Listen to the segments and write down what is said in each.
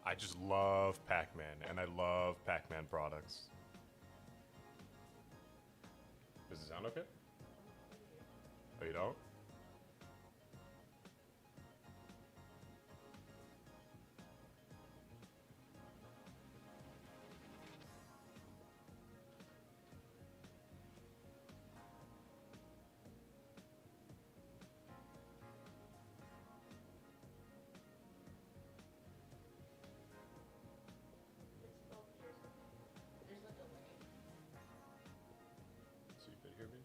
I just love Pac-Man, and I love Pac-Man products. Does it sound okay? Oh, you don't? So you could hear me?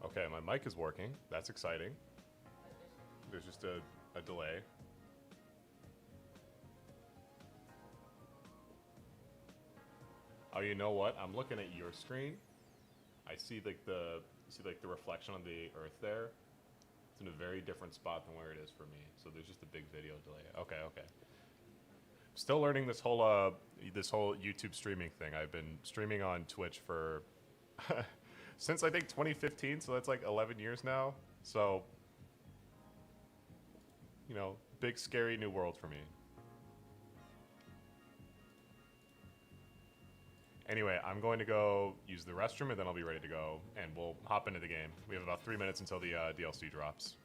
Okay, my mic is working. That's exciting. There's just a delay. Oh, you know what? I'm looking at your screen. I see like the reflection on the earth there. It's in a very different spot than where it is for me. So there's just a big video delay. Okay, okay. Still learning this whole YouTube streaming thing. I've been streaming on Twitch for since I think 2015, so that's like 11 years now. So, you know, big scary new world for me. Anyway, I'm going to go use the restroom and then I'll be ready to go and we'll hop into the game. We have about 3 minutes until the DLC drops.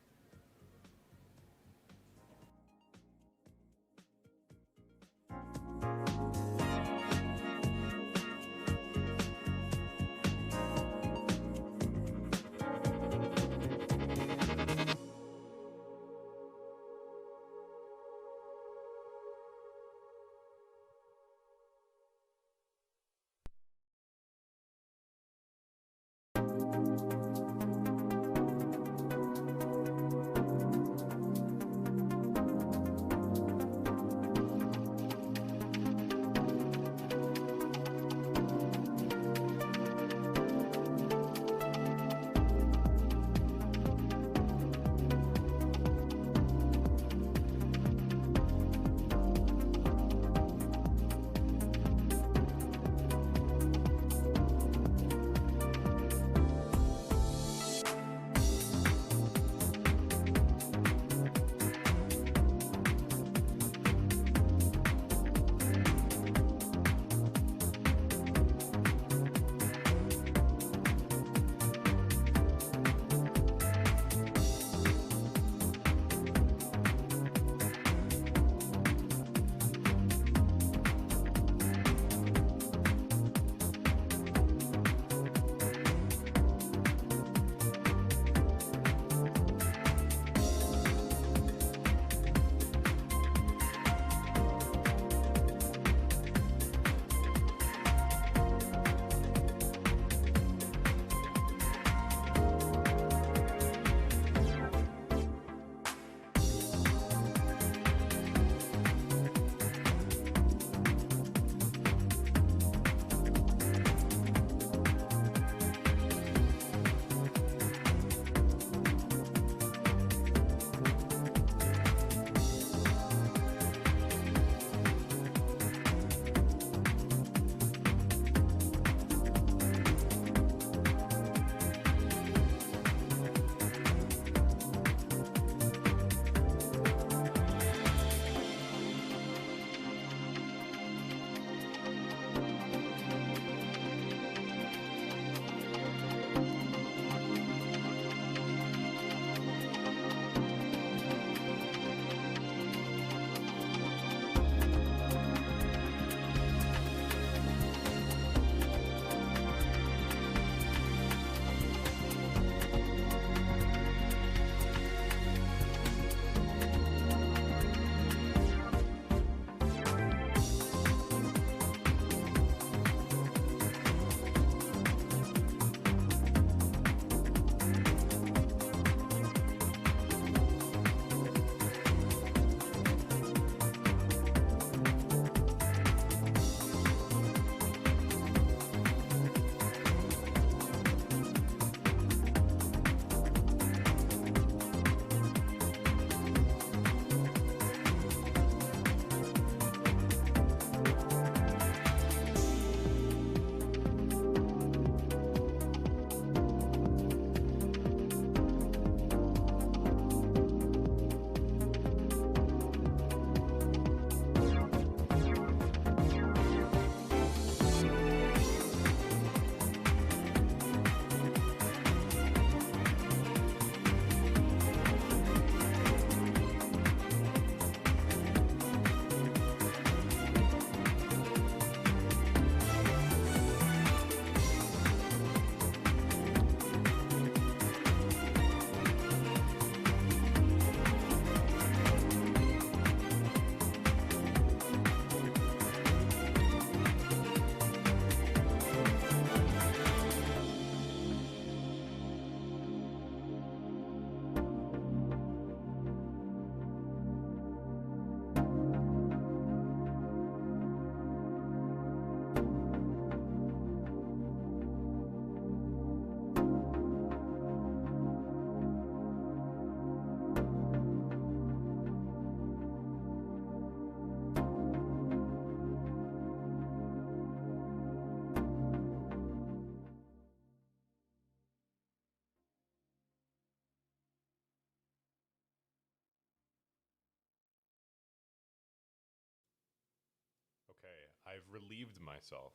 I've relieved myself.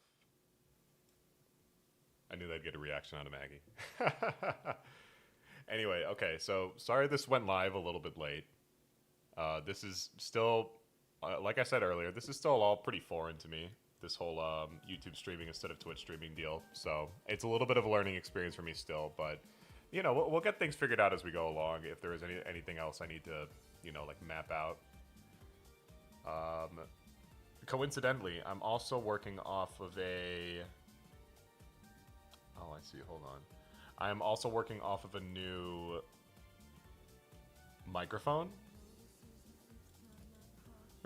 I knew they'd get a reaction out of Maggie. Anyway, okay, so sorry this went live a little bit late. This is still, like I said earlier, this is still all pretty foreign to me, this whole YouTube streaming instead of Twitch streaming deal. So it's a little bit of a learning experience for me still, but, you know, we'll get things figured out as we go along. If there is anything else I need to, you know, like map out. Coincidentally, I'm also working off of a... Oh, I see. Hold on. I am also working off of a new microphone.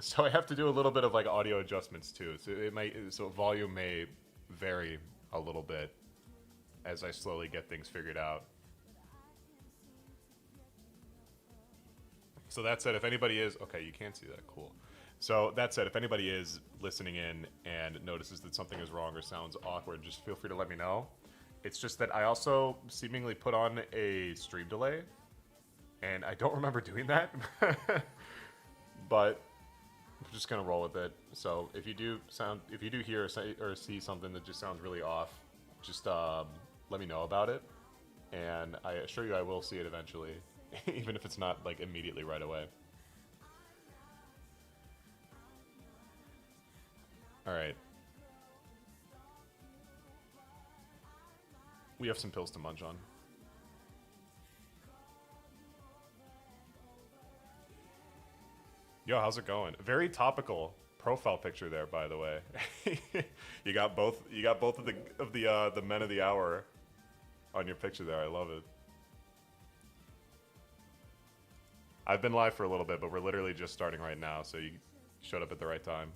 So I have to do a little bit of like audio adjustments too. So volume may vary a little bit as I slowly get things figured out. So that said, if anybody is... Okay, you can't see that. Cool. So that said, if anybody is listening in and notices that something is wrong or sounds awkward, just feel free to let me know. It's just that I also seemingly put on a stream delay, and I don't remember doing that. But I'm just gonna roll with it. So if you do hear or see something that just sounds really off, just let me know about it, and I assure you I will see it eventually, even if it's not like immediately right away. All right. We have some pills to munch on. Yo, how's it going? Very topical profile picture there, by the way. You got both of the men of the hour on your picture there. I love it. I've been live for a little bit, but we're literally just starting right now, so you showed up at the right time.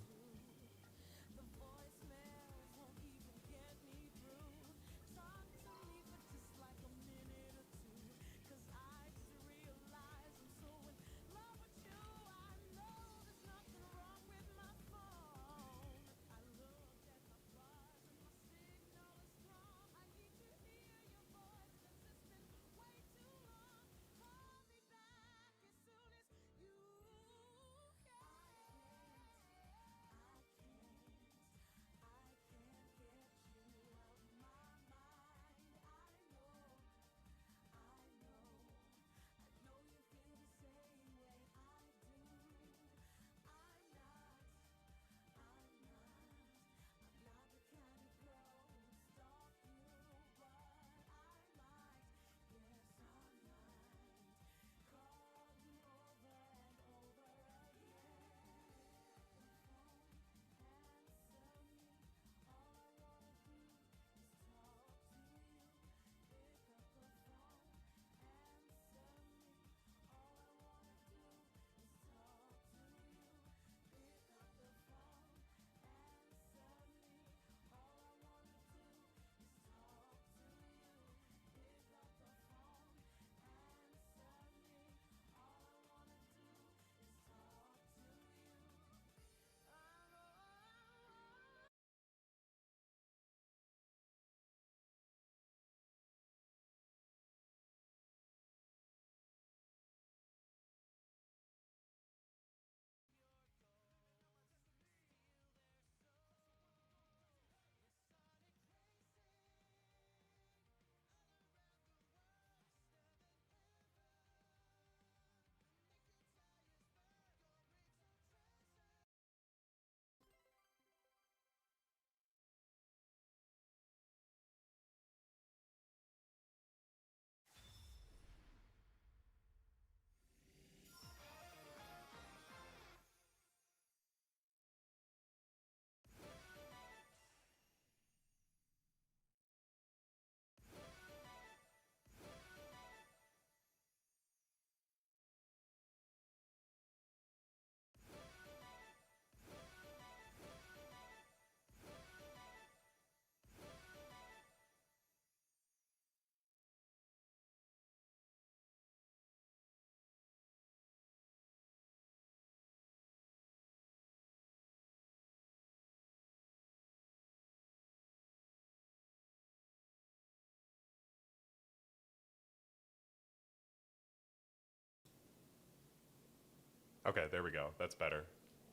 Okay, there we go. That's better.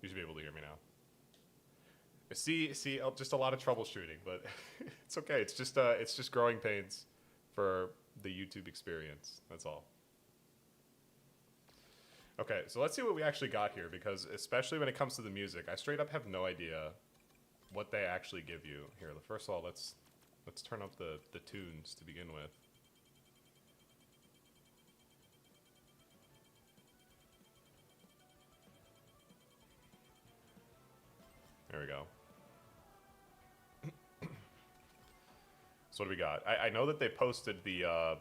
You should be able to hear me now. See, just a lot of troubleshooting, but it's okay. It's just growing pains for the YouTube experience. That's all. Okay, so let's see what we actually got here, because especially when it comes to the music, I straight up have no idea what they actually give you here. First of all, let's turn up the tunes to begin with. There we go. So what do we got? I know that they posted the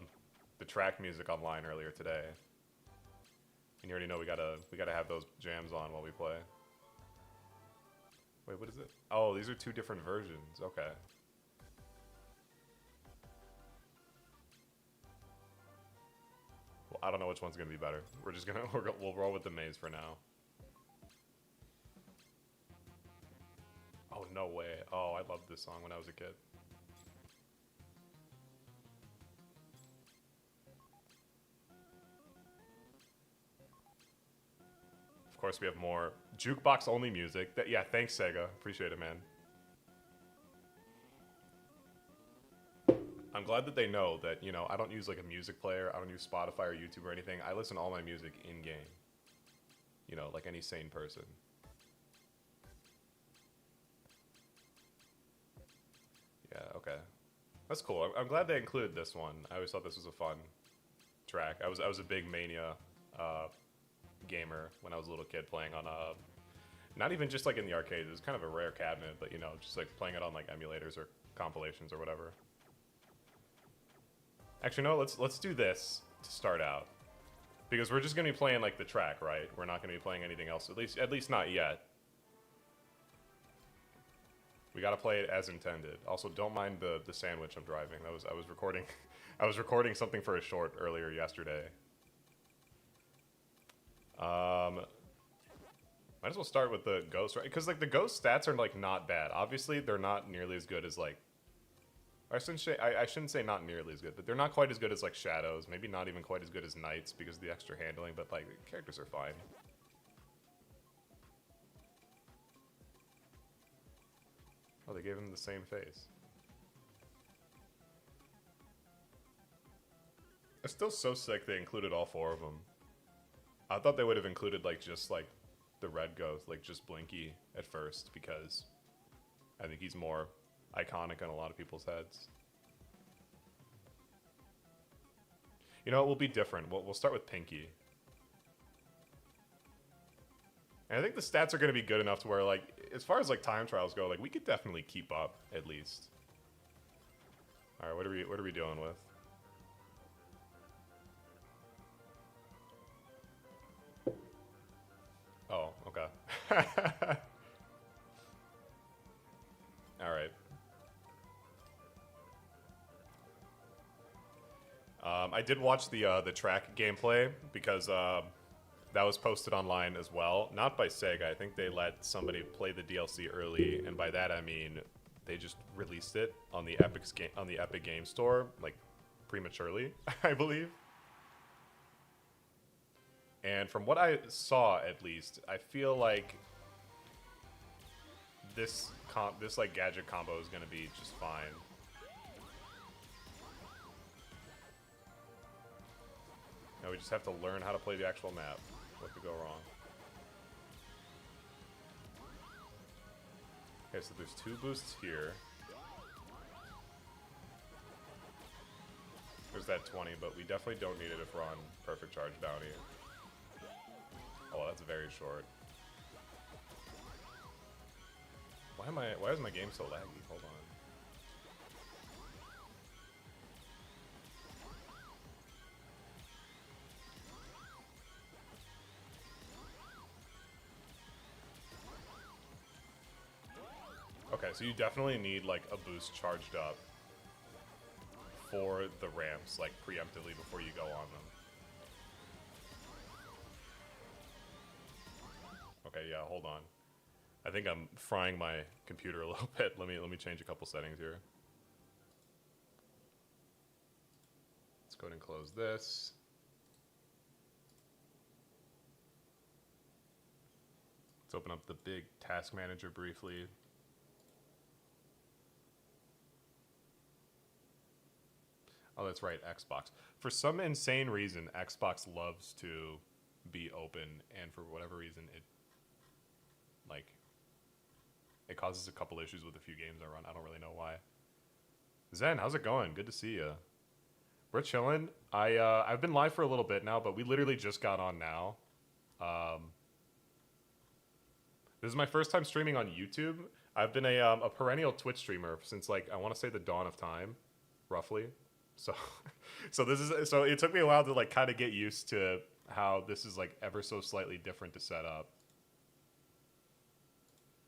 track music online earlier today. And you already know we gotta have those jams on while we play. Wait, what is it? Oh, these are two different versions. Okay. Well, I don't know which one's gonna be better. We'll roll with the maze for now. Oh, no way. Oh, I loved this song when I was a kid. Of course, we have more jukebox only music. Yeah, thanks, Sega. Appreciate it, man. I'm glad that they know that, you know, I don't use like a music player. I don't use Spotify or YouTube or anything. I listen to all my music in game. You know, like any sane person. Yeah, okay. That's cool. I'm glad they included this one. I always thought this was a fun track. I was a big Mania gamer when I was a little kid, playing on not even just like in the arcade. It was kind of a rare cabinet, but you know, just like playing it on like emulators or compilations or whatever. Actually, no, let's do this to start out, because we're just gonna be playing like the track, right? We're not gonna be playing anything else, at least not yet. We gotta play it as intended. Also, don't mind the sandwich I'm driving. I was recording I was recording something for a short earlier yesterday. Might as well start with the ghost, right? Because like the ghost stats are like not bad. Obviously, they're not nearly as good as like. I shouldn't say not nearly as good, but they're not quite as good as like shadows. Maybe not even quite as good as knights because of the extra handling. But like the characters are fine. Oh, they gave him the same face. It's still so sick they included all four of them. I thought they would have included like just like the red ghost, like just Blinky at first, because I think he's more iconic in a lot of people's heads. You know, it will be different. We'll start with Pinky. And I think the stats are going to be good enough to where, like, as far as like time trials go, like we could definitely keep up at least. All right, what are we doing with? Oh, okay. All right. I did watch the track gameplay because that was posted online as well. Not by Sega. I think they let somebody play the DLC early, and by that I mean they just released it on the Epic Game Store like prematurely, I believe. And from what I saw, at least, I feel like this like gadget combo is gonna be just fine. Now we just have to learn how to play the actual map. What could go wrong? Okay, so there's 2 boosts here. There's that 20, but we definitely don't need it if we're on perfect charge bounty. Oh, that's very short. Why is my game so laggy? Hold on. Okay, so you definitely need like a boost charged up for the ramps, like preemptively before you go on them. Okay, yeah, hold on. I think I'm frying my computer a little bit. Let me change a couple settings here. Let's go ahead and close this. Let's open up the big task manager briefly. Oh, that's right, Xbox. For some insane reason, Xbox loves to be open, and for whatever reason, it causes a couple issues with a few games I run. I don't really know why. Zen, how's it going? Good to see you. We're chilling. I've been live for a little bit now, but we literally just got on now. This is my first time streaming on YouTube. I've been a perennial Twitch streamer since like I want to say the dawn of time, roughly. So, so it took me a while to like kind of get used to how this is like ever so slightly different to set up.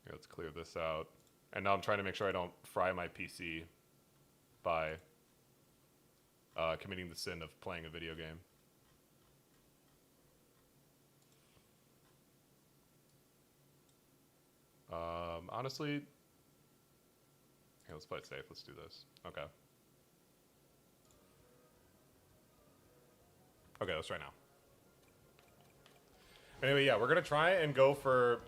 Here, let's clear this out. And now I'm trying to make sure I don't fry my PC by committing the sin of playing a video game. Honestly, here, let's play it safe. Let's do this. Okay. Okay, let's try now. Anyway, yeah, we're gonna try and go for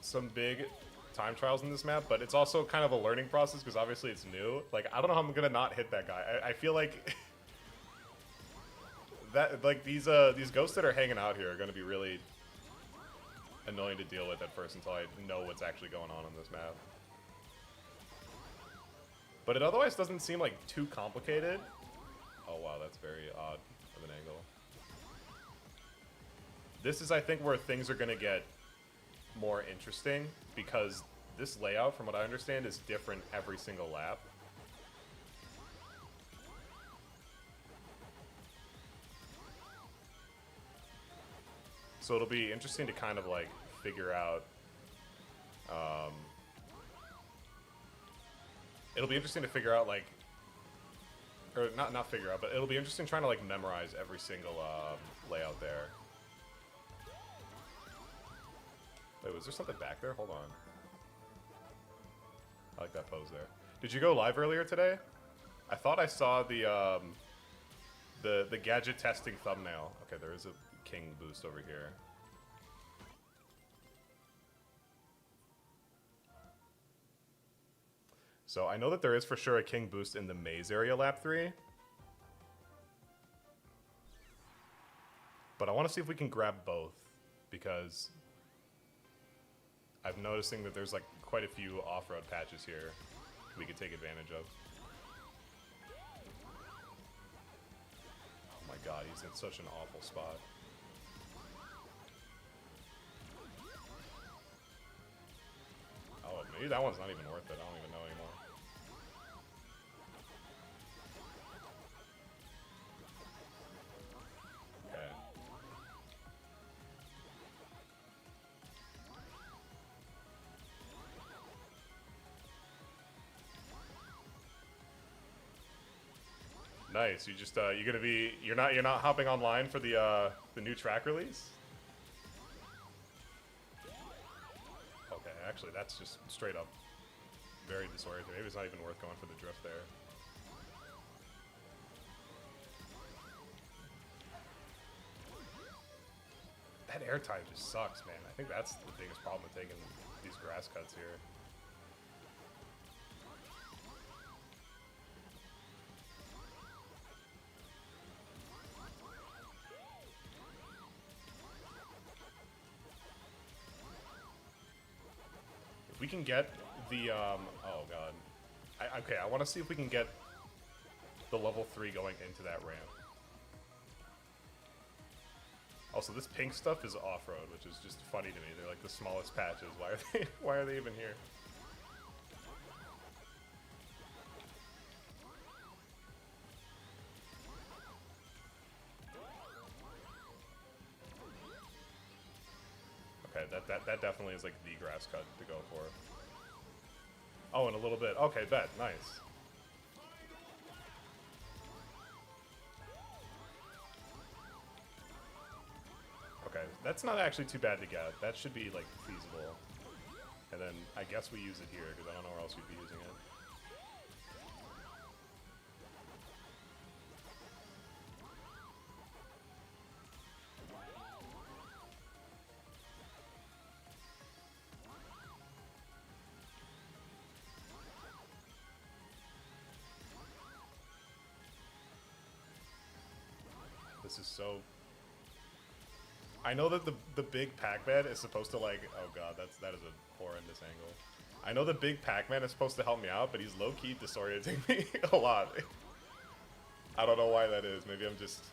some big time trials in this map, but it's also kind of a learning process because obviously it's new. Like, I don't know how I'm gonna not hit that guy. I feel like that like these ghosts that are hanging out here are gonna be really annoying to deal with at first until I know what's actually going on this map. But it otherwise doesn't seem like too complicated. Oh wow, that's very odd of an angle. This is, I think, where things are gonna get more interesting because this layout, from what I understand, is different every single lap. So it'll be interesting to kind of like figure out. It'll be interesting to figure out like, or not figure out, but it'll be interesting trying to like memorize every single layout there. Wait, was there something back there? Hold on. I like that pose there. Did you go live earlier today? I thought I saw the gadget testing thumbnail. Okay, there is a king boost over here. So I know that there is for sure a king boost in the maze area lap 3. But I want to see if we can grab both because I'm noticing that there's like quite a few off-road patches here we could take advantage of. Oh my god, he's in such an awful spot. Oh, maybe that one's not even worth it. I don't even know anymore. Okay. Nice. You just you're not hopping online for the new track release? Okay, actually that's just straight up very disorienting. Maybe it's not even worth going for the drift there. That airtime just sucks, man. I think that's the biggest problem with taking these grass cuts here. If we can get the, oh god. Okay, I want to see if we can get the level 3 going into that ramp. Also, this pink stuff is off-road, which is just funny to me. They're like the smallest patches. Why are they even here? Okay, that definitely is like the grass cut to go for. Oh, and a little bit. Okay, bet. Nice. Okay, that's not actually too bad to get. That should be, like, feasible. And then I guess we use it here, because I don't know where else we'd be using it. this is so... I know that the big Pac-Man is supposed to like... Oh god, that is a horrendous angle. I know the big Pac-Man is supposed to help me out, but he's low-key disorienting me a lot. I don't know why that is. Maybe I'm just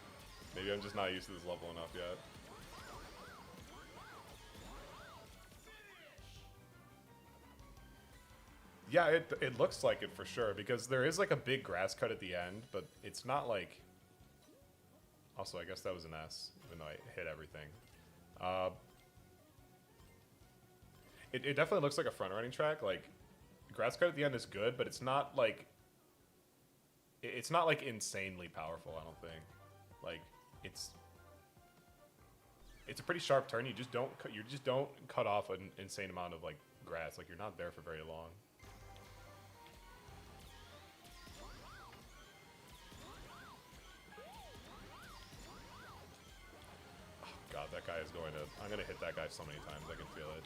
not used to this level enough yet. Yeah, it looks like it for sure, because there is like a big grass cut at the end, but it's not like... Also, I guess that was an S, even though I hit everything. It definitely looks like a front-running track. Like, grass cut at the end is good, but it's not like... It's not like insanely powerful, I don't think. Like, it's a pretty sharp turn. You just don't cut off an insane amount of like grass. Like, you're not there for very long. God, that guy is going to... I'm going to hit that guy so many times, I can feel it.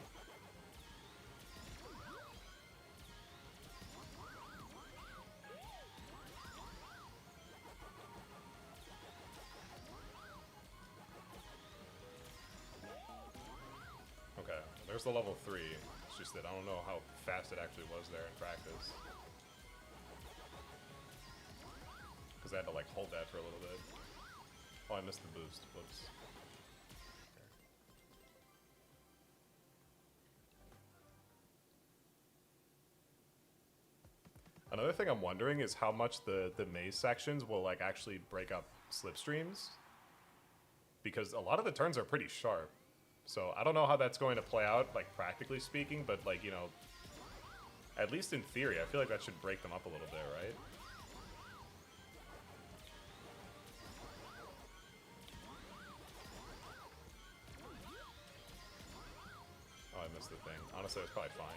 Okay, there's the level 3. It's just that I don't know how fast it actually was there in practice. Because I had to, like, hold that for a little bit. Oh, I missed the boost. Whoops. Another thing I'm wondering is how much the maze sections will like actually break up slipstreams, because a lot of the turns are pretty sharp. So I don't know how that's going to play out, like practically speaking, but like, you know, at least in theory, I feel like that should break them up a little bit, right? Oh, I missed the thing. Honestly, it was probably fine.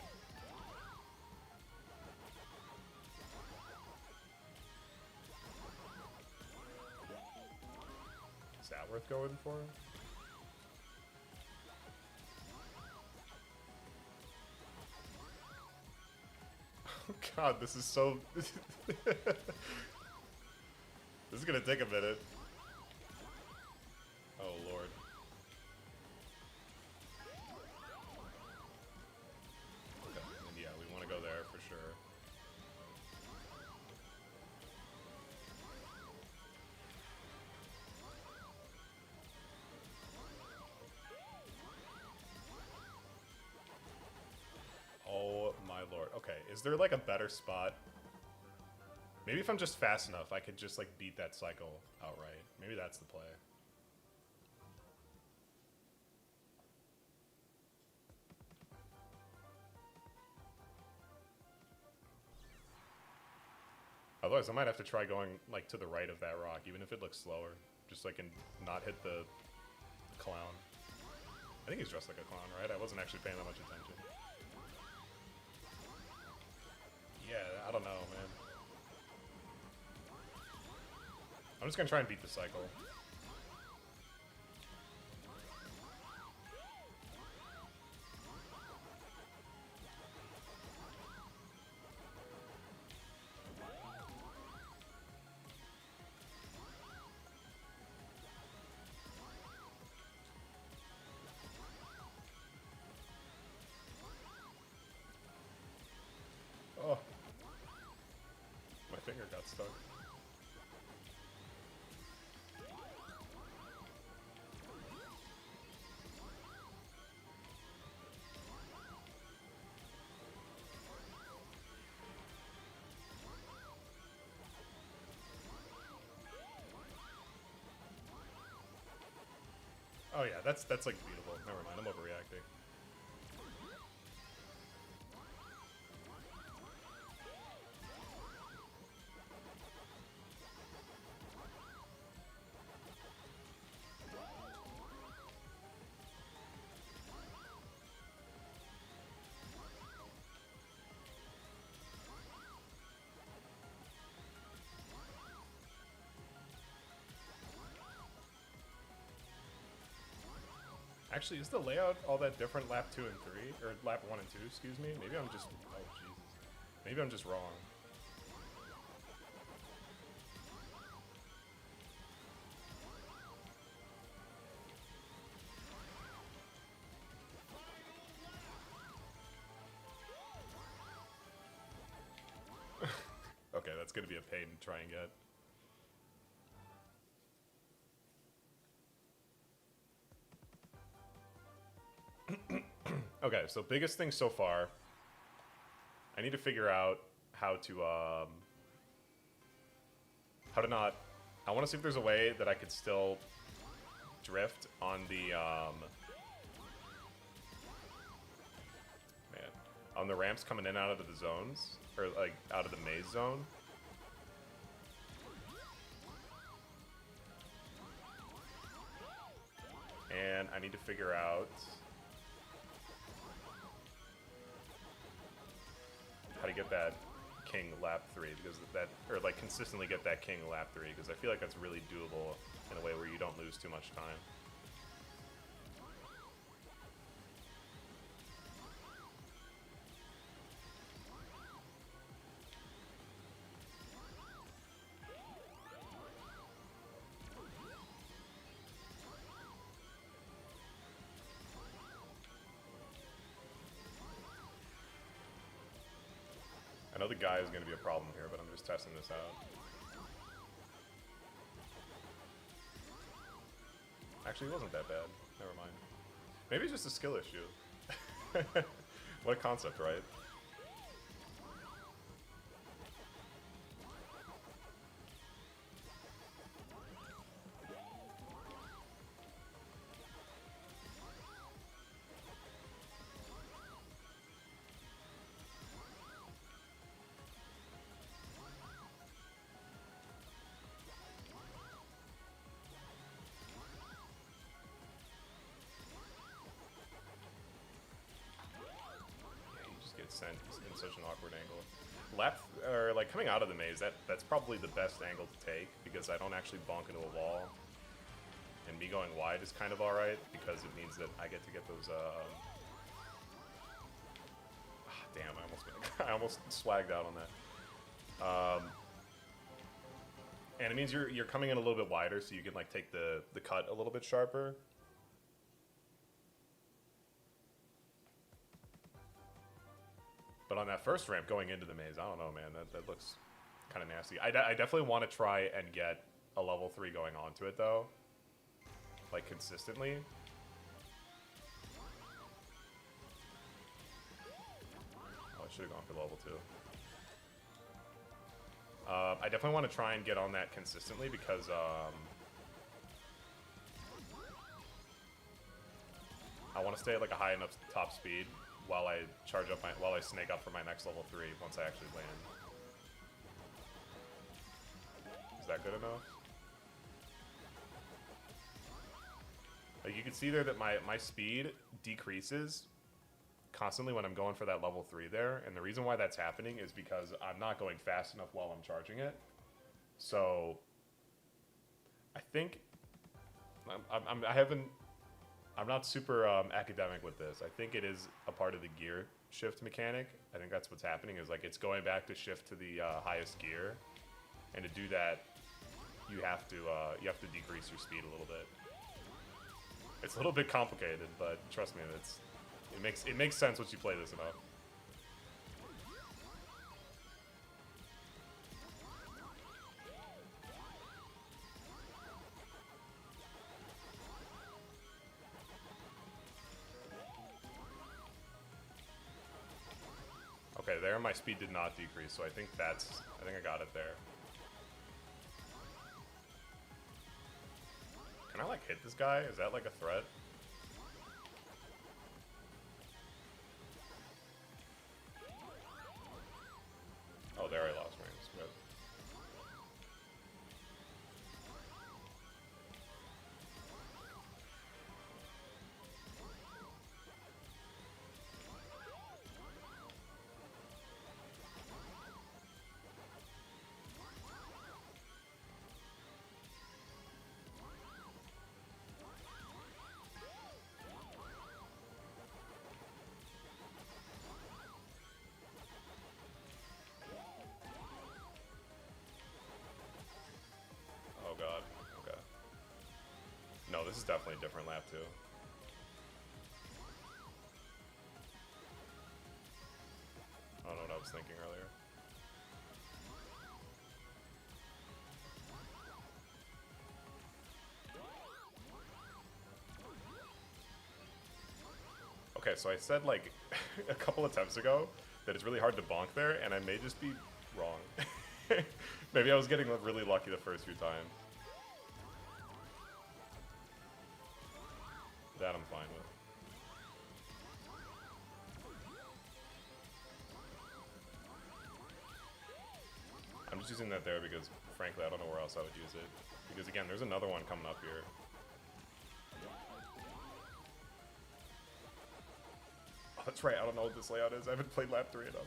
Is that worth going for? Oh god, this is so... This is gonna take a minute. Oh lord. Okay, and yeah, we want to go there for sure. Oh my lord. Okay, is there like a better spot? Maybe if I'm just fast enough, I could just like beat that cycle outright. Maybe that's the play. Otherwise, I might have to try going like to the right of that rock, even if it looks slower, just so I can not hit the clown. I think he's dressed like a clown, right? I wasn't actually paying that much attention. Yeah, I don't know, man. I'm just gonna try and beat the cycle. Oh. My finger got stuck. Oh yeah, that's like beautiful. Never mind, I'm overreacting. Actually, is the layout all that different lap 2 and 3? Or lap 1 and 2, excuse me? Maybe I'm just... Oh, Jesus. Maybe I'm just wrong. That's going to be a pain to try and get. Okay, so biggest thing so far, I need to figure out how to not, I want to see if there's a way that I could still drift on the, man, on the ramps coming in out of the zones, or like out of the maze zone. And I need to figure out how to get that king lap 3, because that, or like consistently get that king lap 3, because I feel like that's really doable in a way where you don't lose too much time. I know the guy is going to be a problem here, but I'm just testing this out. Actually, it wasn't that bad. Never mind. Maybe it's just a skill issue. What a concept, right? Sent in such an awkward angle. Left, or like coming out of the maze, that's probably the best angle to take, because I don't actually bonk into a wall. And me going wide is kind of alright, because it means that I get to get those, damn, I almost swagged out on that. And it means you're coming in a little bit wider, so you can like take the cut a little bit sharper. But on that first ramp going into the maze, I don't know, man. That looks kind of nasty. I definitely want to try and get a level 3 going onto it, though. Like, consistently. Oh, I should have gone for level 2. I definitely want to try and get on that consistently, because I want to stay at like a high enough top speed while I charge up while I snake up for my next level 3 once I actually land. Is that good enough? Like, you can see there that my speed decreases constantly when I'm going for that level 3 there, and the reason why that's happening is because I'm not going fast enough while I'm charging it. So I think I'm not super academic with this. I think it is a part of the gear shift mechanic. I think that's what's happening, is like it's going back to shift to the highest gear, and to do that, you have to decrease your speed a little bit. It's a little bit complicated, but trust me, it makes sense once you play this enough. Okay, there my speed did not decrease, so I think I got it there. Can I like hit this guy? Is that like a threat? Oh, there I lost rings, but god. Okay. No, this is definitely a different lap, too. I don't know what I was thinking earlier. so I said like a couple attempts ago that it's really hard to bonk there, and I may just be wrong. Maybe I was getting really lucky the first few times. That I'm fine with. I'm just using that there because, frankly, I don't know where else I would use it. Because, again, there's another one coming up here. Oh, that's right, I don't know what this layout is. I haven't played lap 3 enough.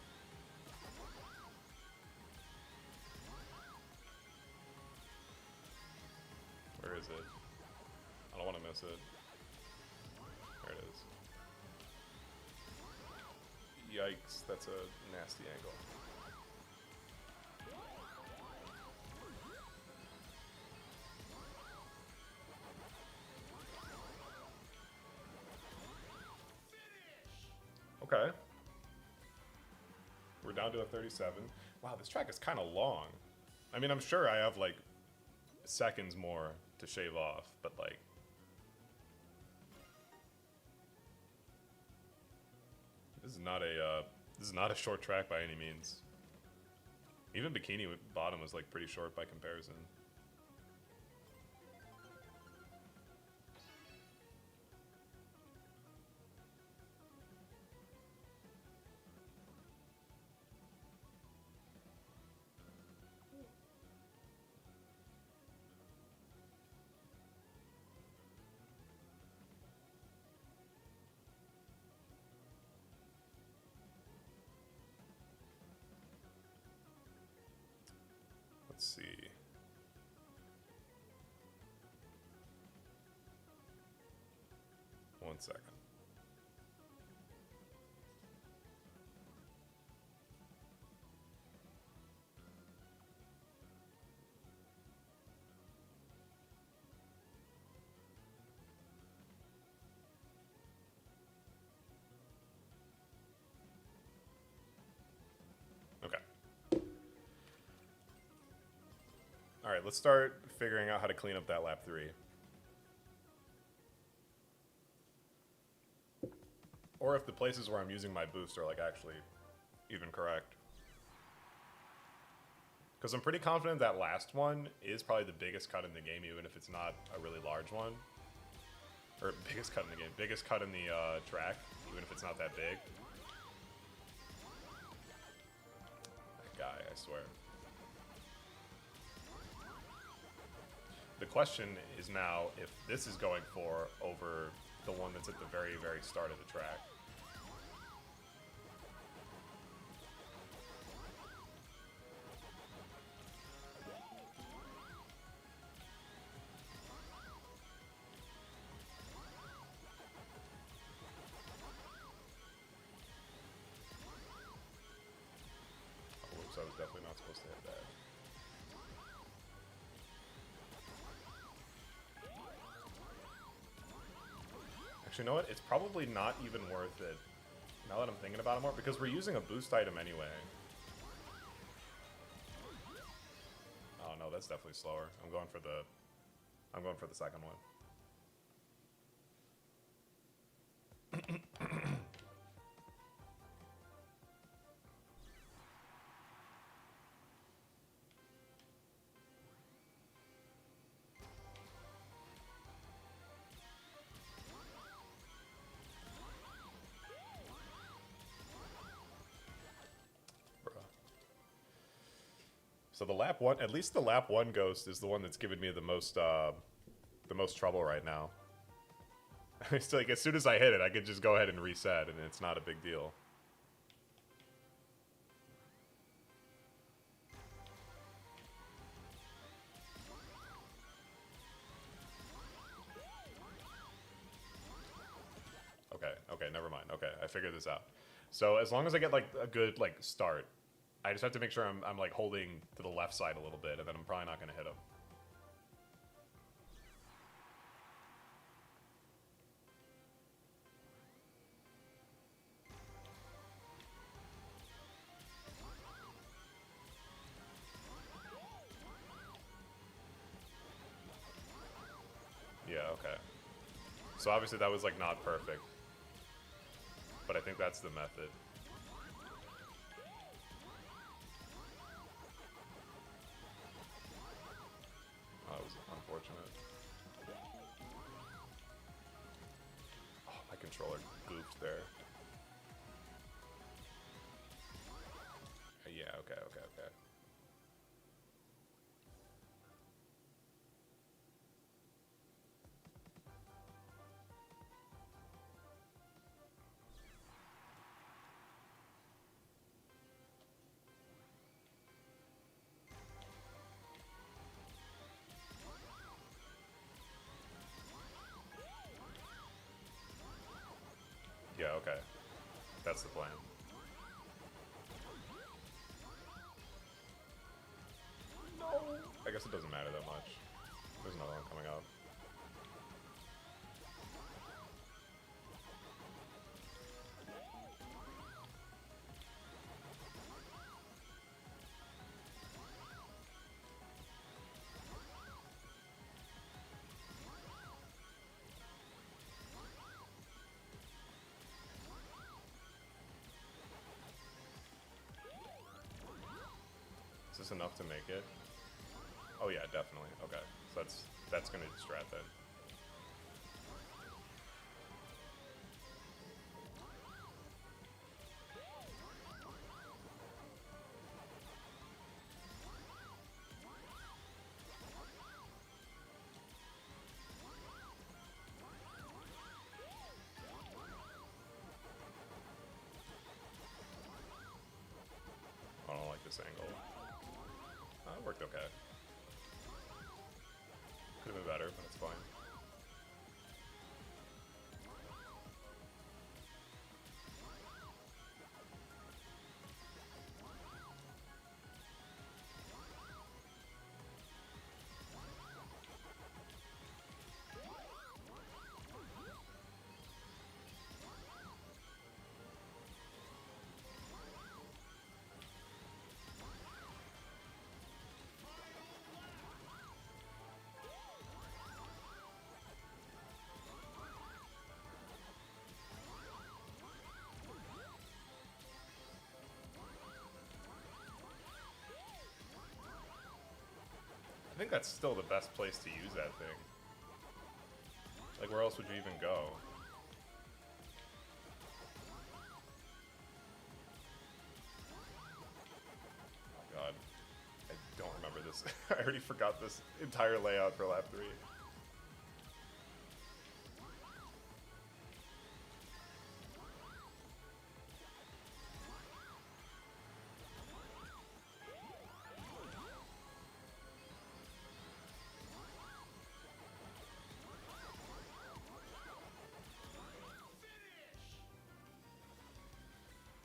Where is it? I don't want to miss it. There it is. Yikes, that's a nasty angle. Okay. We're down to a 37. Wow, this track is kind of long. I mean, I'm sure I have like seconds more to shave off, but like this is not a short track by any means. Even Bikini Bottom was like pretty short by comparison. Let's see. One second. Okay. Alright, let's start figuring out how to clean up that lap 3. Or if the places where I'm using my boost are like actually even correct. Because I'm pretty confident that last one is probably the biggest cut in the game, even if it's not a really large one. Or biggest cut in the game, biggest cut in the track, even if it's not that big. That guy, I swear. The question is now if this is going for over the one that's at the very, very start of the track. Oh, whoops, I was definitely not supposed to hit that. Actually, you know what? It's probably not even worth it, now that I'm thinking about it more, because we're using a boost item anyway. Oh no, that's definitely slower. I'm going for the second one. So the lap one, at least the lap 1 ghost is the one that's giving me the most trouble right now. It's like as soon as I hit it, I could just go ahead and reset, and it's not a big deal. Okay, never mind. Okay, I figured this out. So as long as I get like a good like start, I just have to make sure I'm like holding to the left side a little bit, and then I'm probably not going to hit him. Yeah, okay. So obviously that was like not perfect. but I think that's the method. Oh, that was unfortunate. Oh, my controller goofed there. Yeah, okay. Yeah, okay. That's the plan. No! I guess it doesn't matter that much. There's another one coming up. Is this enough to make it? Oh yeah, definitely. Okay, so that's gonna distract then. I don't like this angle. It worked okay. Could have been better, but it's fine. I think that's still the best place to use that thing. Like, where else would you even go? Oh god. I don't remember this. I already forgot this entire layout for lap 3.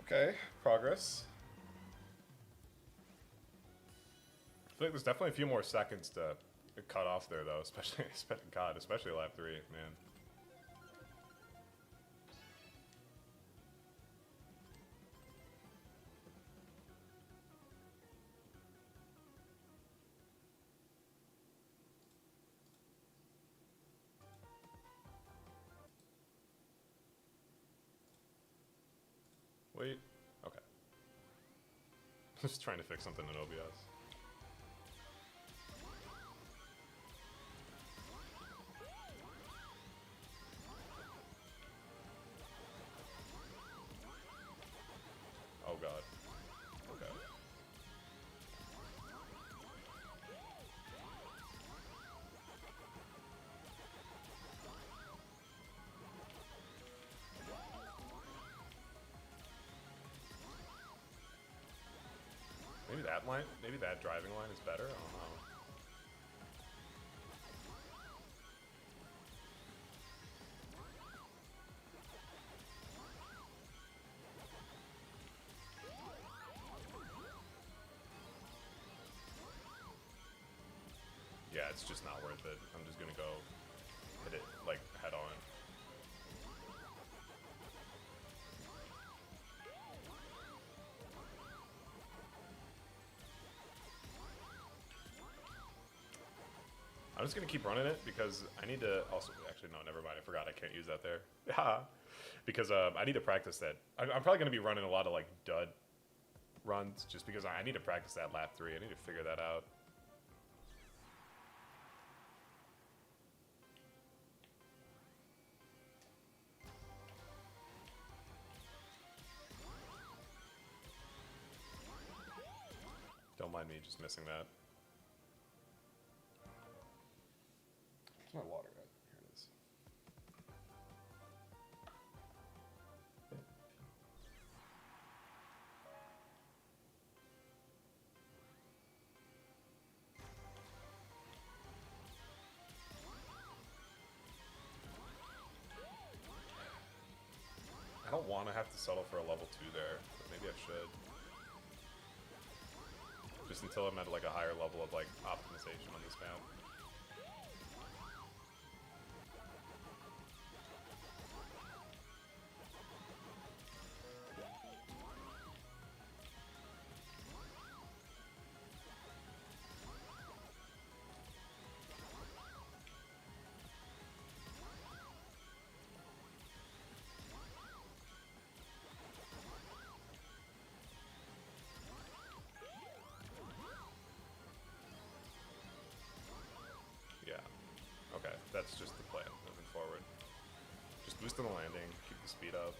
Okay, progress. I feel like there's definitely a few more seconds to cut off there, though, especially lap 3, man. Wait, okay. Just trying to fix something in OBS. Oh god. Okay. Maybe that driving line is better? I don't know. Yeah, it's just not worth it. I'm just gonna go hit it, like, head on. just gonna keep running it because I need to also, actually no, never mind, I forgot I can't use that there. Yeah, because I need to practice that. I'm probably gonna be running a lot of like dud runs just because I need to practice that lap 3. I need to figure that out. Don't mind me just missing that. Where's my water at? Here it is. I don't want to have to settle for a level 2 there, but maybe I should. Just until I'm at like a higher level of like optimization on this map. Okay, that's just the plan moving forward. Just boosting the landing, keep the speed up.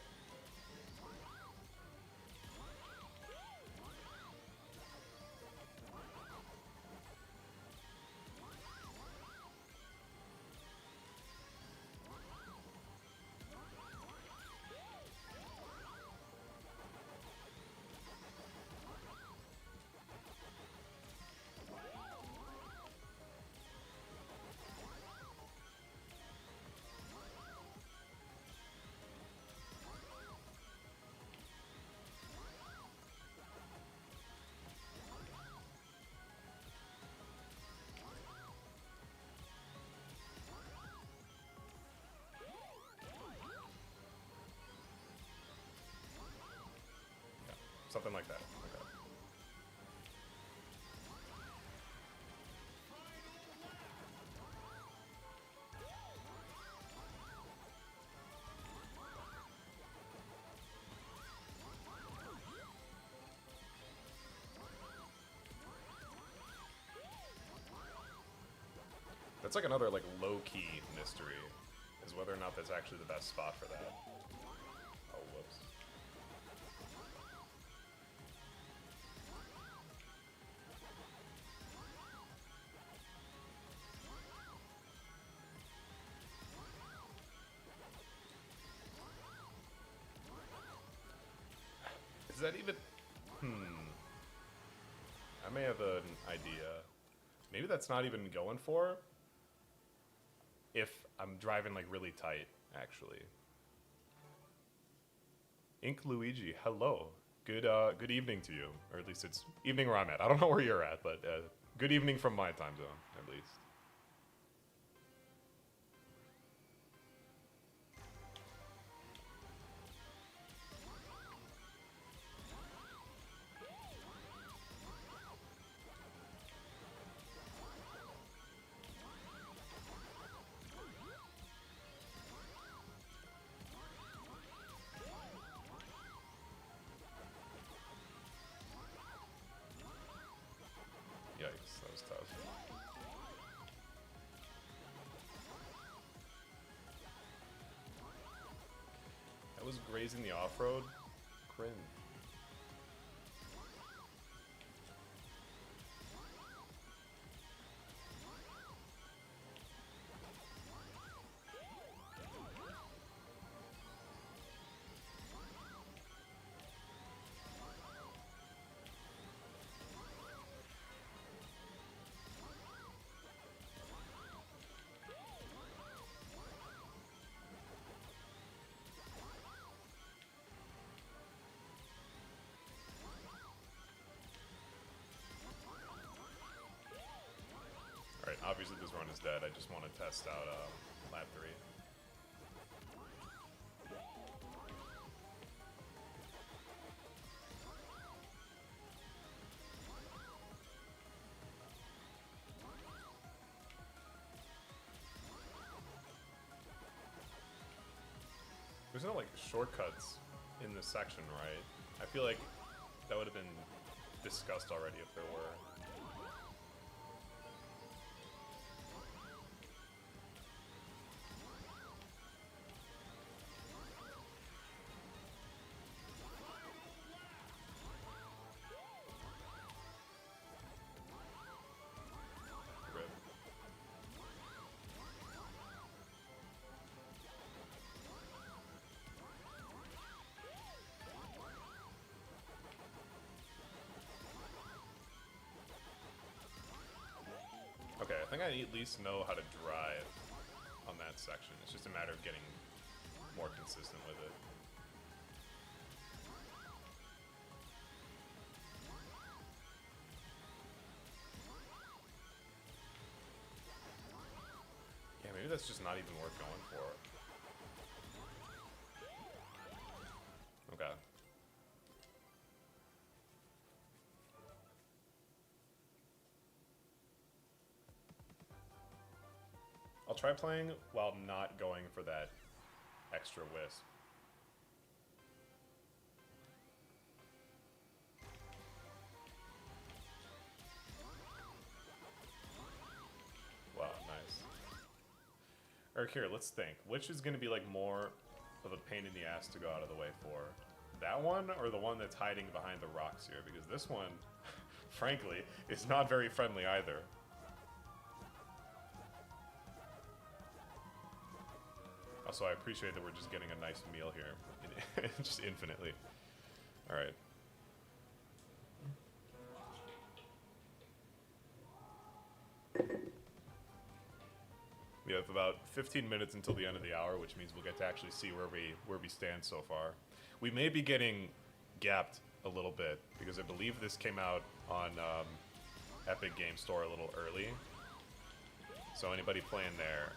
Something like that. Okay. That's like another like low-key mystery, is whether or not that's actually the best spot for that. Oh, whoops. Is that even... I may have an idea. Maybe that's not even going for if I'm driving like really tight, actually. Ink Luigi, hello. Good evening to you. Or at least it's evening where I'm at. I don't know where you're at, but good evening from my time zone, at least. Yikes, that was tough. That was grazing the off-road. Cringe. Alright, obviously this run is dead. I just want to test out lap 3. There's no like shortcuts in this section, right? I feel like that would have been discussed already if there were. Okay, I think I at least know how to drive on that section. It's just a matter of getting more consistent with it. Yeah, maybe that's just not even worth going for. Okay. I'll try playing while not going for that extra wisp. Wow, nice. Or here, let's think. Which is going to be like more of a pain in the ass to go out of the way for? That one or the one that's hiding behind the rocks here? Because this one, frankly, is not very friendly either. Also, I appreciate that we're just getting a nice meal here. Just infinitely. Alright. We have about 15 minutes until the end of the hour, which means we'll get to actually see where we stand so far. We may be getting gapped a little bit, because I believe this came out on Epic Game Store a little early. So anybody playing there,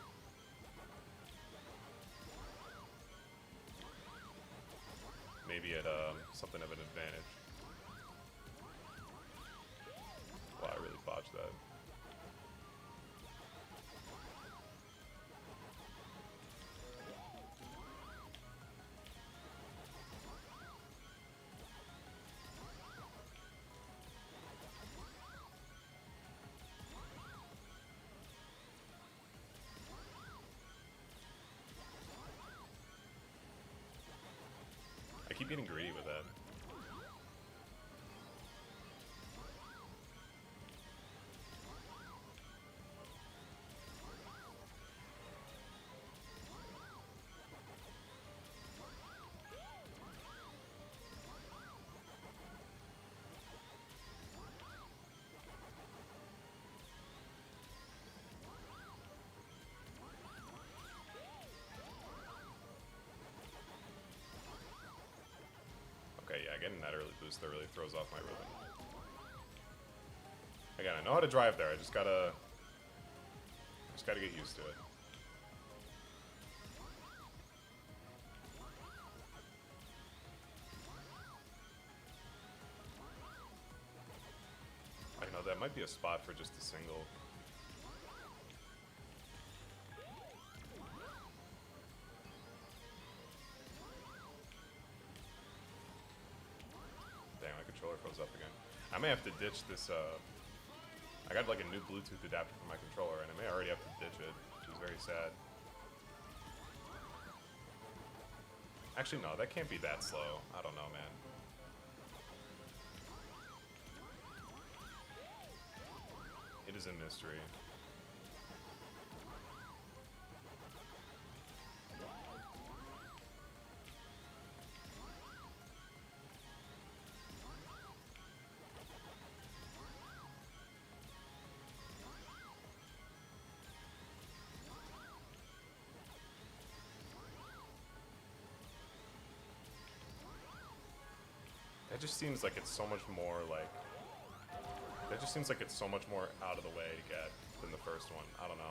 maybe at something of an advantage. Wow, I really botched that. I keep getting greedy with that. Okay, yeah, getting that early boost that really throws off my rhythm. Again, I know how to drive there. I just gotta get used to it. I know that might be a spot for just a single. Dang, my controller froze up again. I may have to ditch this, I got like a new Bluetooth adapter for my controller, and I may already have to ditch it, which is very sad. Actually, no, that can't be that slow. I don't know, man. It is a mystery. That just seems like it's so much more like... That just seems like it's so much more out of the way to get than the first one. I don't know.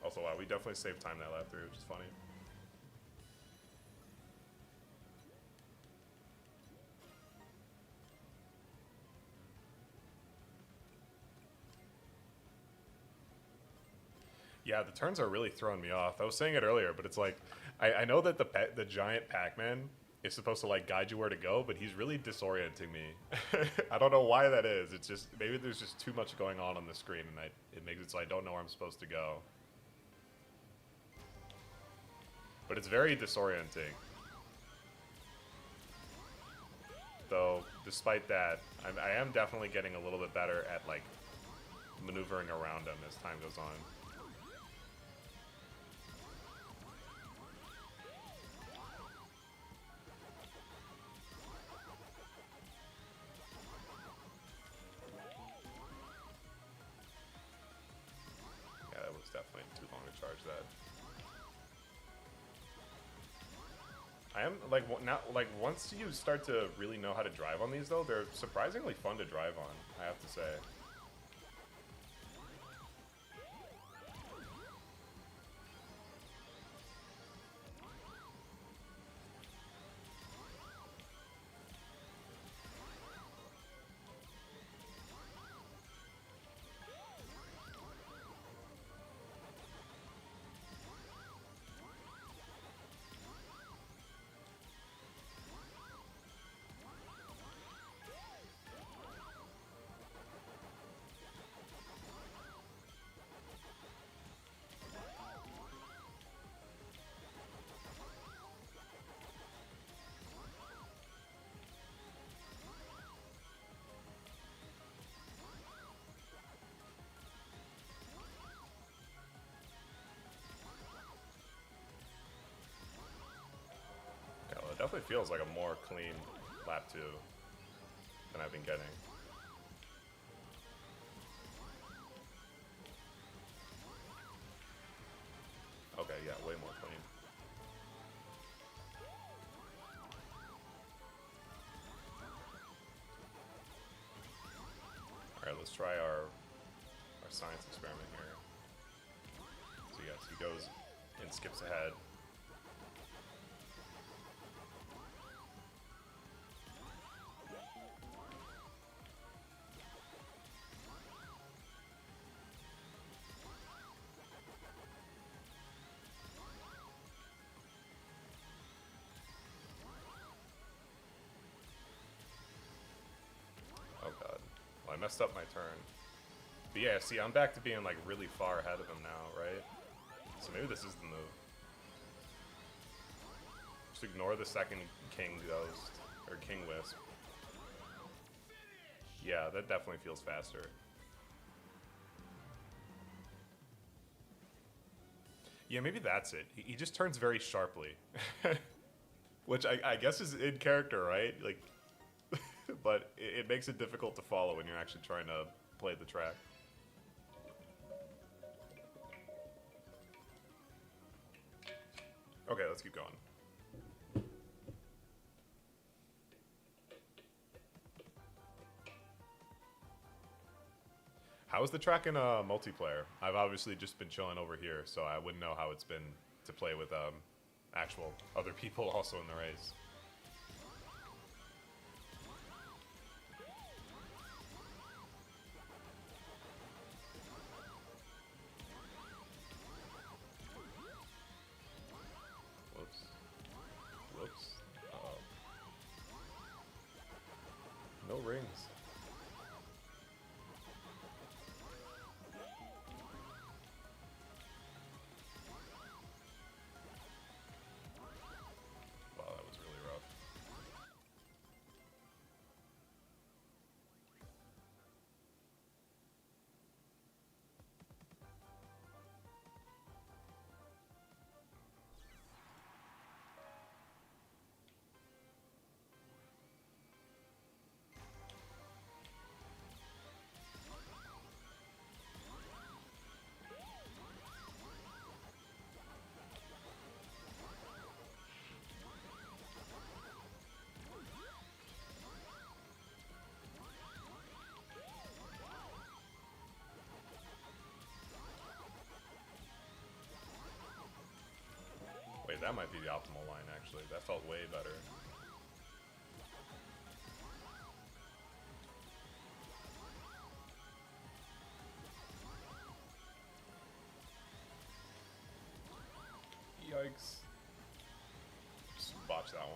Also, wow, we definitely saved time that lap through, which is funny. Yeah, the turns are really throwing me off. I was saying it earlier, but it's like I know that the giant Pac-Man is supposed to like guide you where to go, but he's really disorienting me. I don't know why that is. It's just maybe there's just too much going on the screen, and it makes it so I don't know where I'm supposed to go. But it's very disorienting. Though, despite that, I am definitely getting a little bit better at like maneuvering around him as time goes on. Yeah, that was definitely too long to charge that. I am like now, like once you start to really know how to drive on these, though, they're surprisingly fun to drive on, I have to say. Yeah, well, it definitely feels like a more clean lap 2 than I've been getting. Okay, yeah, way more clean. Alright, let's try our science experiment here. So yes, he goes and skips ahead. Oh god. Well, I messed up my turn. But yeah, see, I'm back to being like really far ahead of him now, right? So maybe this is the move. Just ignore the second King Ghost, or King Wisp. Yeah, that definitely feels faster. Yeah, maybe that's it. He just turns very sharply. Which I guess is in character, right? Like, but it makes it difficult to follow when you're actually trying to play the track. Okay, let's keep going. How is the track in multiplayer? I've obviously just been chilling over here, so I wouldn't know how it's been to play with actual other people also in the race. Whoops. Whoops. Uh-oh. No rings. Wow, that was really rough. Wait, that might be the optimal line, actually. That felt way better. Yikes. Just botched that one.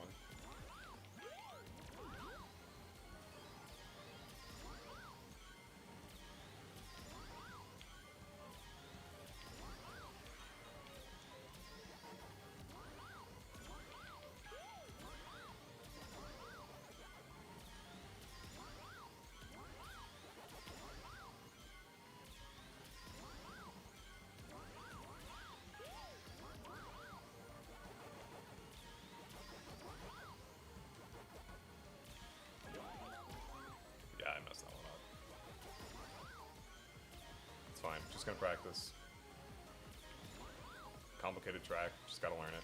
Yeah, I messed that one up. It's fine. Just gonna practice. Complicated track. Just gotta learn it.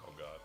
Oh god.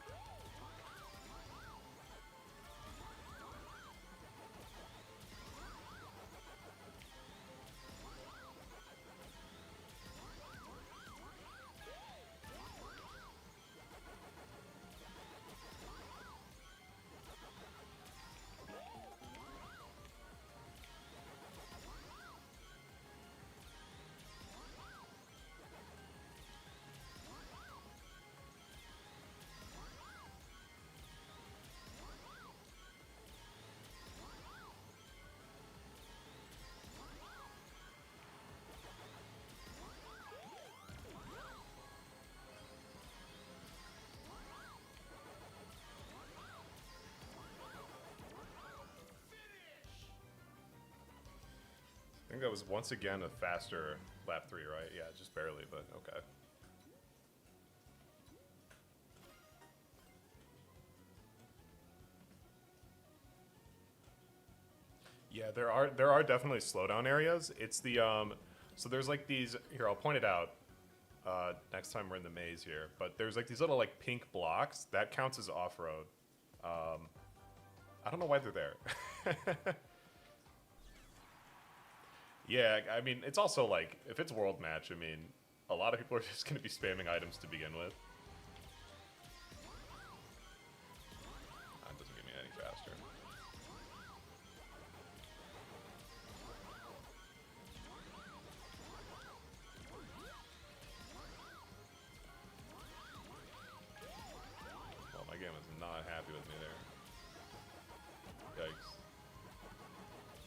I think that was once again a faster lap 3, right? Yeah, just barely, but okay. Yeah, there are definitely slowdown areas. It's the so there's like these here. I'll point it out next time we're in the maze here. But there's like these little like pink blocks that counts as off road. I don't know why they're there. Yeah, I mean it's also like if it's world match, I mean a lot of people are just going to be spamming items to begin with. That doesn't get me any faster. Well, my game is not happy with me there. Yikes.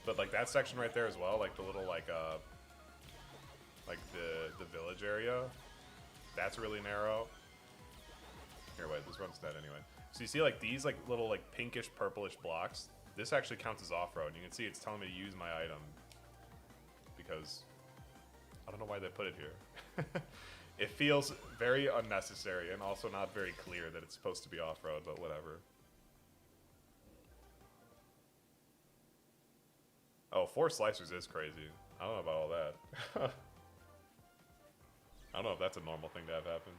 But like that section right there as well, like the little like the village area, that's really narrow. Here, wait, this runs dead anyway. So you see like these like little like pinkish purplish blocks, this actually counts as off-road. And you can see it's telling me to use my item because I don't know why they put it here. It feels very unnecessary and also not very clear that it's supposed to be off-road, but whatever. Oh, 4 slicers is crazy. I don't know about all that. I don't know if that's a normal thing to have happen.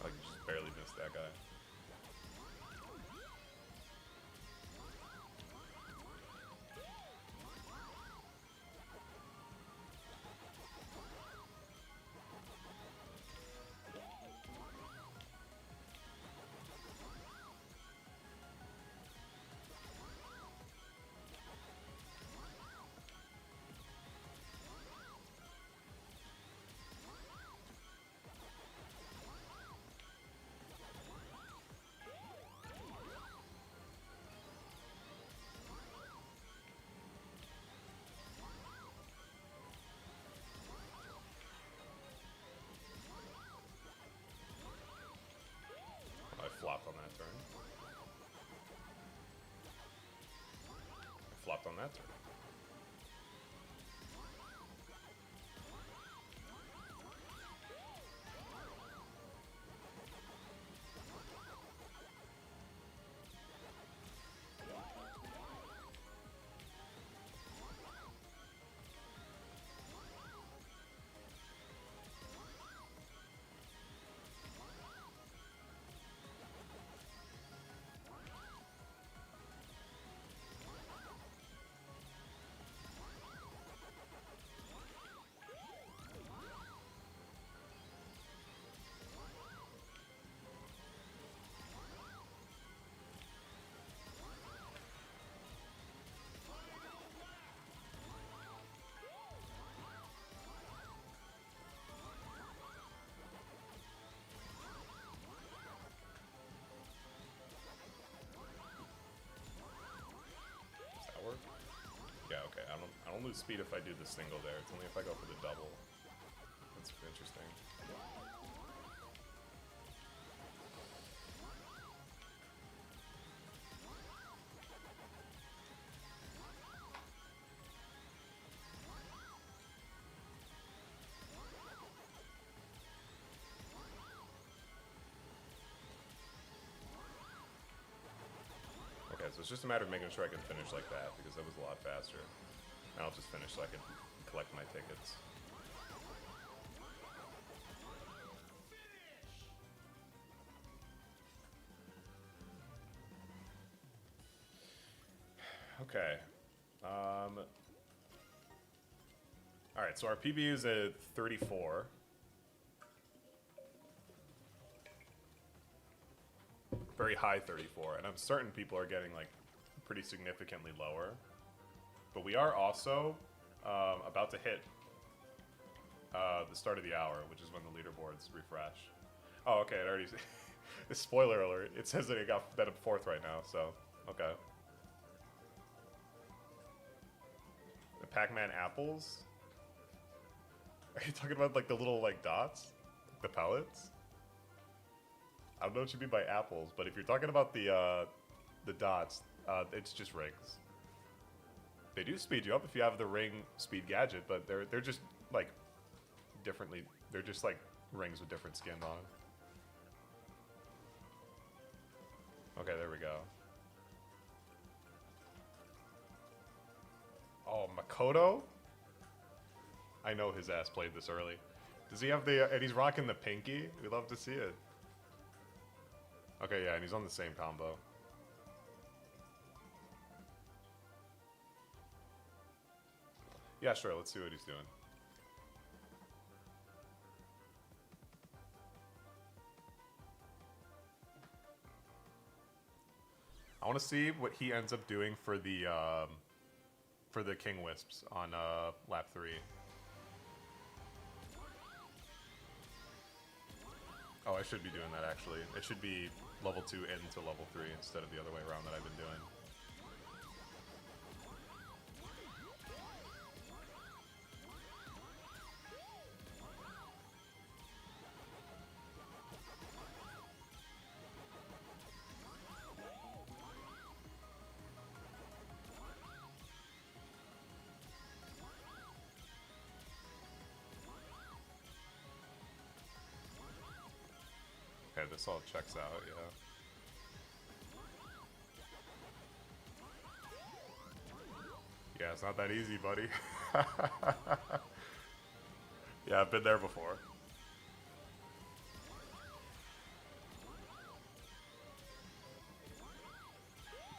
Like, you just barely missed that guy. I flopped on that turn. I flopped on that turn. lose speed if I do the single there. It's only if I go for the double. That's interesting. Okay, so it's just a matter of making sure I can finish like that, because that was a lot faster. And I'll just finish so I can collect my tickets. Okay. Alright, so our PB is at 34. Very high 34, and I'm certain people are getting like pretty significantly lower. But we are also about to hit the start of the hour, which is when the leaderboards refresh. Oh, okay, it already... Spoiler alert, it says that it got that up 4th right now, so, okay. The Pac-Man apples? Are you talking about like the little like dots? The pellets? I don't know what you mean by apples, but if you're talking about the dots, it's just rings. They do speed you up if you have the ring speed gadget, but they're just like differently. They're just like rings with different skin on. Okay, there we go. Oh, Makoto? I know his ass played this early. Does he have the... and he's rocking the pinky? We'd love to see it. Okay, yeah, and he's on the same combo. Yeah, sure, let's see what he's doing. I want to see what he ends up doing for the King Wisps on lap 3. Oh, I should be doing that actually. It should be level 2 into level 3 instead of the other way around that I've been doing. Okay, this all checks out, yeah. Yeah, it's not that easy, buddy. Yeah, I've been there before.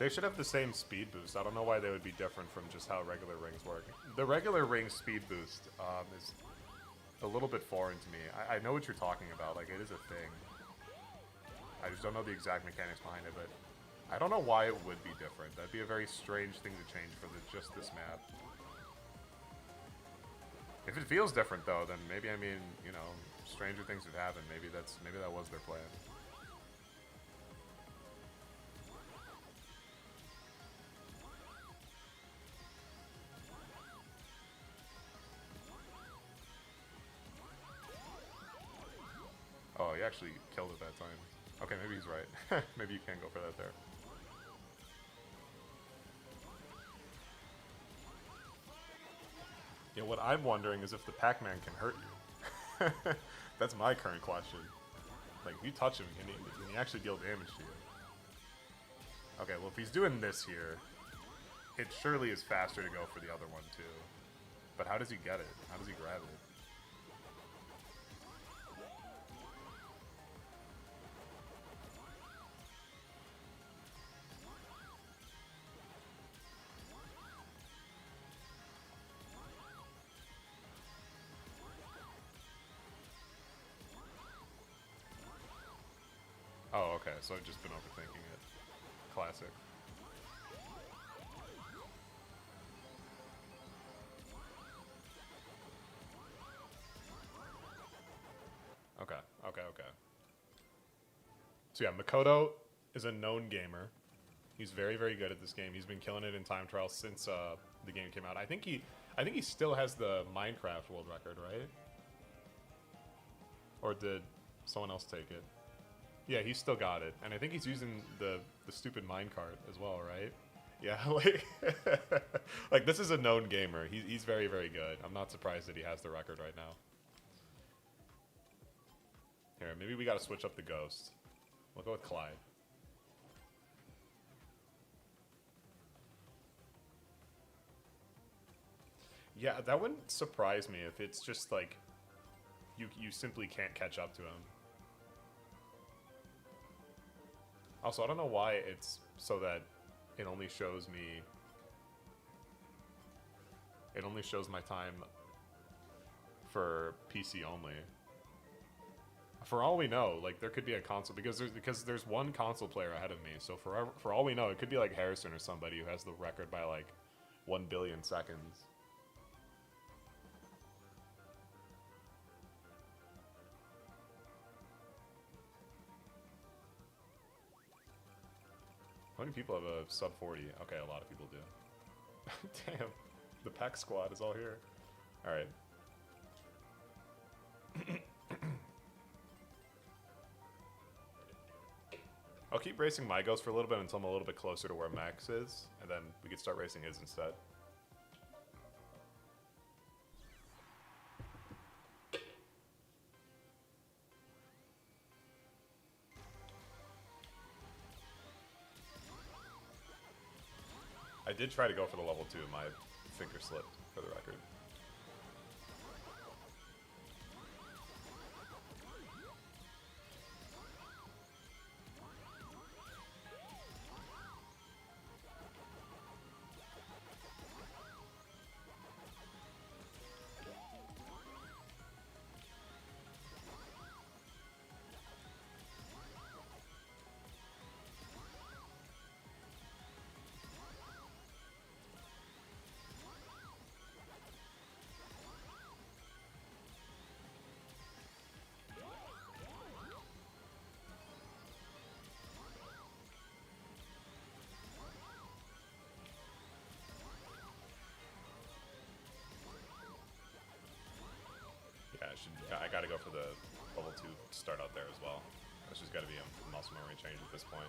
They should have the same speed boost. I don't know why they would be different from just how regular rings work. The regular ring speed boost is a little bit foreign to me. I know what you're talking about, like it is a thing. I just don't know the exact mechanics behind it, but I don't know why it would be different. That'd be a very strange thing to change for just this map. If it feels different though, then maybe, I mean, you know, stranger things have happened. Maybe that was their plan. Oh, he actually killed it that time. Okay, maybe he's right. Maybe you can't go for that there. Yeah, what I'm wondering is if the Pac-Man can hurt you. That's my current question. Like, if you touch him, can he actually deal damage to you? Okay, well, if he's doing this here, it surely is faster to go for the other one, too. But how does he get it? How does he grab it? Oh, okay, so I've just been overthinking it. Classic. Okay, okay, okay. So yeah, Makoto is a known gamer. He's very, very good at this game. He's been killing it in time trials since the game came out. I think I think he still has the Minecraft world record, right? Or did someone else take it? Yeah, he still got it. And I think he's using the stupid minecart as well, right? Yeah, like, like this is a known gamer. He's very, very good. I'm not surprised that he has the record right now. Here, maybe we gotta switch up the ghost. We'll go with Clyde. Yeah, that wouldn't surprise me if it's just like you simply can't catch up to him. Also, I don't know why it's so that it only shows me... It only shows my time for PC only. For all we know, like, there could be a console... Because there's one console player ahead of me, so for all we know, it could be like Harrison or somebody who has the record by, like, 1 billion seconds. How many people have a sub 40? Okay, a lot of people do. Damn, the Pac squad is all here. All right. I'll keep racing my ghost for a little bit until I'm a little bit closer to where Max is, and then we can start racing his instead. I did try to go for the level 2, my finger slipped, for the record. I gotta go for the level 2 start out there as well. That's just gotta be a muscle memory change at this point.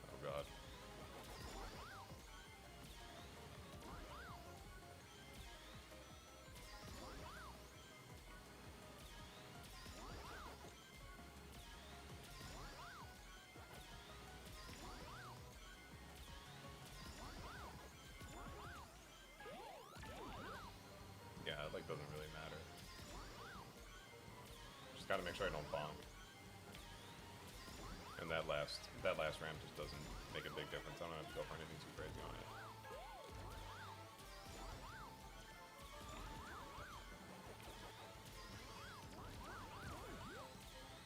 Oh god. Yeah, it like doesn't really matter. Just gotta make sure I don't bonk. And that last ramp just doesn't make a big difference. I don't have to go for anything too crazy on it.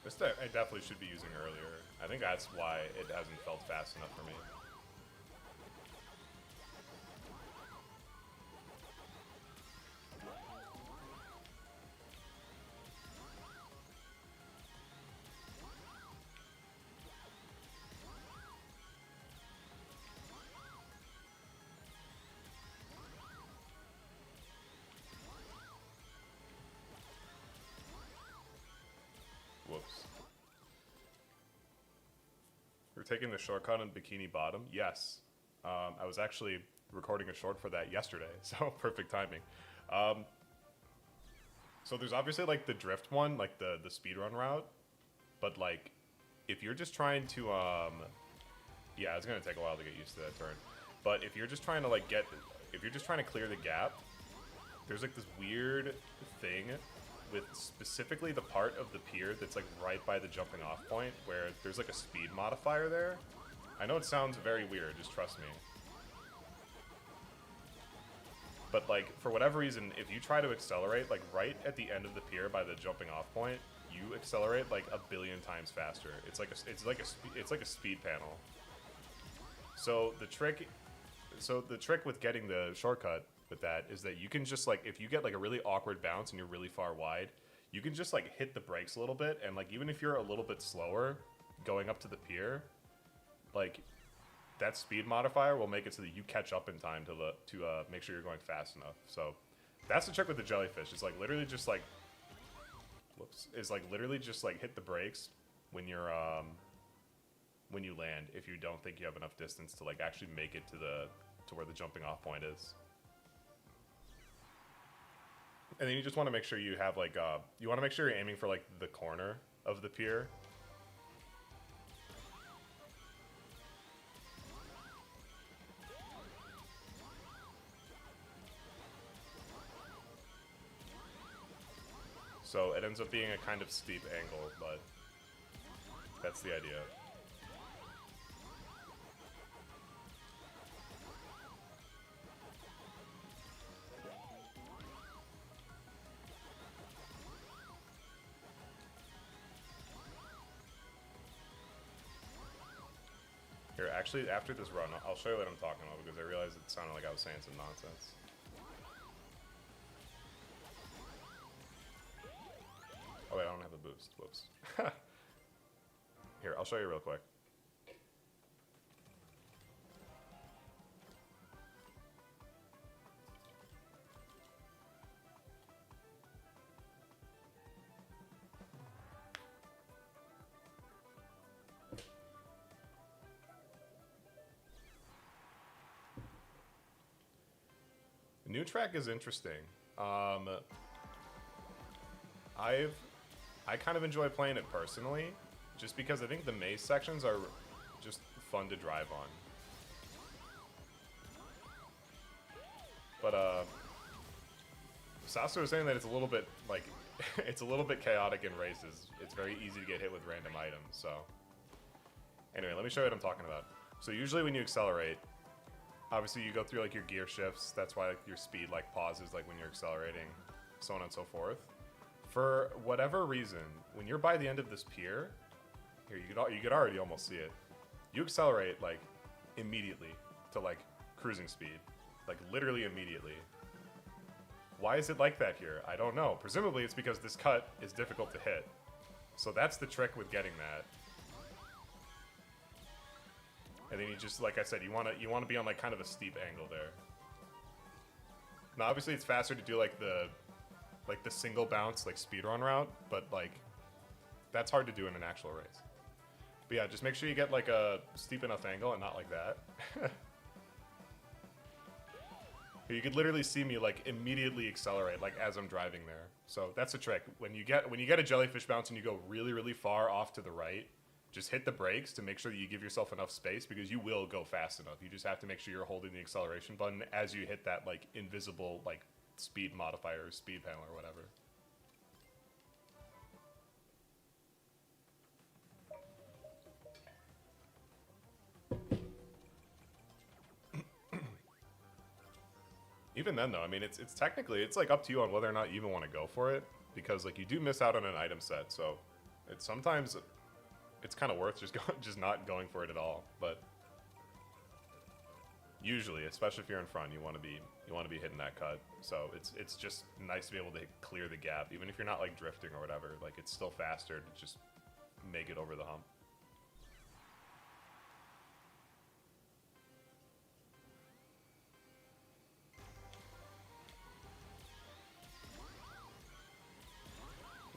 This I definitely should be using earlier. I think that's why it hasn't felt fast enough for me. Whoops. We're taking the shortcut on Bikini Bottom? Yes. I was actually recording a short for that yesterday, so perfect timing. So there's obviously like the drift one, like the speedrun route, but like if you're just trying to yeah, it's gonna take a while to get used to that turn. But if you're just trying to like if you're just trying to clear the gap, there's like this weird thing with specifically the part of the pier that's like right by the jumping off point where there's like a speed modifier there. I know it sounds very weird, just trust me. But like for whatever reason, if you try to accelerate like right at the end of the pier by the jumping off point, you accelerate like 1 billion times faster. It's like a speed panel. So the trick with getting the shortcut with that is that you can just like, if you get like a really awkward bounce and you're really far wide, you can just like hit the brakes a little bit, and like even if you're a little bit slower going up to the pier, like that speed modifier will make it so that you catch up in time to make sure you're going fast enough. So that's the trick with the jellyfish. It's like literally just like, whoops, is like literally just like hit the brakes when you're when you land, if you don't think you have enough distance to like actually make it to where the jumping off point is. And then you just want to make sure you have like you want to make sure you're aiming for like the corner of the pier. So it ends up being a kind of steep angle, but that's the idea. Here, actually, after this run, I'll show you what I'm talking about, because I realized it sounded like I was saying some nonsense. Oh wait, I don't have a boost. Whoops. Here, I'll show you real quick. The new track is interesting. I kind of enjoy playing it personally, just because I think the maze sections are just fun to drive on. But Sasa was saying that it's a little bit like it's a little bit chaotic in races. It's very easy to get hit with random items. So anyway, let me show you what I'm talking about. So usually when you accelerate, obviously you go through like your gear shifts. That's why like, your speed like pauses like when you're accelerating, so on and so forth. For whatever reason, when you're by the end of this pier, here you could already almost see it. You accelerate like immediately to like cruising speed, like literally immediately. Why is it like that here? I don't know. Presumably it's because this cut is difficult to hit. So that's the trick with getting that. And then you just, like I said, you want to be on like kind of a steep angle there. Now obviously it's faster to do like the single bounce like speedrun route, but like that's hard to do in an actual race. But yeah, just make sure you get like a steep enough angle and not like that. You could literally see me like immediately accelerate like as I'm driving there. So that's the trick. When you get a jellyfish bounce and you go really, really far off to the right, just hit the brakes to make sure that you give yourself enough space, because you will go fast enough. You just have to make sure you're holding the acceleration button as you hit that like invisible like speed modifier or speed panel or whatever. Even then though, I mean, it's technically, it's like up to you on whether or not you even want to go for it, because like you do miss out on an item set, so it's sometimes it's kind of worth just not going for it at all. But usually, especially if you're in front, you want to be hitting that cut. So it's just nice to be able to clear the gap, even if you're not like drifting or whatever. Like it's still faster to just make it over the hump.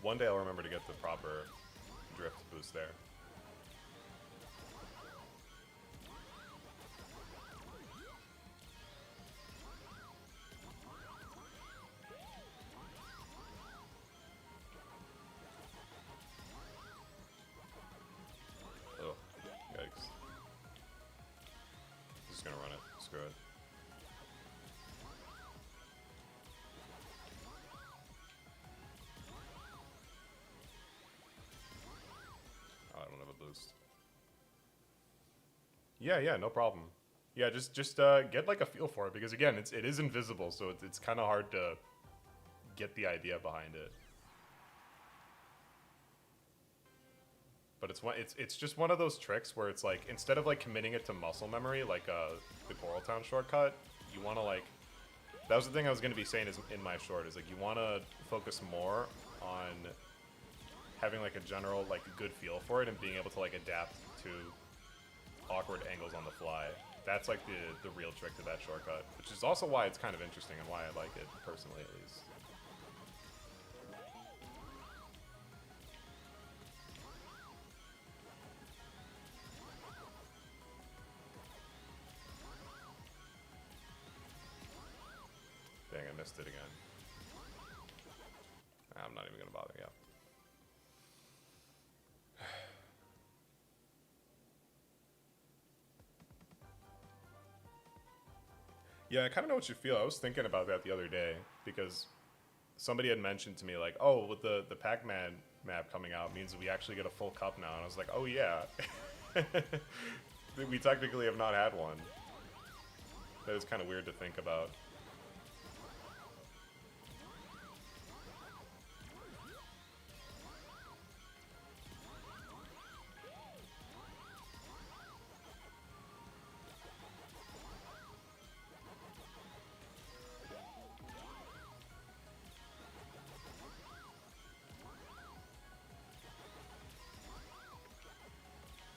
One day I'll remember to get the proper drift boost there. Oh, yikes. Just gonna run it. Screw it. Oh, I don't have a boost. Yeah, no problem. Yeah, just get like a feel for it, because again, it is invisible, so it's kind of hard to get the idea behind it. But it's just one of those tricks where it's like, instead of like committing it to muscle memory like the Coral Town shortcut, you want to like That was the thing I was going to be saying is in my short, is like you want to focus more on having like a general like good feel for it and being able to like adapt to awkward angles on the fly. That's like the real trick to that shortcut, which is also why it's kind of interesting and why I like it personally, at least. Dang, I missed it again. I'm not even gonna bother, yeah. Yeah, I kind of know what you feel. I was thinking about that the other day because somebody had mentioned to me like, oh, with the Pac-Man map coming out means we actually get a full cup now, and I was like, oh yeah. We technically have not had one. That is kind of weird to think about.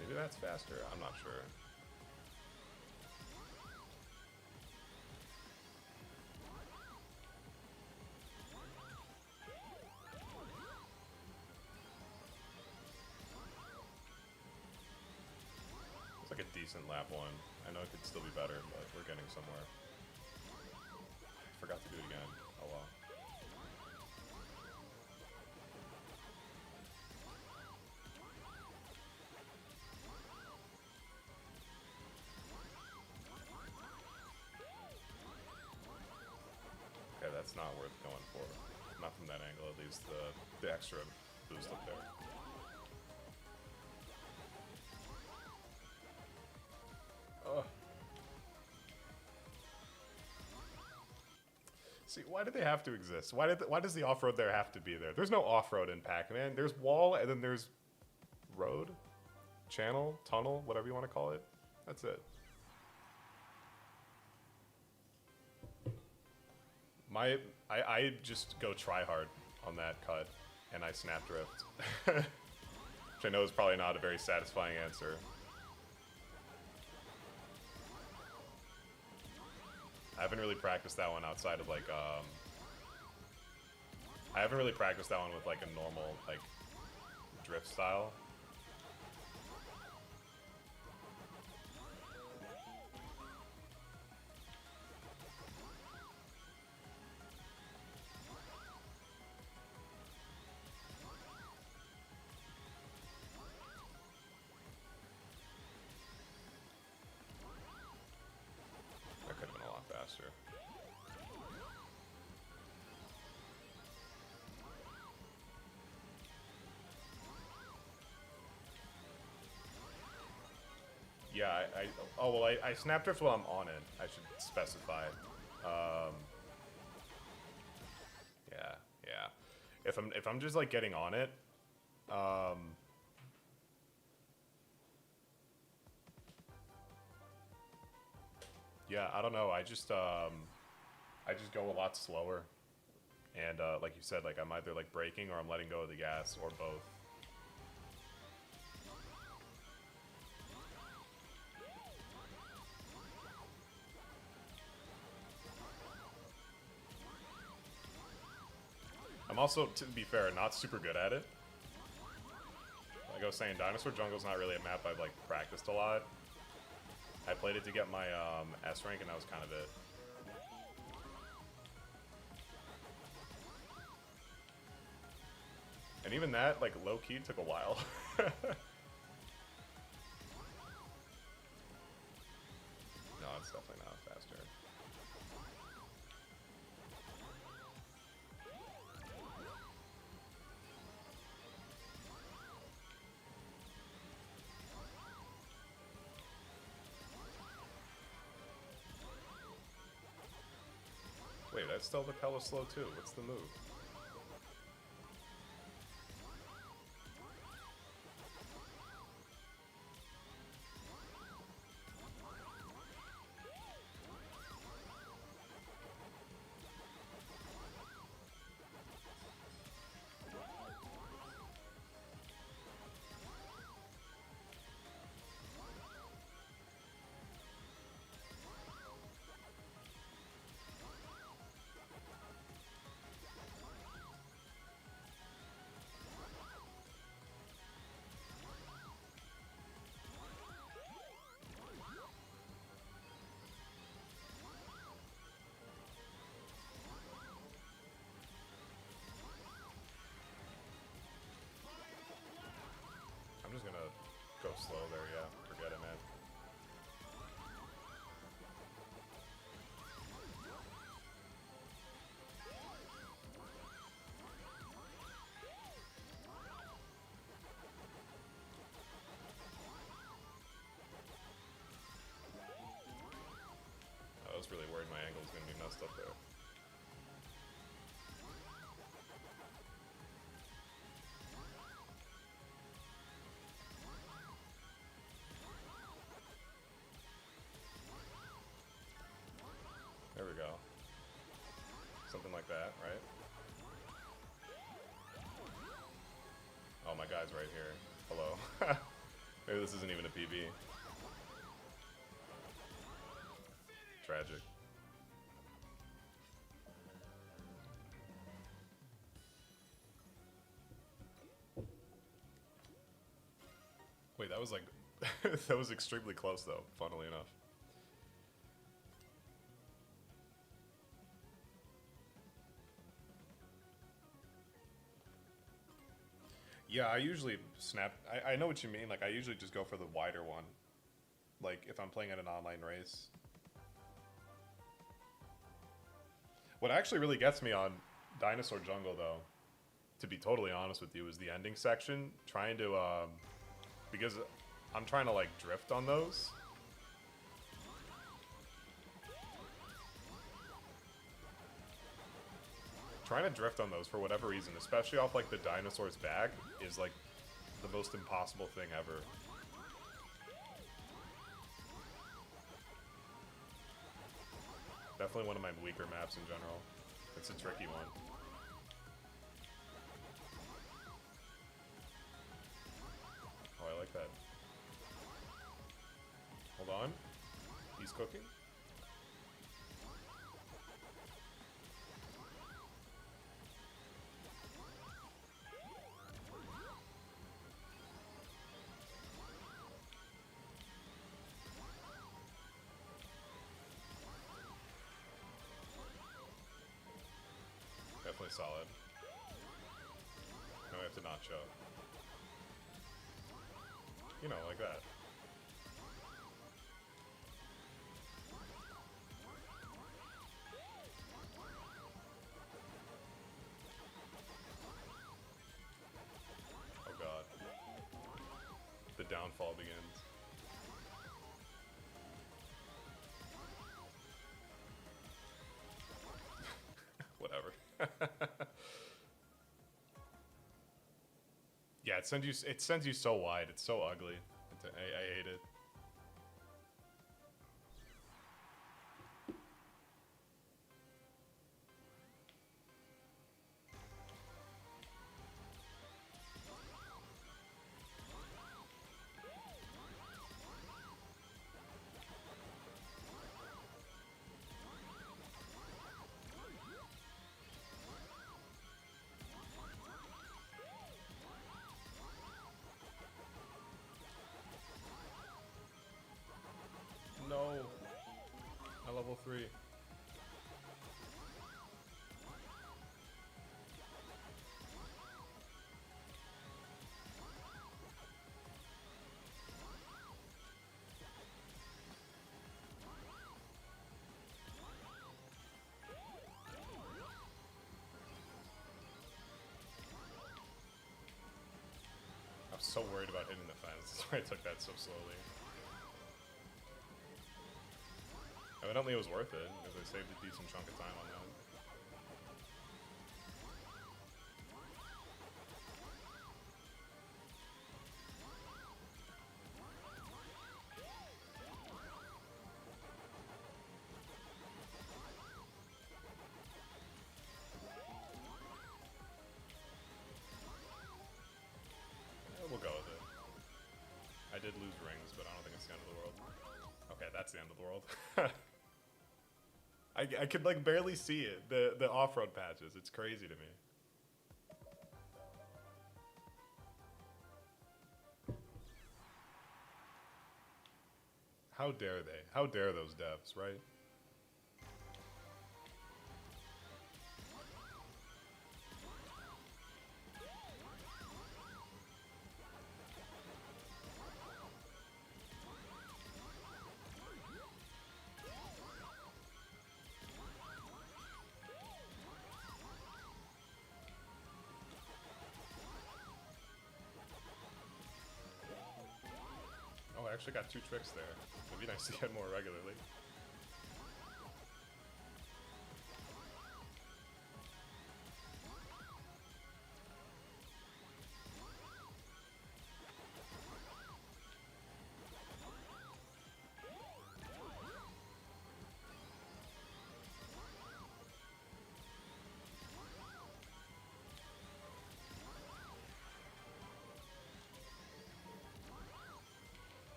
Maybe that's faster. I'm not sure. It's like a decent lap one. I know it could still be better, but we're getting somewhere. I forgot to do it again. Oh well. Okay, that's not worth going for. Not from that angle, at least. The extra boost up there. Ugh. See, why do they have to exist? Why does the off-road there have to be there? There's no off-road in Pac-Man. There's wall, and then there's road, channel, tunnel, whatever you want to call it. That's it. I just go try hard on that cut, and I snap drift. Which I know is probably not a very satisfying answer. I haven't really practiced that one outside of like, I haven't really practiced that one with like a normal, like, drift style. That could have been a lot faster. Yeah, oh well, I snap drift while I'm on it. I should specify. Yeah, yeah. If I'm just like getting on it, yeah, I don't know. I just go a lot slower, and like you said, like I'm either like braking or I'm letting go of the gas or both. I'm also, to be fair, not super good at it. Like I was saying, Dinosaur Jungle's not really a map I've like practiced a lot. I played it to get my S rank, and that was kind of it. And even that, like low key, took a while. No, it's definitely not faster. Wait, that's still the hella slow too. What's the move? chest up there. There we go. Something like that, right? Oh, my guy's right here. Hello. Maybe this isn't even a PB. Tragic. Wait, that was like... that was extremely close, though, funnily enough. Yeah, I usually snap... I know what you mean. Like, I usually just go for the wider one. Like, if I'm playing at an online race. What actually really gets me on Dinosaur Jungle, though, to be totally honest with you, is the ending section. Trying to, because I'm trying to, like, drift on those. Trying to drift on those for whatever reason, especially off, like, the dinosaur's back, is, like, the most impossible thing ever. Definitely one of my weaker maps in general. It's a tricky one. Oh, I like that. Hold on. He's cooking. Definitely solid. Now we have to not show. You know, like that. Oh god. The downfall begins. Whatever. Yeah, it sends you so wide. It's so ugly. I hate it. No. At level 3. I'm so worried about hitting the fence. That's why I took that so slowly. Evidently it was worth it, because I saved a decent chunk of time on that. We'll go with it. I did lose rings, but I don't think it's the end of the world. Okay, that's the end of the world. I could like barely see it. The off-road patches. It's crazy to me. How dare they? How dare those devs, right? I actually got 2 tricks there. It'd be nice to get more regularly.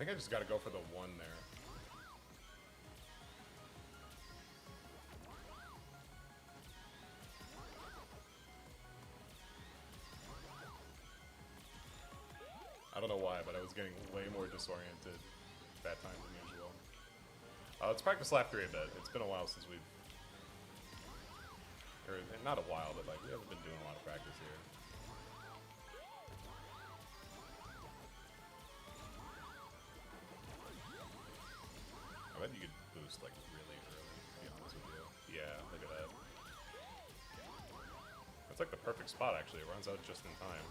think I just gotta go for the one there. I don't know why, but I was getting way more disoriented that time than usual. Let's practice lap 3 a bit. It's been a while since we've... Or, not a while, but like, we haven't been doing a lot of practice here. I bet you could boost like really early, to be honest with you. Yeah, look at that. That's like the perfect spot, actually. It runs out just in time.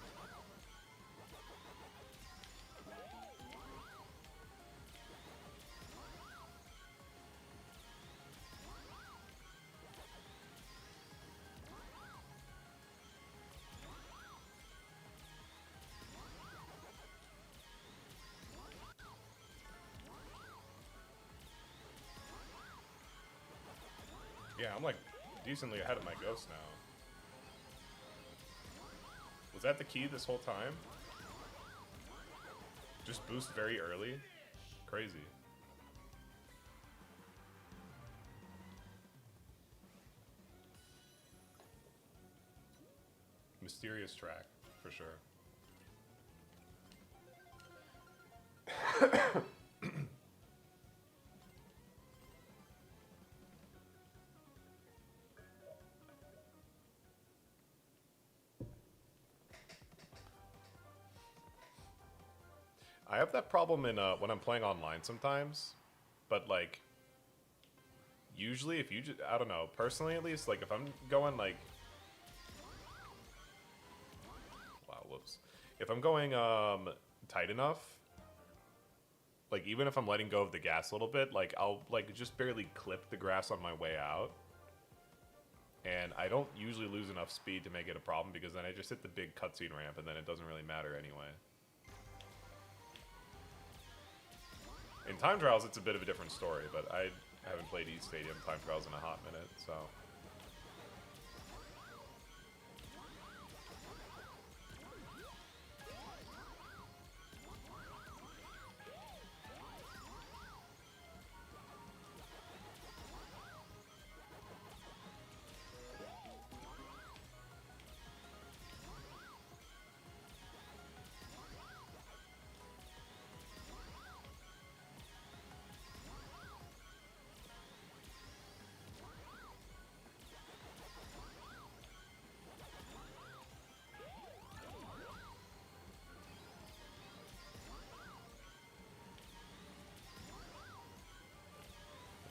Yeah, I'm like decently ahead of my ghost now. Was that the key this whole time? Just boost very early? Crazy. Mysterious track, for sure. I have that problem in when I'm playing online sometimes, but like usually if you just, I don't know, personally at least, like if I'm going like, wow, whoops. If I'm going tight enough, like even if I'm letting go of the gas a little bit, like I'll like just barely clip the grass on my way out. And I don't usually lose enough speed to make it a problem because then I just hit the big cutscene ramp and then it doesn't really matter anyway. In time trials, it's a bit of a different story, but I haven't played East Stadium time trials in a hot minute, so...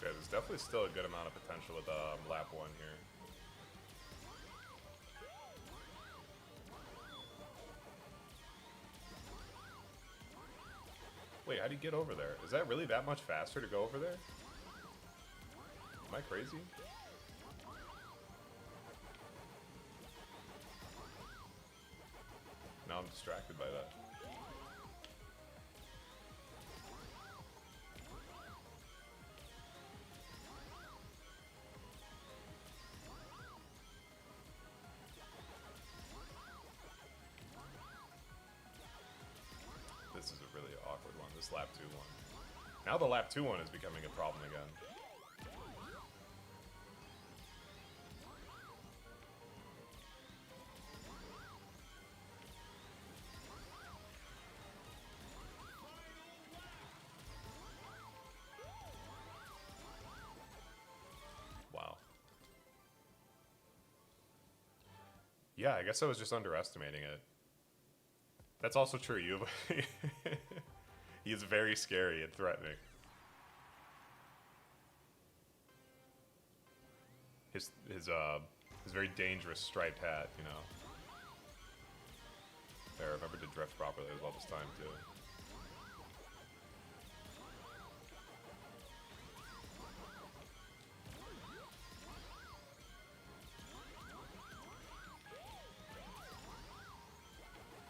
Okay, there's definitely still a good amount of potential with lap 1 here. Wait, how do you get over there? Is that really that much faster to go over there? Am I crazy? Now I'm distracted by that. This is a really awkward one, this lap 2 one. Now the lap 2 one is becoming a problem again. Wow. Yeah, I guess I was just underestimating it. That's also true. He is very scary and threatening. His very dangerous striped hat, you know. There, remember to drift properly as well this time too.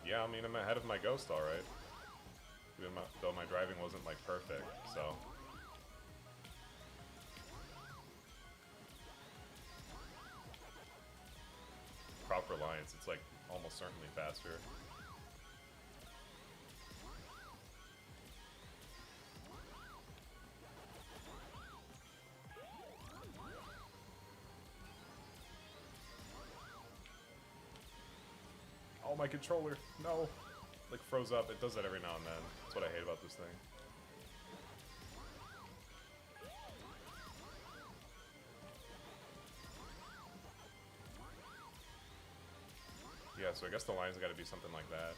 Yeah, I mean, I'm ahead of my ghost, alright. Even though my driving wasn't, like, perfect, so... Proper reliance, it's, like, almost certainly faster. my controller. No. Like, froze up. It does that every now and then. That's what I hate about this thing. Yeah, so I guess the line's got to be something like that.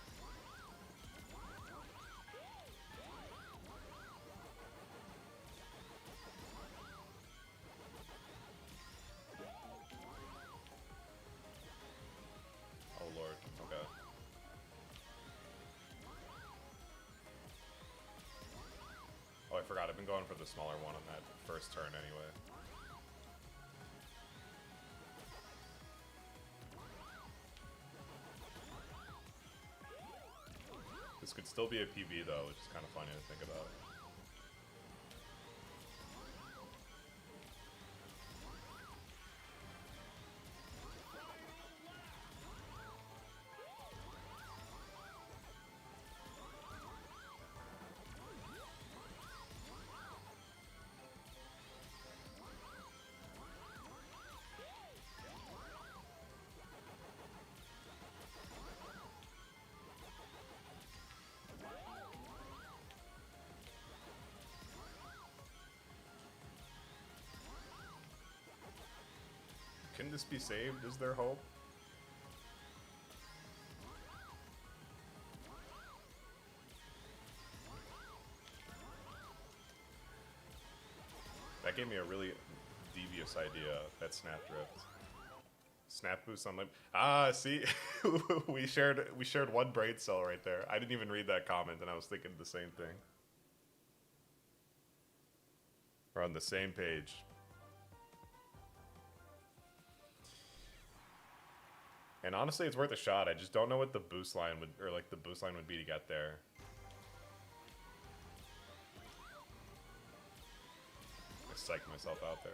Oh lord, okay. Oh, I forgot. I've been going for the smaller one on that first turn anyway. This could still be a PB though, which is kind of funny to think about. Can this be saved? Is there hope? That gave me a really devious idea, that snap drift. Snap boost on lip. Ah, see? we shared one brain cell right there. I didn't even read that comment and I was thinking the same thing. We're on the same page. And honestly, it's worth a shot. I just don't know what the boost line would, or like the boost line would be to get there. I psyched myself out there.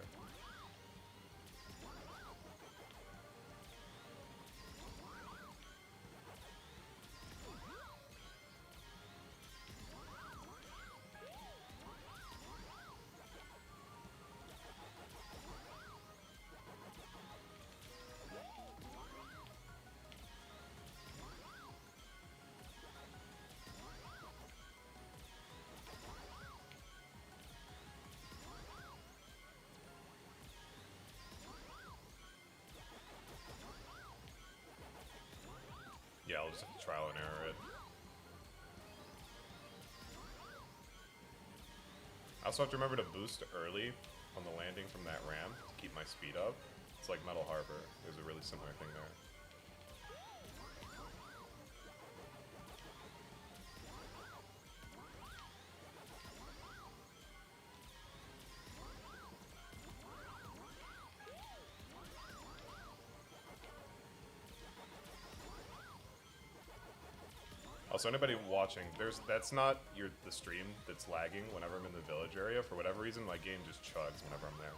Yeah, I'll just have to trial and error it. I also have to remember to boost early on the landing from that ramp to keep my speed up. It's like Metal Harbor. There's a really similar thing there. Also, anybody watching, that's not the stream that's lagging whenever I'm in the village area. For whatever reason, my game just chugs whenever I'm there.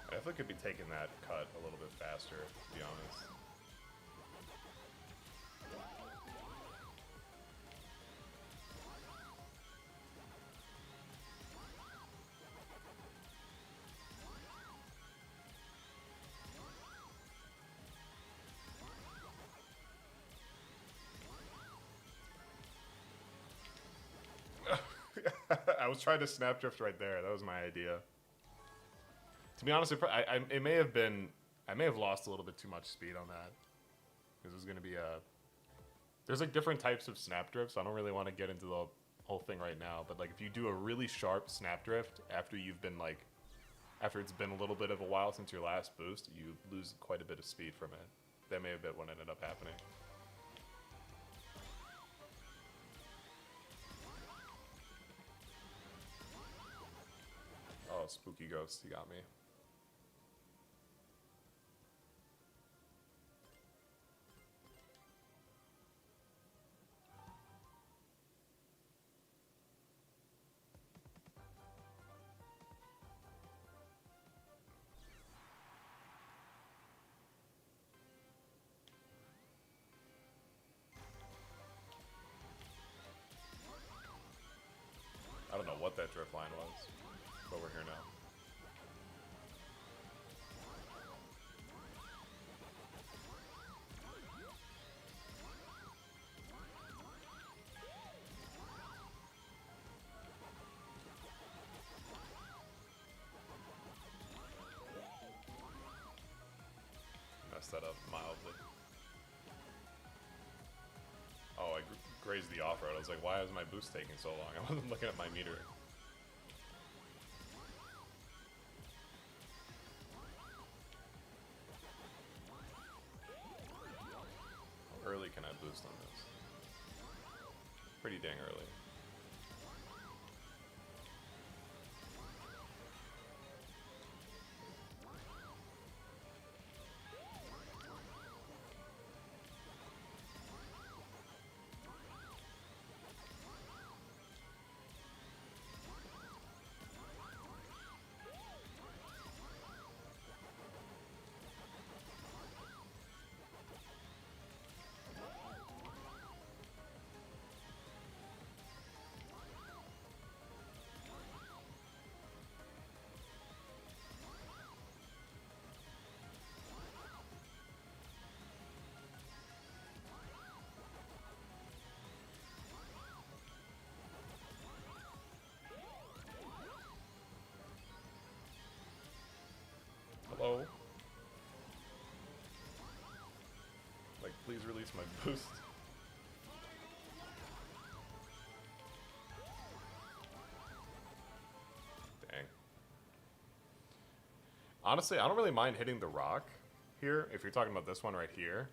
I definitely could be taking that cut a little bit faster, to be honest. I was trying to snap drift right there. That was my idea. To be honest, it may have been. I may have lost a little bit too much speed on that. Because it was going to be a. There's like different types of snap drifts. I don't really want to get into the whole thing right now. But like if you do a really sharp snap drift after you've been like. After it's been a little bit of a while since your last boost, you lose quite a bit of speed from it. That may have been what ended up happening. Oh, spooky ghost, he got me. I don't know what that drift line was, but we're here now. Messed that up mildly. Oh, I grazed the off-road. I was like, why is my boost taking so long? I wasn't looking at my meter. How early can I boost on this? Pretty dang early. Hello? Like, please release my boost. Dang. Honestly, I don't really mind hitting the rock here, if you're talking about this one right here.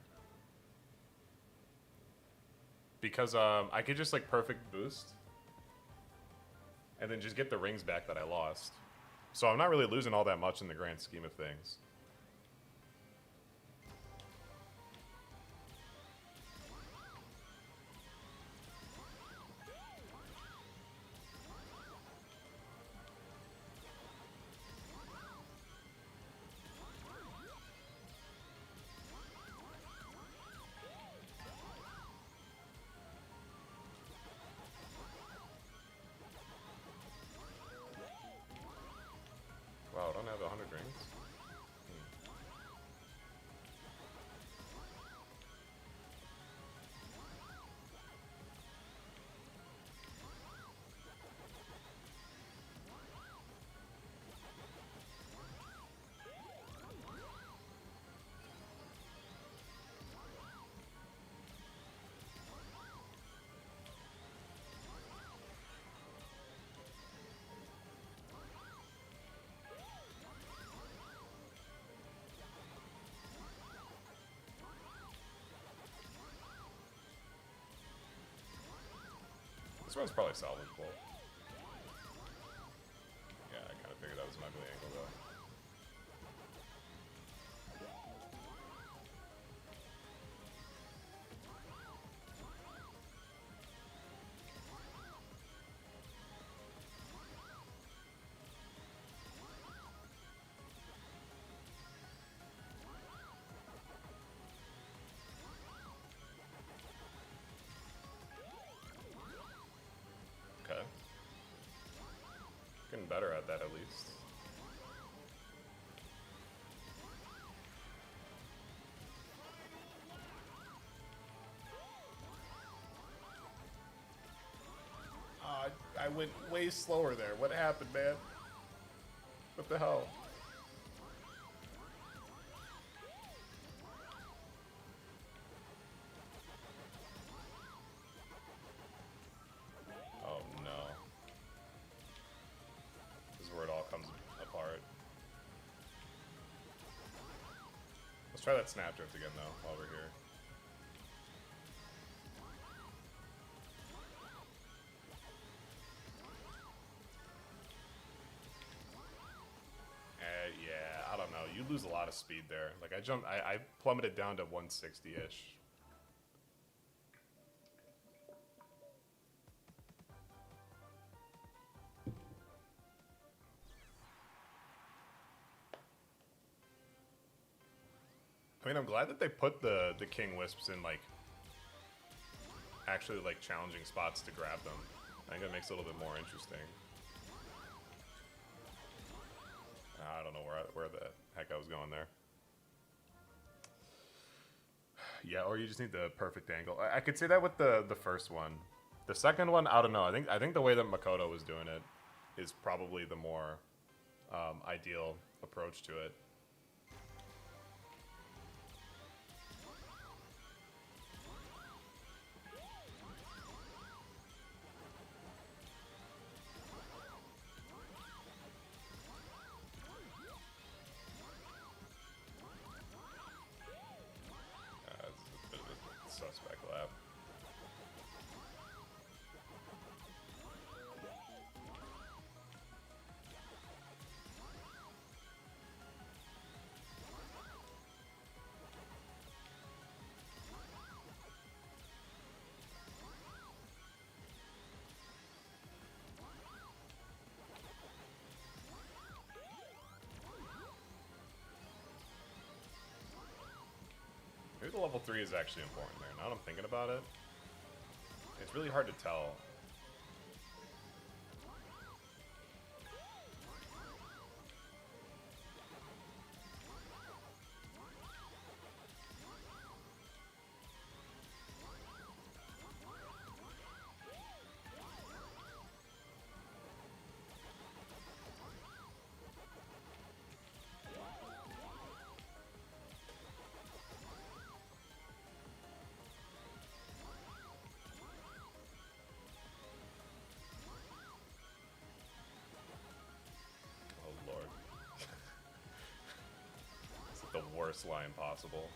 Because I could just, like, perfect boost. And then just get the rings back that I lost. So I'm not really losing all that much in the grand scheme of things. Wow, I don't have 100 rings. This one's probably salvageable. Yeah, I kind of figured that was an ugly angle though. Okay. Getting better at that at least. I went way slower there. What happened, man? What the hell? Oh no. This is where it all comes apart. Let's try that snap drift again though, while we're here. of speed there. Like I plummeted down to 160-ish. I mean, I'm glad that they put the King Wisps in, like, actually, like, challenging spots to grab them. I think that makes it a little bit more interesting. I don't know where the heck I was going there. Yeah, or you just need the perfect angle. I could say that with the first one. The second one, I don't know. I think the way that Makoto was doing it is probably the more ideal approach to it. Suspect lap. Maybe the level 3 is actually important there. Now that I'm thinking about it, it's really hard to tell. The worst line possible.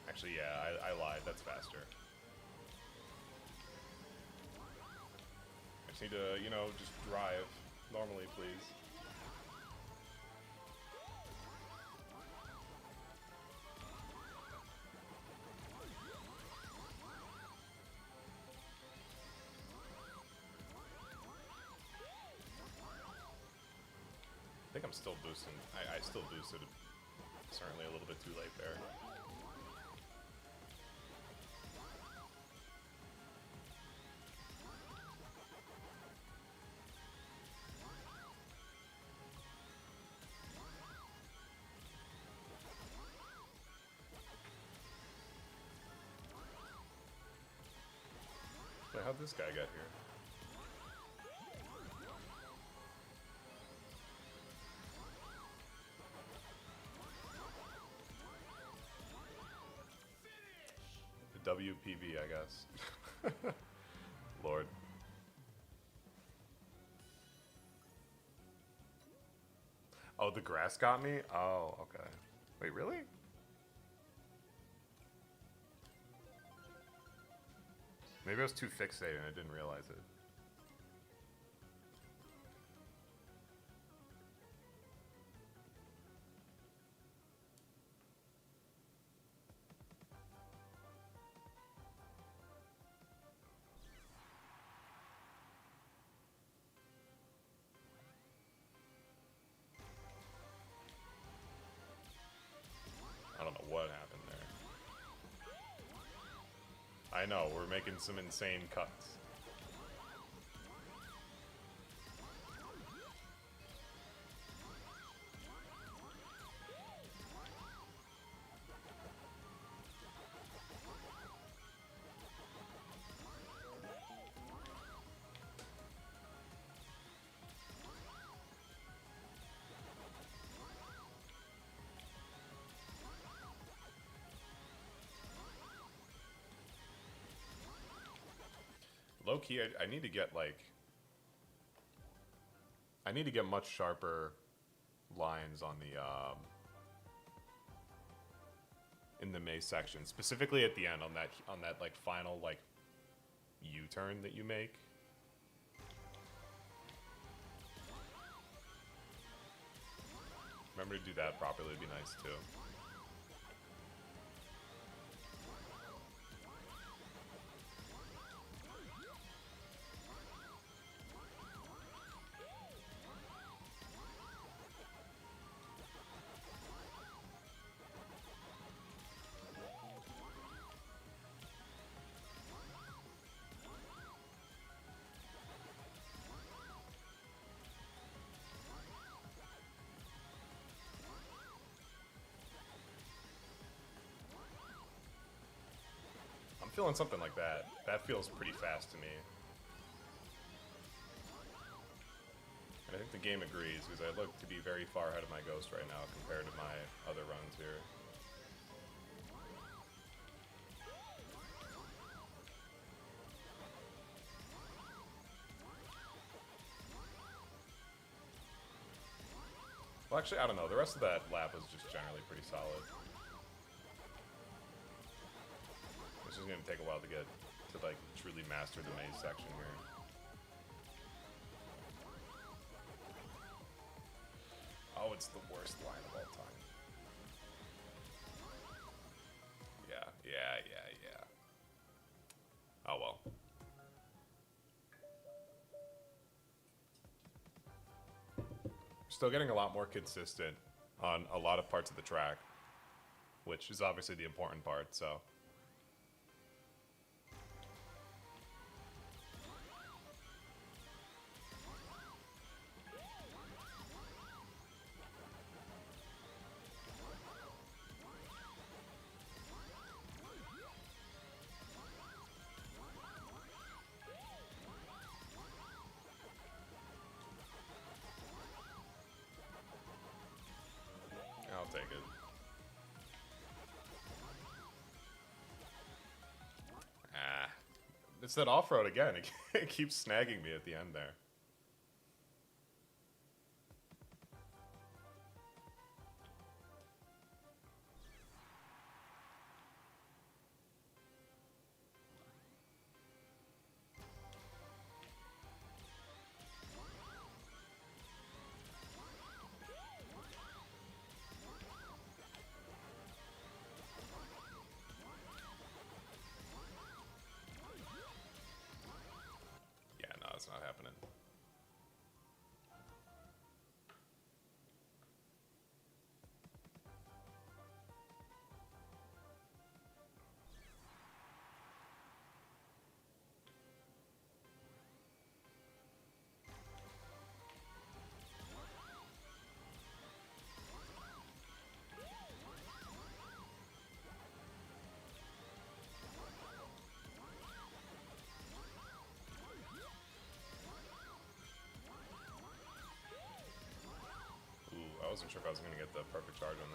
Actually, yeah, I lied. That's faster. I just need to, you know, just drive normally, please. I think I'm still boosting. I still boosted. Certainly a little bit too late there. Wait, how'd this guy get here? WPV, I guess. Lord. Oh, the grass got me? Oh, okay. Wait, really? Maybe I was too fixated and I didn't realize it. I don't know what happened there. I know, we're making some insane cuts. Low key, I need to get like, I need to get much sharper lines on the in the maze section, specifically at the end on that like final like U-turn that you make. Remember to do that properly would be nice too. Feeling something like that. That feels pretty fast to me. And I think the game agrees, because I look to be very far ahead of my Ghost right now compared to my other runs here. Well, actually, I don't know. The rest of that lap was just generally pretty solid. It's just gonna take a while to get to like truly master the maze section here. Oh, it's the worst line of all time. Yeah. Oh well. Still getting a lot more consistent on a lot of parts of the track, which is obviously the important part, so. I'll take it. Ah. It's that off-road again. It keeps snagging me at the end there. That's not happening. I wasn't sure if I was going to get the perfect charge on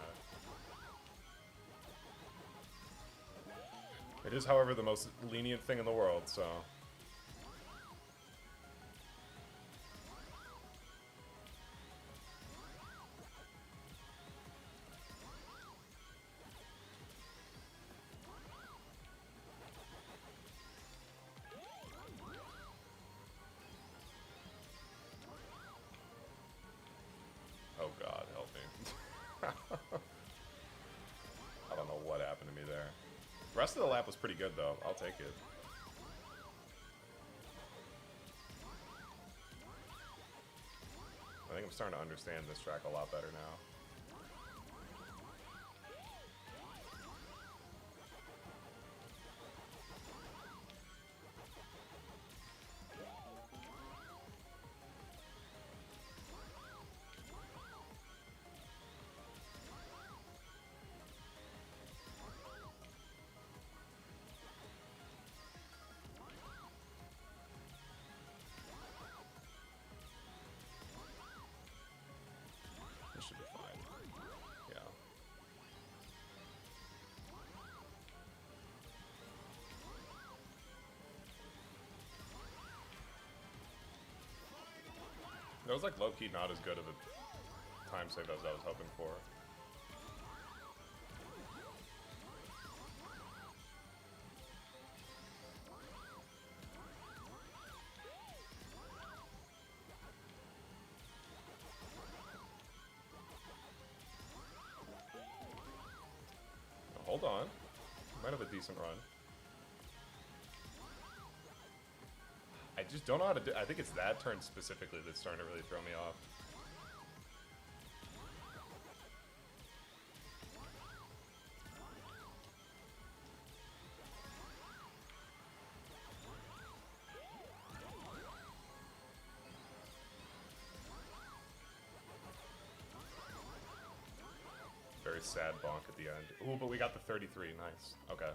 that. It is, however, the most lenient thing in the world, so... Oh god, help me. I don't know what happened to me there. The rest of the lap was pretty good, though. I'll take it. I think I'm starting to understand this track a lot better now. Should be fine. Yeah. That was like low-key not as good of a time save as I was hoping for. hold on. Might have a decent run. I just don't know how to do. I think it's that turn specifically that's starting to really throw me off. Very sad bonk at the end. Ooh, but we got the 33. Nice. Okay.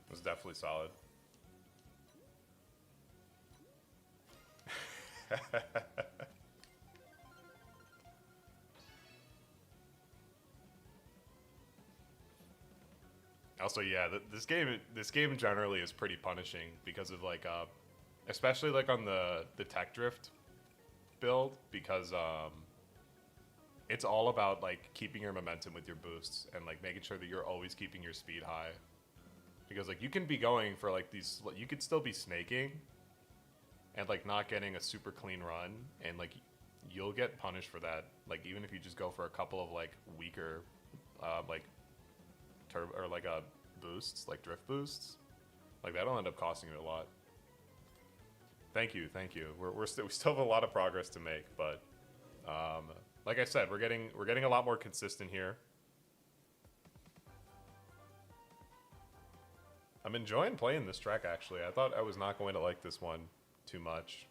It was definitely solid. Also, yeah, this game generally is pretty punishing because of like, especially like on the tech drift build, because it's all about like keeping your momentum with your boosts and like making sure that you're always keeping your speed high. Because like you can be going for like these, you could still be snaking and like not getting a super clean run, and like you'll get punished for that. Like even if you just go for a couple of like weaker, like turbo or like boosts, like drift boosts, like that'll end up costing you a lot. Thank you, thank you. We still have a lot of progress to make, but like I said, we're getting a lot more consistent here. I'm enjoying playing this track, actually. I thought I was not going to like this one too much,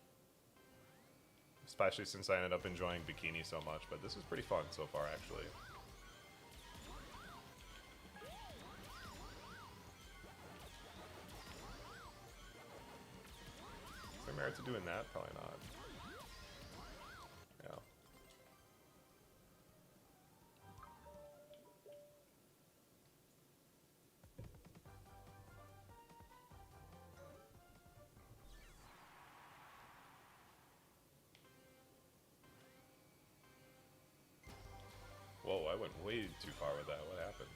especially since I ended up enjoying Bikini so much, but this is pretty fun so far, actually. Is there merit to doing that? Probably not. Yeah. Whoa, I went way too far with that. What happened?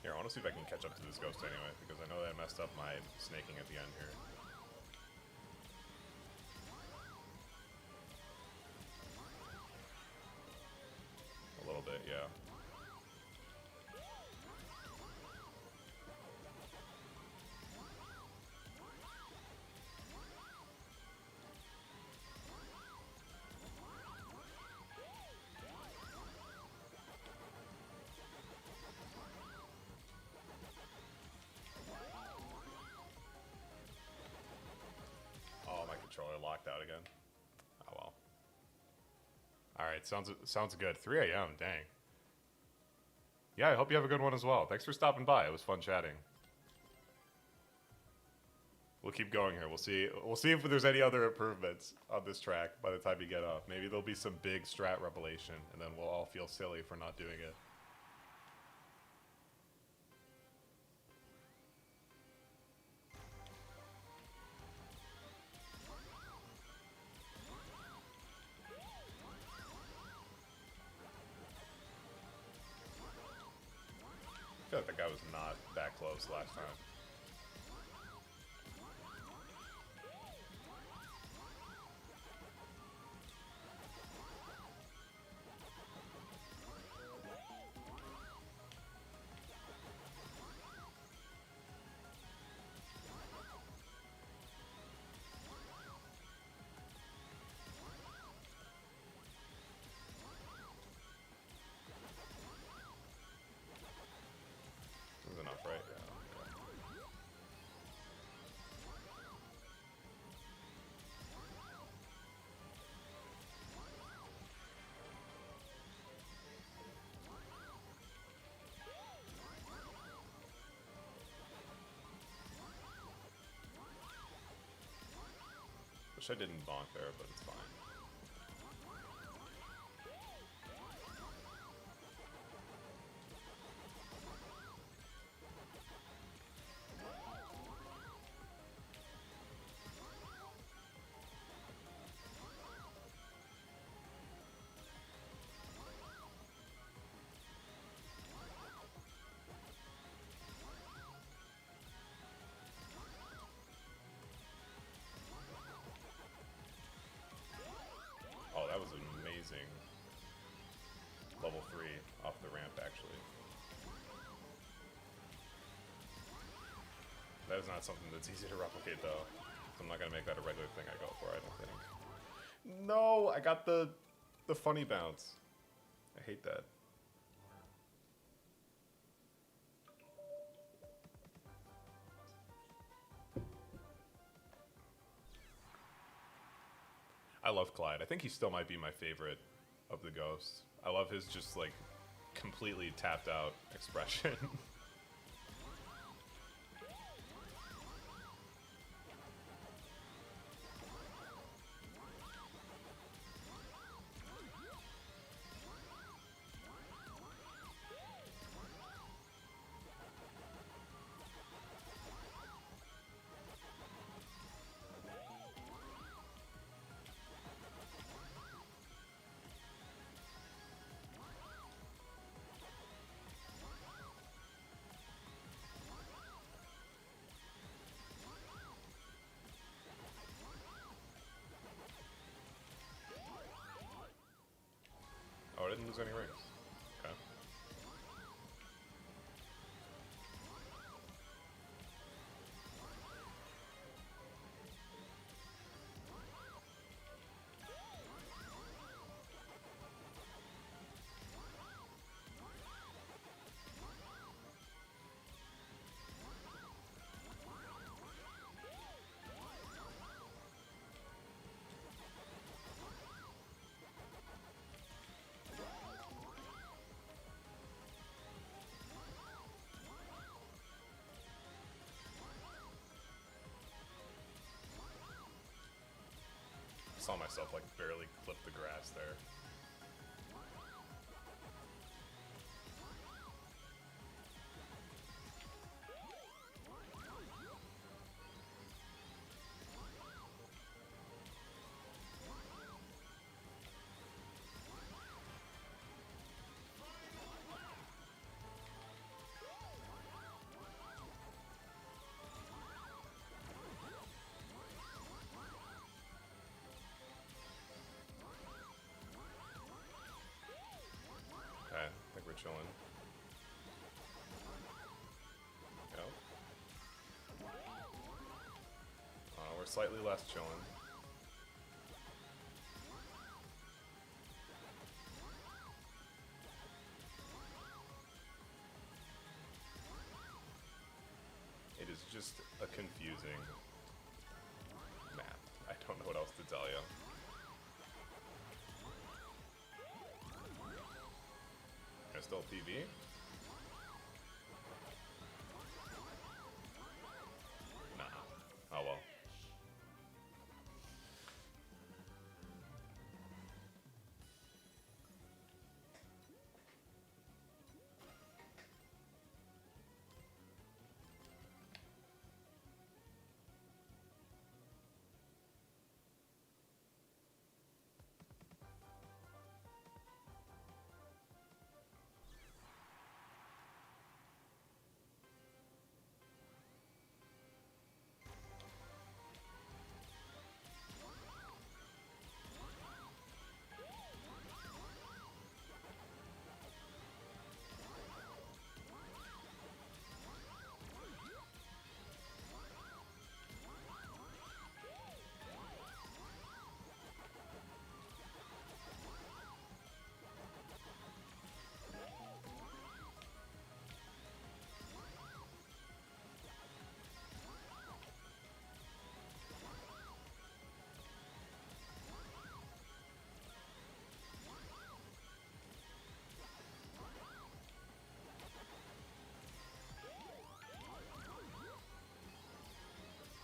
Here, I want to see if I can catch up to this ghost anyway, because I know that I messed up my snaking at the end here. A little bit, yeah. Controller locked out again. Oh well. Alright, sounds good. 3 a.m., dang. Yeah, I hope you have a good one as well. Thanks for stopping by. It was fun chatting. We'll keep going here. We'll see if there's any other improvements on this track by the time you get up. Maybe there'll be some big strat revelation, and then we'll all feel silly for not doing it. I feel like that guy was not that close last time. Enough, right? Yeah. Okay. Wish I didn't bonk there, but it's fine. Oh, that was amazing. Level 3 off the ramp, actually. That is not something that's easy to replicate, though. So I'm not gonna make that a regular thing I go for, I don't think. No, I got the funny bounce. I hate that. I love Clyde. I think he still might be my favorite of the ghosts. I love his just like completely tapped out expression. Oh, I didn't lose any rings. Okay. Saw myself like barely clip the grass there. Okay, I think we're chilling. Yep. We're slightly less chilling. It is just a confusing map. I don't know what else to tell you. There's still PV. Nah. Oh well.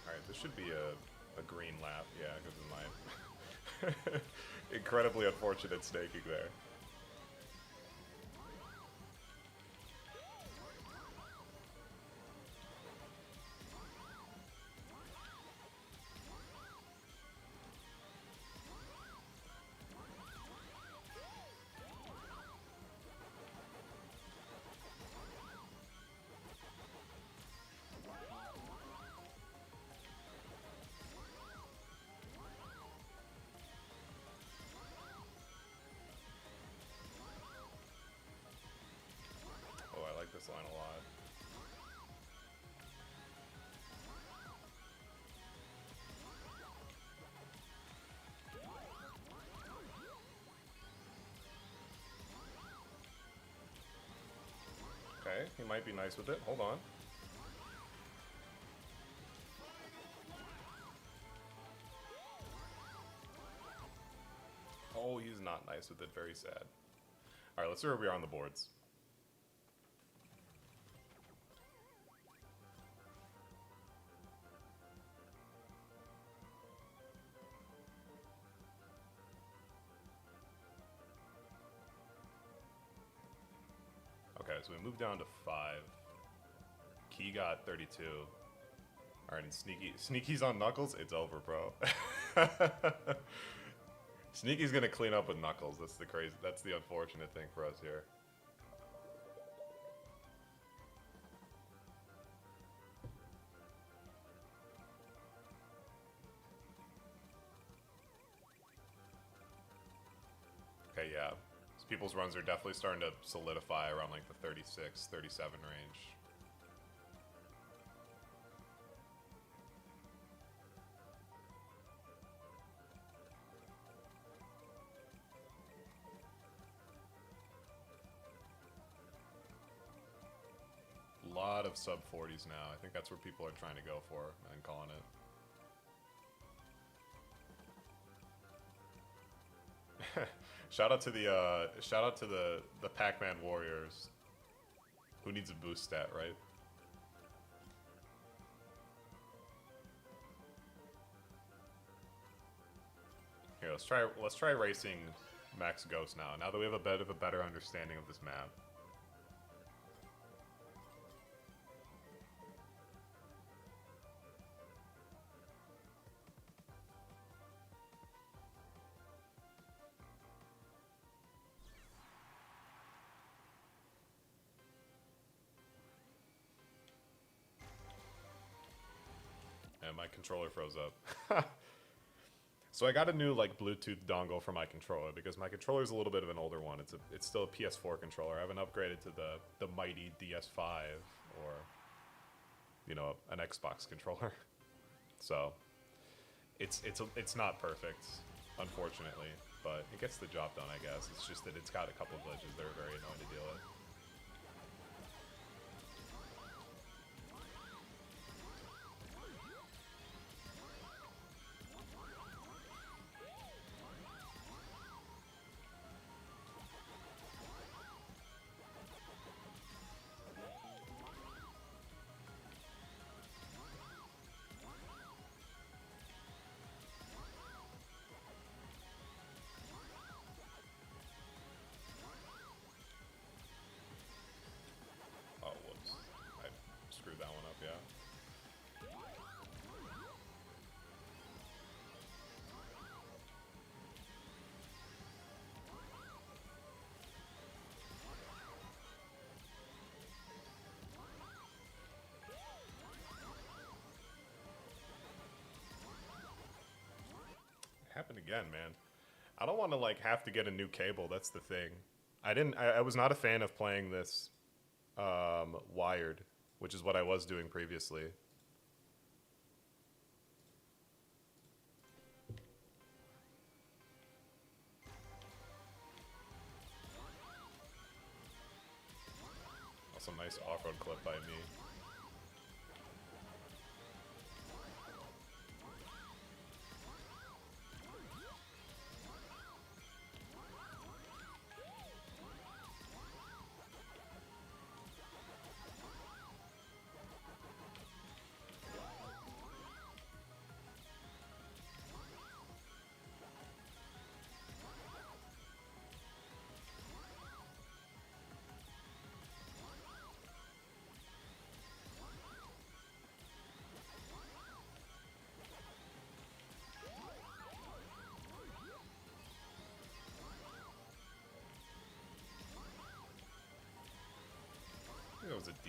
Alright, this should be a A green lap, yeah, because of my incredibly unfortunate staking there. Oh, I like this line a lot. Okay, he might be nice with it. Hold on. Oh, he's not nice with it. Very sad. Alright, let's see where we are on the boards. Okay, so we moved down to 5. Key got 32. Alright, and Sneaky's on Knuckles? It's over, bro. Sneaky's gonna clean up with Knuckles. That's the unfortunate thing for us here. Okay, yeah. So people's runs are definitely starting to solidify around like the 36, 37 range. A lot of sub 40s now. I think that's where people are trying to go for and calling it. Shout out to the Pac-Man Warriors. Who needs a boost stat, right? Here, let's try racing Max Ghost now. Now that we have a bit of a better understanding of this map. And my controller froze up. So I got a new like Bluetooth dongle for my controller because my controller is a little bit of an older one. It's still a PS4 controller. I haven't upgraded to the mighty DS5 or you know an Xbox controller. So it's not perfect, unfortunately, but it gets the job done, I guess. It's just that it's got a couple of glitches that are very annoying to deal with. That one up, yeah. It happened again, man. I don't want to like have to get a new cable. That's the thing. I was not a fan of playing this wired, which is what I was doing previously. Also, nice off-road clip by me.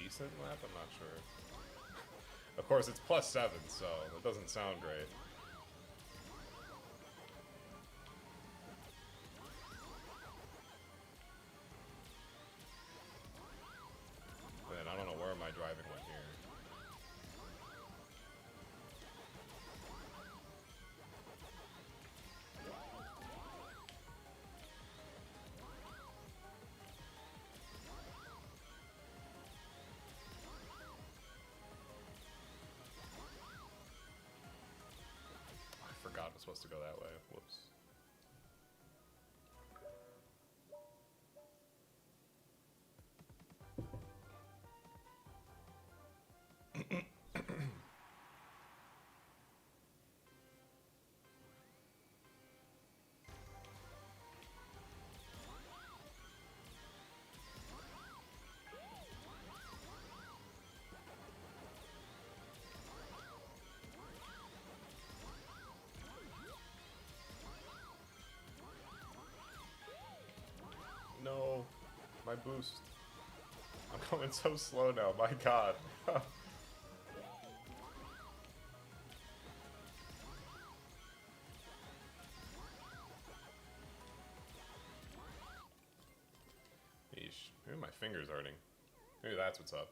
decent lap? I'm not sure. Of course, it's +7, so it doesn't sound great. Man, I don't know where my driving went here. I forgot I was supposed to go that way. Whoops. No, my boost. I'm going so slow now, my god. Yeesh, maybe my finger's hurting. Maybe that's what's up.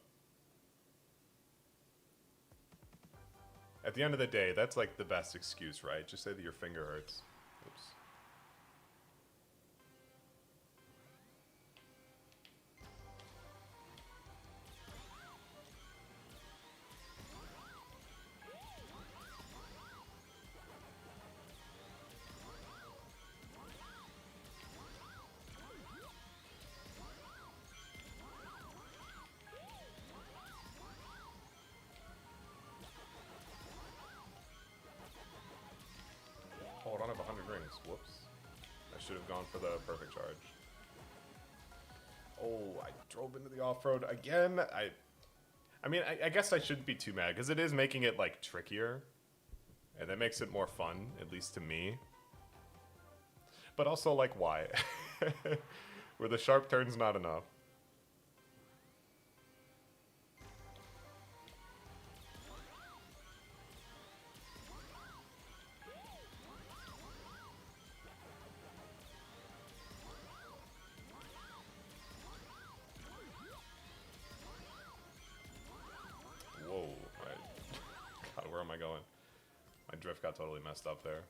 At the end of the day, that's like the best excuse, right? Just say that your finger hurts. Oops. Oh, I don't have 100 rings. Whoops. I should have gone for the perfect charge. Oh, I drove into the off-road again. I mean, I guess I shouldn't be too mad, because it is making it, like, trickier. And that makes it more fun, at least to me. But also, like, why? Were the sharp turns not enough? Whoa, God, where am I going? My drift got totally messed up there.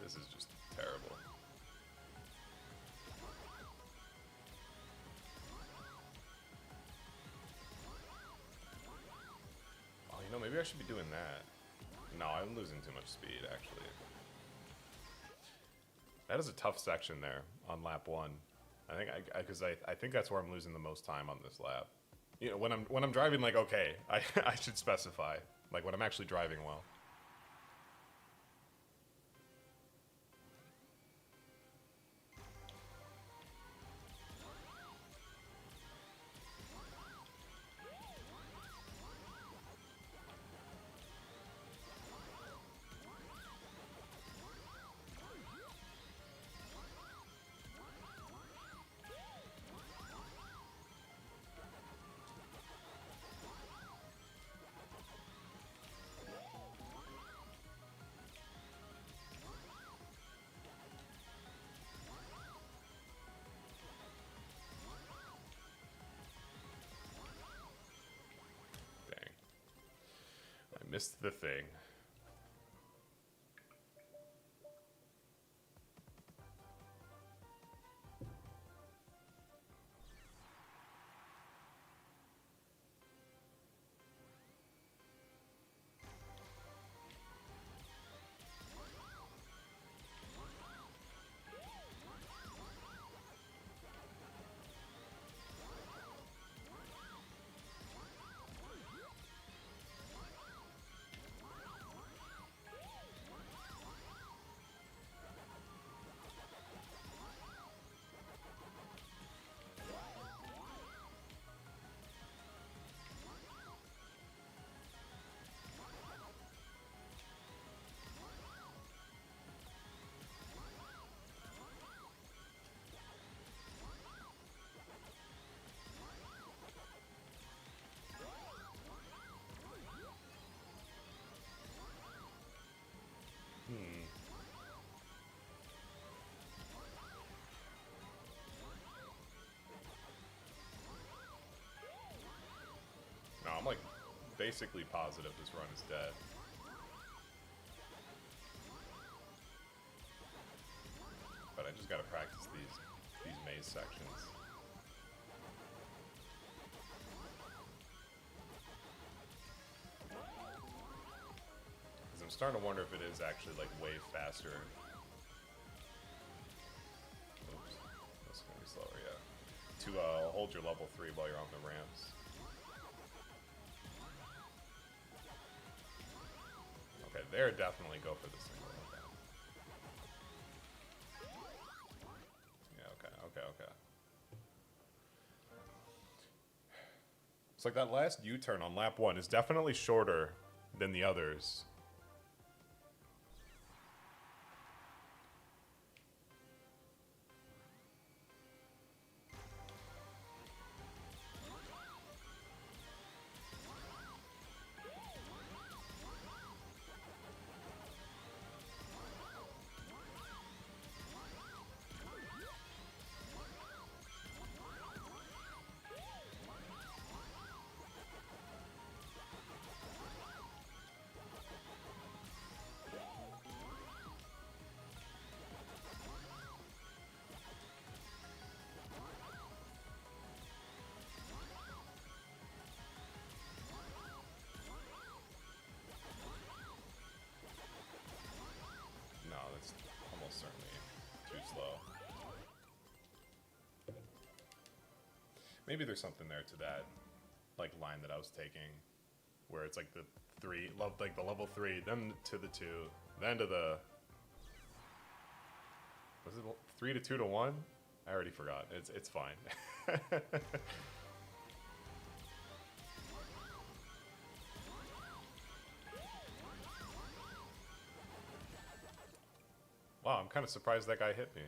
This is just terrible. Oh, you know, maybe I should be doing that. No, I'm losing too much speed, actually. That is a tough section there on lap 1. I think I think that's where I'm losing the most time on this lap. You know, when I'm driving, like, okay, I should specify, like, when I'm actually driving well. Missed the thing. basically positive this run is dead. But I just gotta practice these maze sections. Because I'm starting to wonder if it is actually like way faster. Oops, that's gonna be slower, yeah. To hold your level 3 while you're on the ramps. Okay, there definitely go for the single. Okay. Yeah, okay. It's like that last U-turn on lap 1 is definitely shorter than the others. No, that's almost certainly too slow. Maybe there's something there to that, like, line that I was taking, where it's like the level 3, then to the 2, then to the... Was it 3 to 2 to 1? I already forgot. It's fine. Wow, I'm kind of surprised that guy hit me.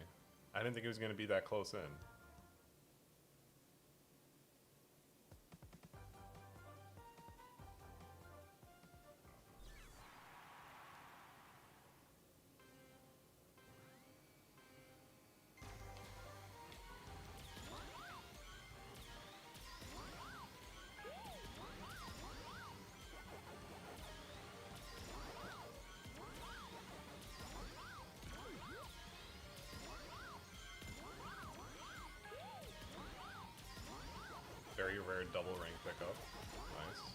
I didn't think he was going to be that close in. Very rare double ring pickup. Nice.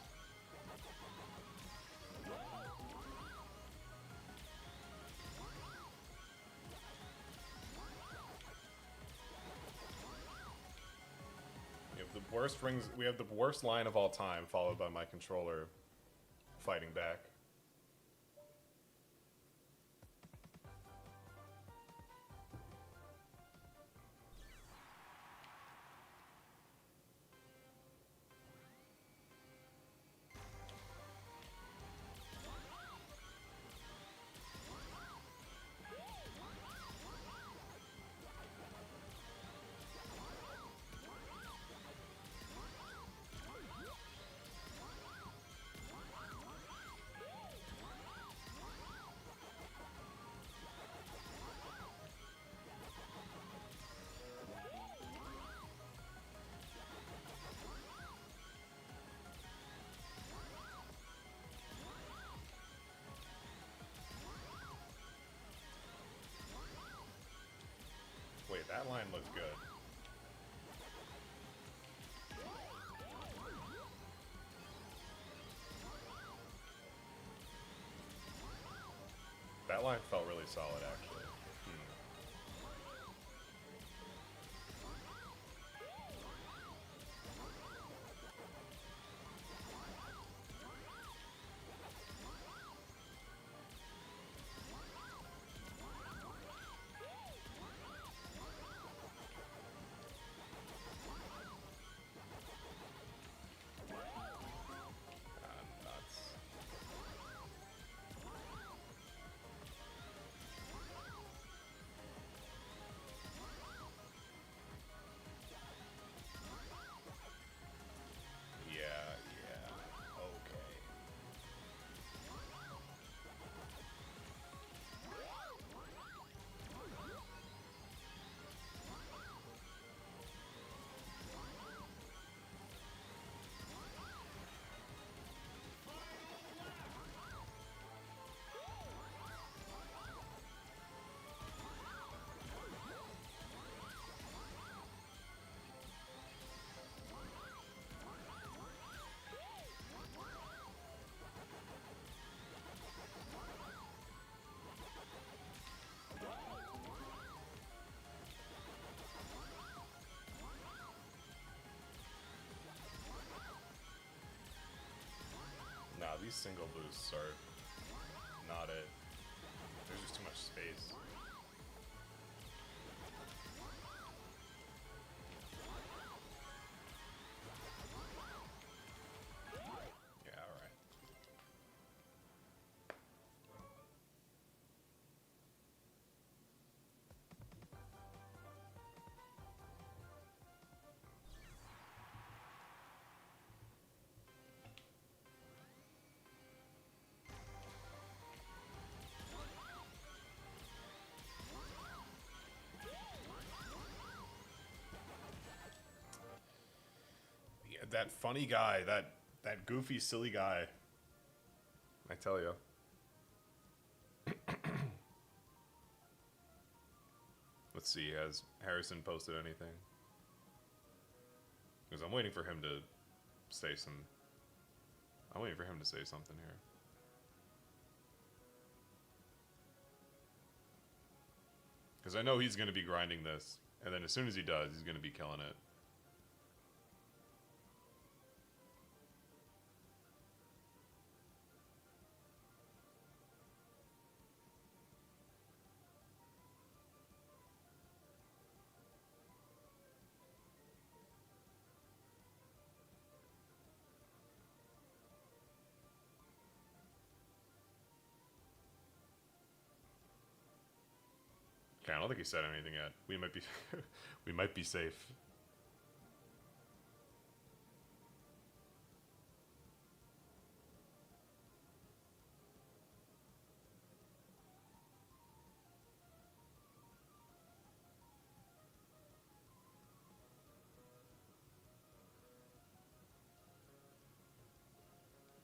We have the worst rings. We have the worst line of all time, followed by my controller fighting back. Wait, that line looks good. That line felt really solid, actually. these single boosts are not it. There's just too much space. Yeah, alright. Yeah, that funny guy, that goofy, silly guy. I tell you. Let's see, has Harrison posted anything? Because I'm waiting for him to say some... I'm waiting for him to say something here. Because I know he's going to be grinding this, and then as soon as he does, he's going to be killing it. Okay, I don't think he said anything yet. We might be, we might be safe.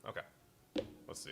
Okay, let's see.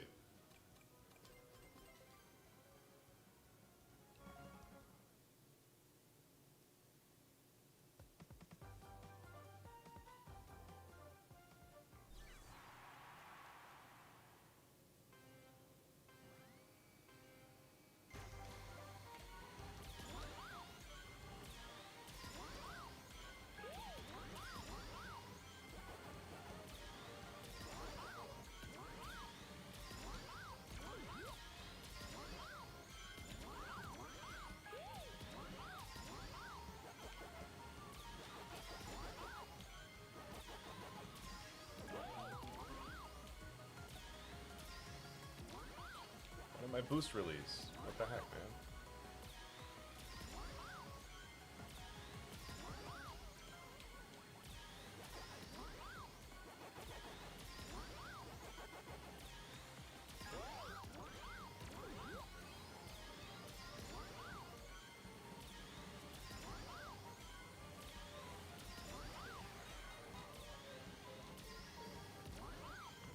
When did my boost release? What the heck, man?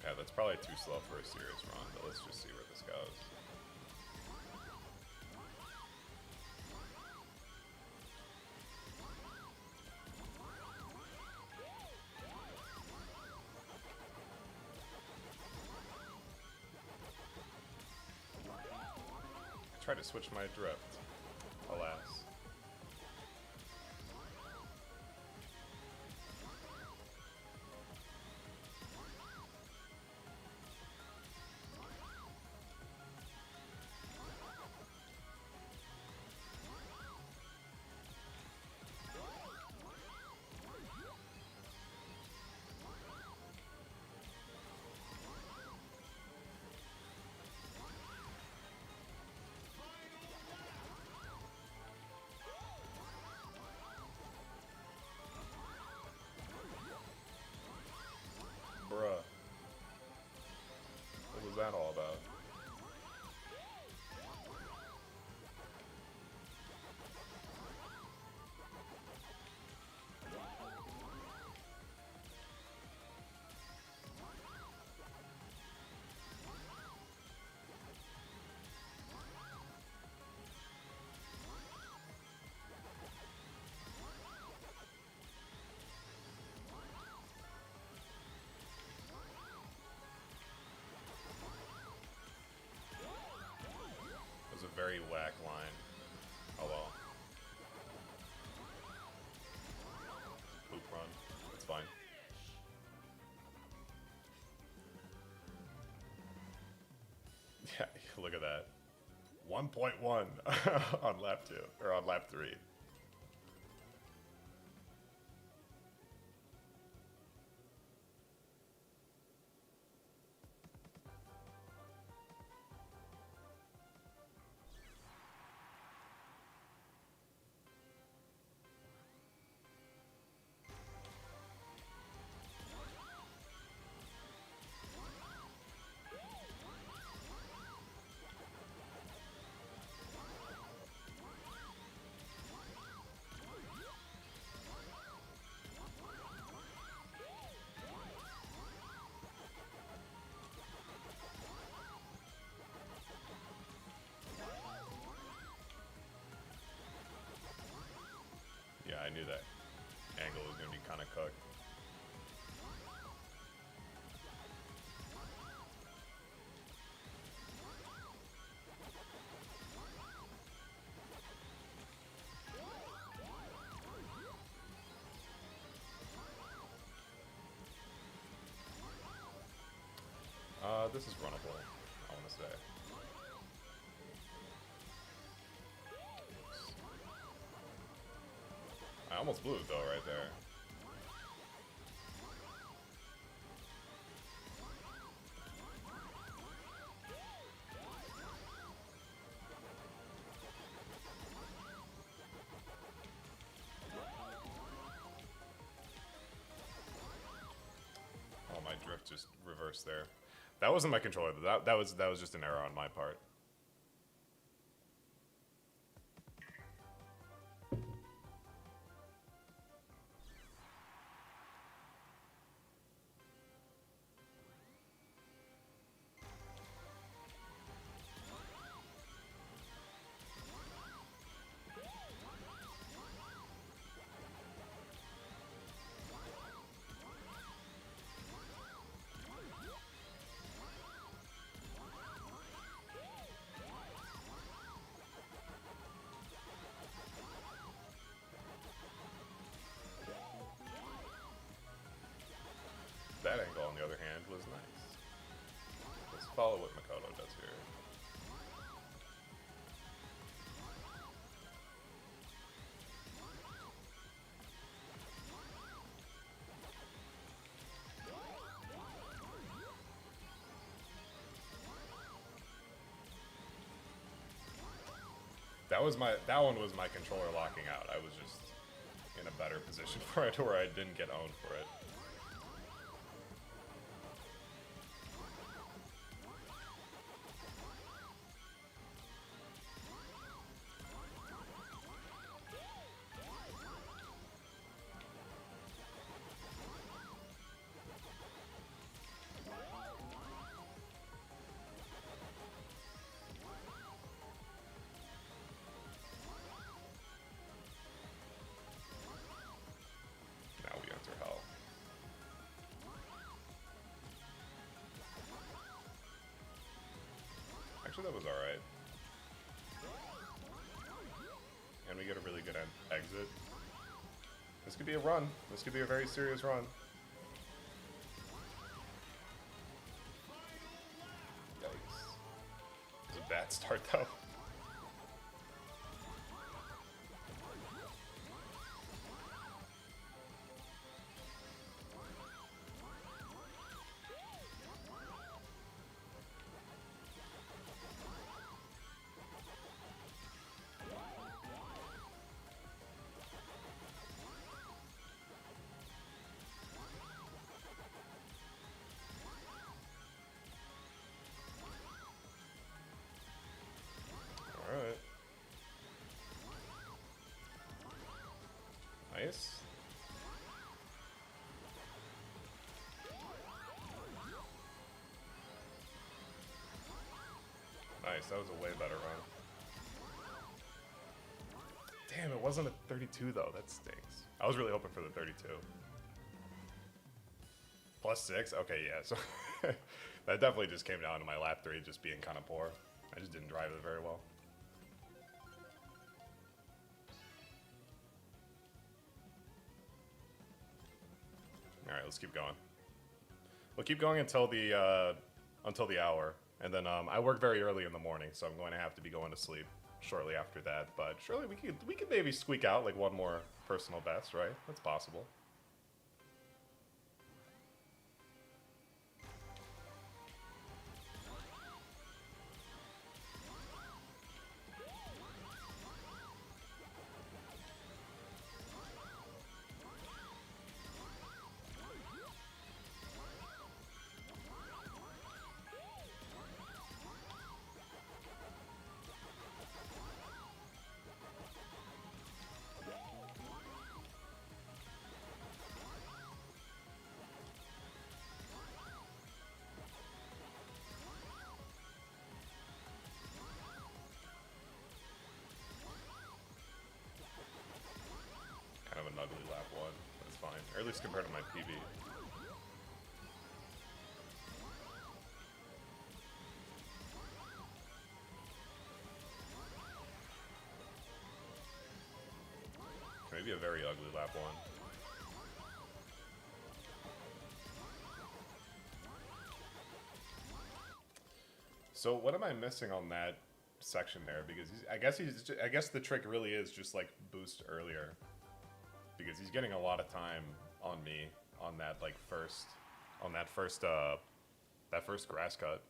Yeah, that's probably too slow for a serious run, but let's just see where this goes. I tried to switch my drift, alas. Yeah, look at that. 1.1 on lap 2, or on lap 3. Yeah, I knew that angle was going to be kind of cooked. This is runnable, I want to say. I almost blew it though, right there. Oh, my drift just reversed there. That wasn't my controller, though. That was just an error on my part. That angle, on the other hand, was nice. Let's follow what Makoto does here. That one was my controller locking out. I was just in a better position for it, where I didn't get owned for it. Actually, that was alright. And we get a really good exit. This could be a run. This could be a very serious run. Yikes. It was a bad start, though. Alright. Nice. Nice, that was a way better run. Damn, it wasn't a 32 though, that stinks. I was really hoping for the 32. +6? Okay, yeah, so that definitely just came down to my lap 3 just being kind of poor. I just didn't drive it very well. Alright, let's keep going. We'll keep going until the hour. And then I work very early in the morning, so I'm going to have to be going to sleep shortly after that. But surely we could maybe squeak out like one more personal best, right? That's possible. Kind of an ugly lap one. That's fine. Or at least compared to my PB. Maybe a very ugly lap one. So what am I missing on that section there? Because I guess the trick really is just like boost earlier. Because he's getting a lot of time on me on that like that first grass cut.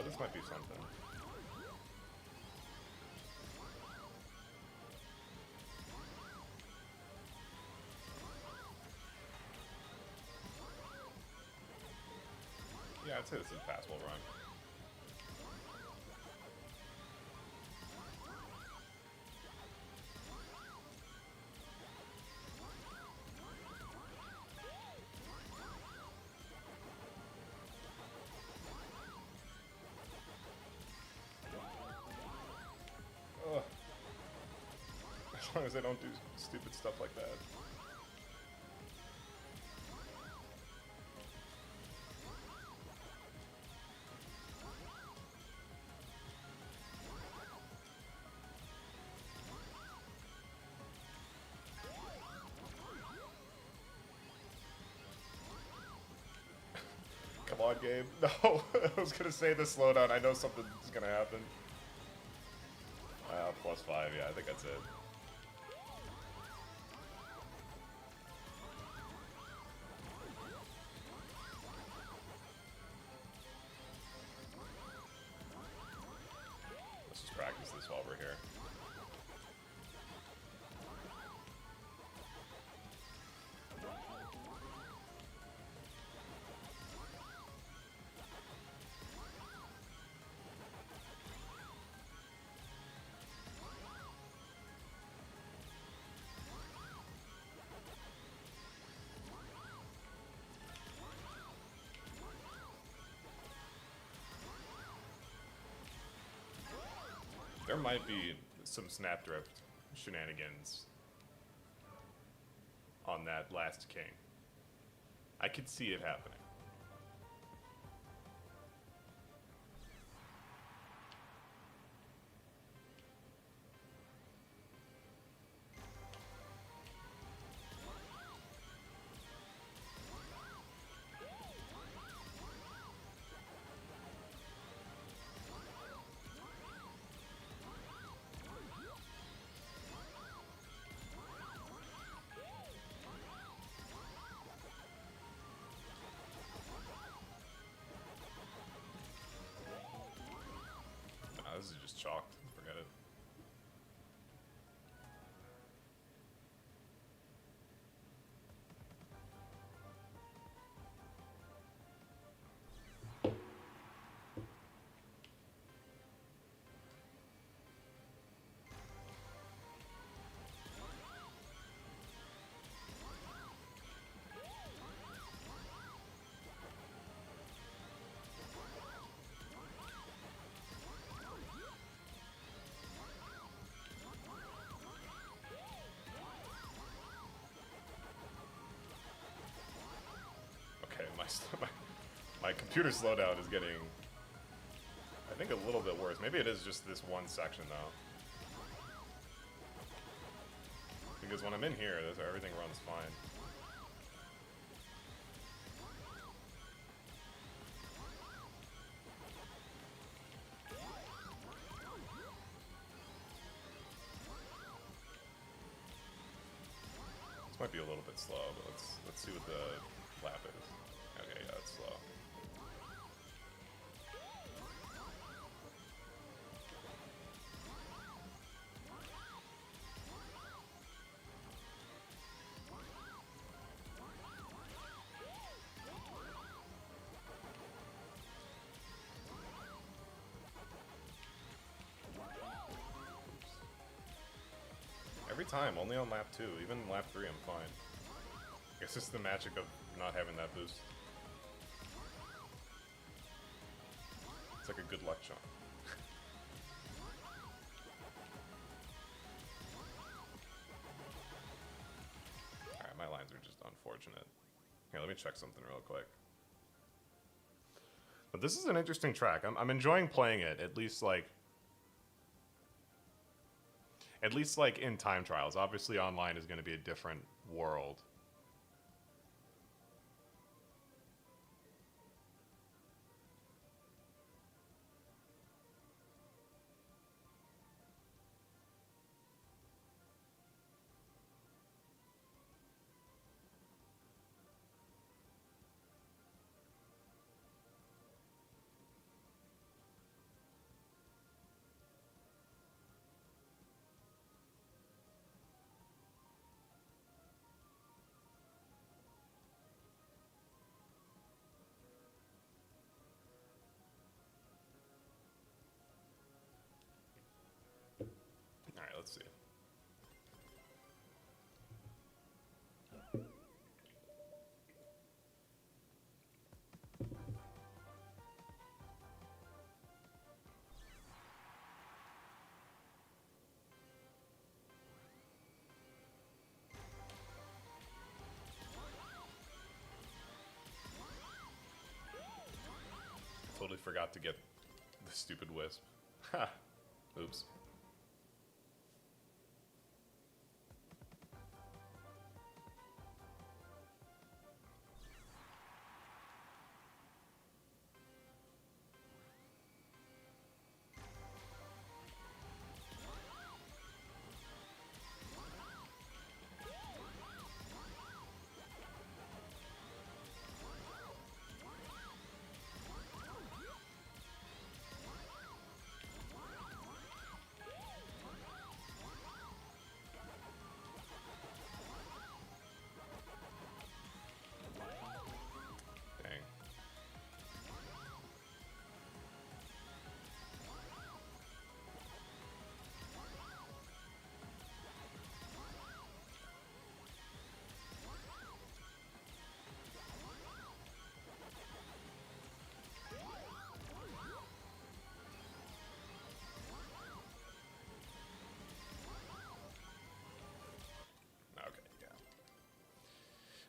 This might be something. Yeah, I'd say this is a passable run. As long as I don't do stupid stuff like that. Come on, Gabe. No, I was gonna say the slowdown. I know something's gonna happen. +5, yeah, I think that's it. Let's just practice this while we're here. There might be some snapdrift shenanigans on that last king. I could see it happening. This is just chalked. Forget it. my computer slowdown is getting, I think, a little bit worse. Maybe it is just this one section though. Because when I'm in here, everything runs fine. This might be a little bit slow, but let's see what the lap is. Okay, yeah, it's slow. Every time, only on lap 2. Even lap 3, I'm fine. I guess it's the magic of not having that boost. It's like a good luck charm. Alright, my lines are just unfortunate. Here, let me check something real quick. But this is an interesting track. I'm enjoying playing it, at least like in time trials. Obviously online is going to be a different world. Alright, let's see. Totally forgot to get the stupid wisp. Ha! Oops.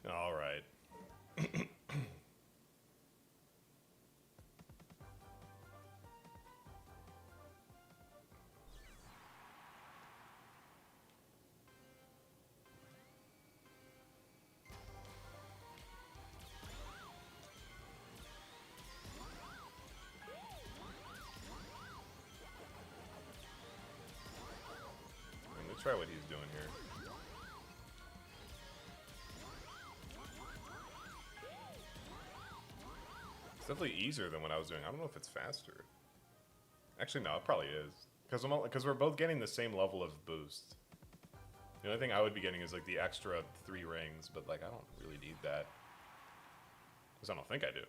All right. Let me try what he's doing here. It's definitely easier than what I was doing. I don't know if it's faster. Actually, no, it probably is. Because we're both getting the same level of boost. The only thing I would be getting is like the extra 3 rings, but like I don't really need that. Because I don't think I do.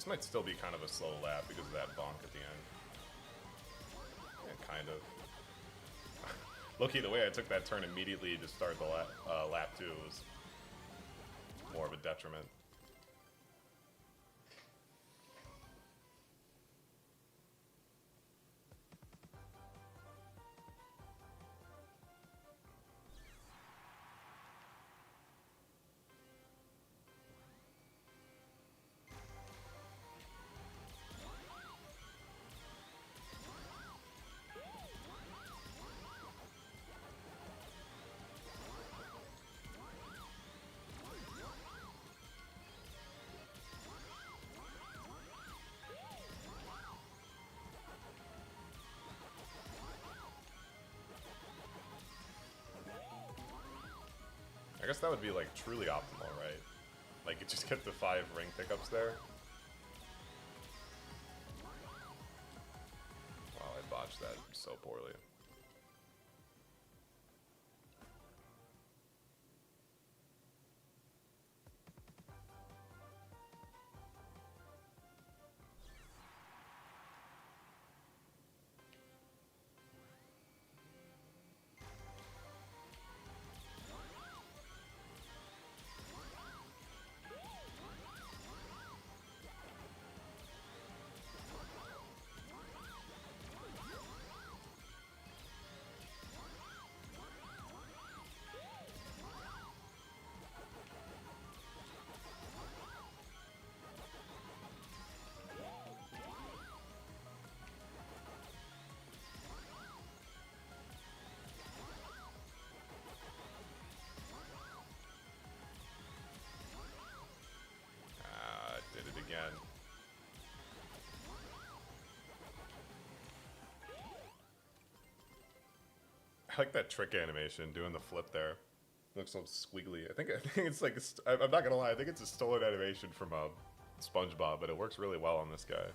This might still be kind of a slow lap because of that bonk at the end. Yeah, kind of. Low-key, the way I took that turn immediately to start the lap 2 was more of a detriment. I guess that would be like truly optimal, right? Like it just get the 5 ring pickups there. Wow, I botched that so poorly. Again. I like that trick animation, doing the flip there. It looks so squiggly. I think it's like, I'm not gonna lie, I think it's a stolen animation from SpongeBob, but it works really well on this guy.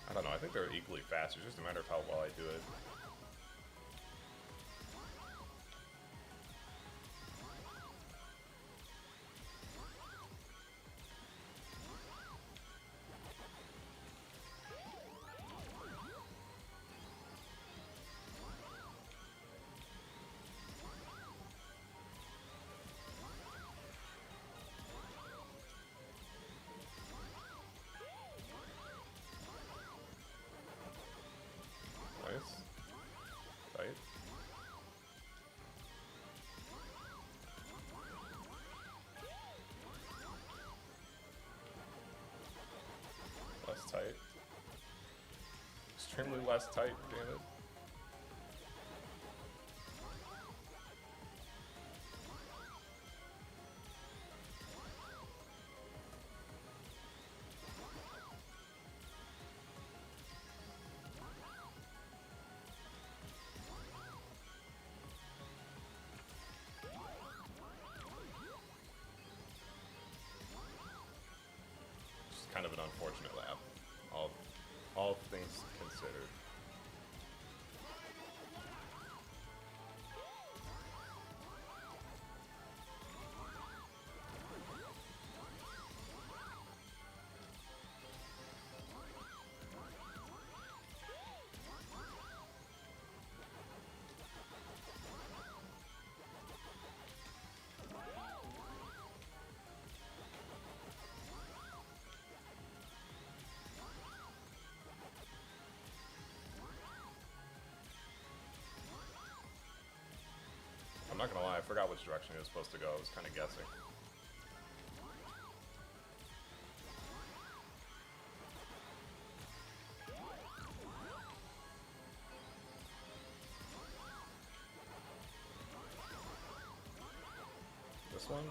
I don't know, I think they're equally fast. It's just a matter of how well I do it. Right? Less tight. Extremely less tight, damn it. Kind of an unfortunate lap, all things considered. I'm not gonna lie, I forgot which direction he was supposed to go. I was kind of guessing. This one?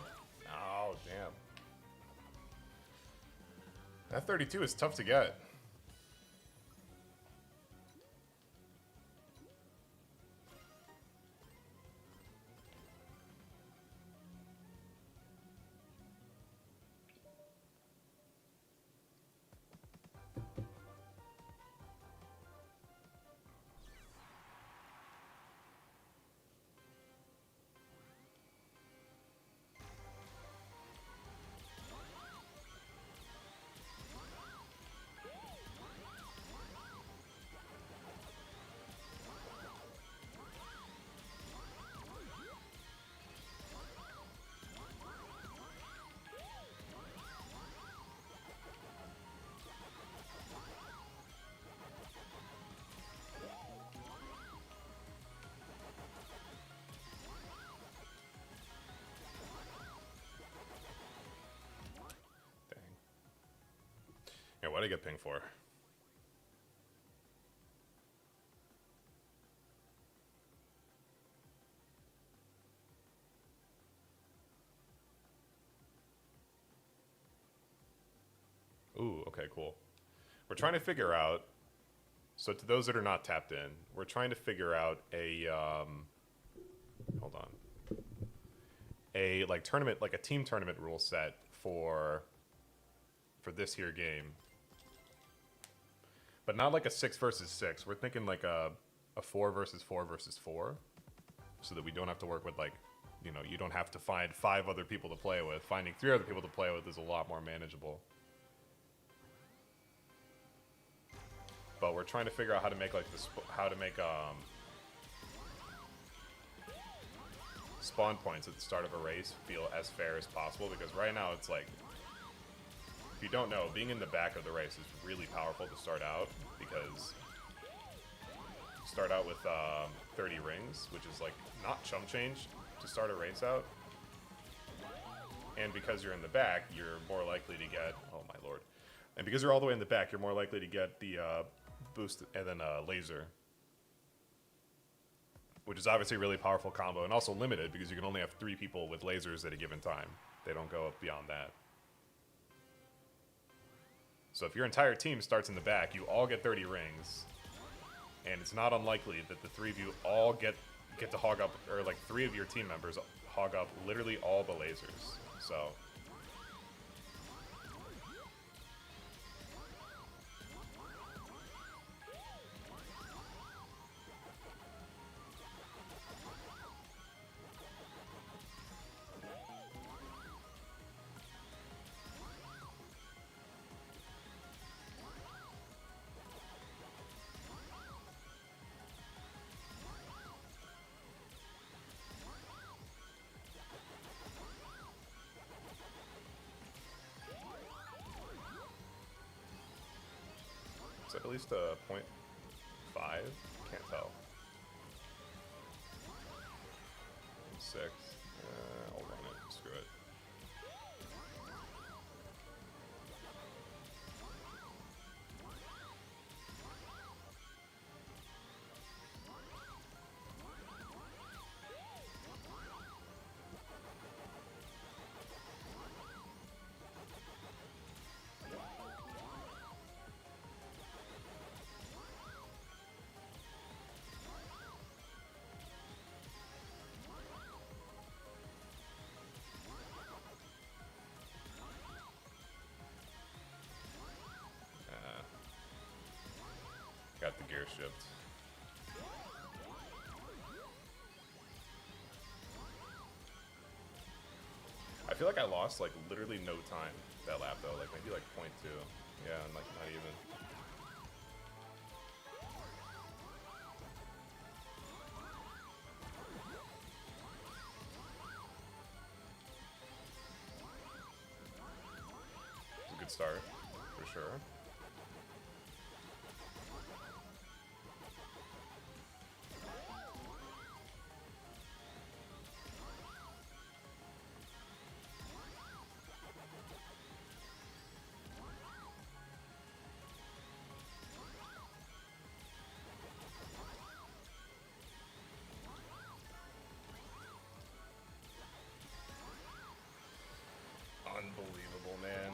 Oh, damn. That 32 is tough to get. Yeah, what did I get pinged for? Ooh, okay, cool. We're trying to figure out, so to those that are not tapped in, we're trying to figure out a, hold on. A, like, tournament, like a team tournament rule set for this here game. But not like a 6 versus 6. We're thinking like a 4 versus 4 versus 4. So that we don't have to work with, like, you know, you don't have to find 5 other people to play with. Finding 3 other people to play with is a lot more manageable. But we're trying to figure out how to make, like, spawn points at the start of a race feel as fair as possible. Because right now it's like, if you don't know, being in the back of the race is really powerful to start out, because you start out with 30 rings, which is like not chump change to start a race out. And because you're in the back, you're more likely to get, oh my lord. And because you're all the way in the back, you're more likely to get the boost and then laser. Which is obviously a really powerful combo, and also limited because you can only have 3 people with lasers at a given time. They don't go up beyond that. So if your entire team starts in the back, you all get 30 rings, and it's not unlikely that the 3 of you all get to hog up, or like 3 of your team members hog up literally all the lasers. So at least a 0.5? Can't tell. 6. I'll run it. Screw it. Got the gear shift. I feel like I lost like literally no time that lap though, like maybe like 0.2. Yeah, and like not even. It's a good start, for sure. Unbelievable, man.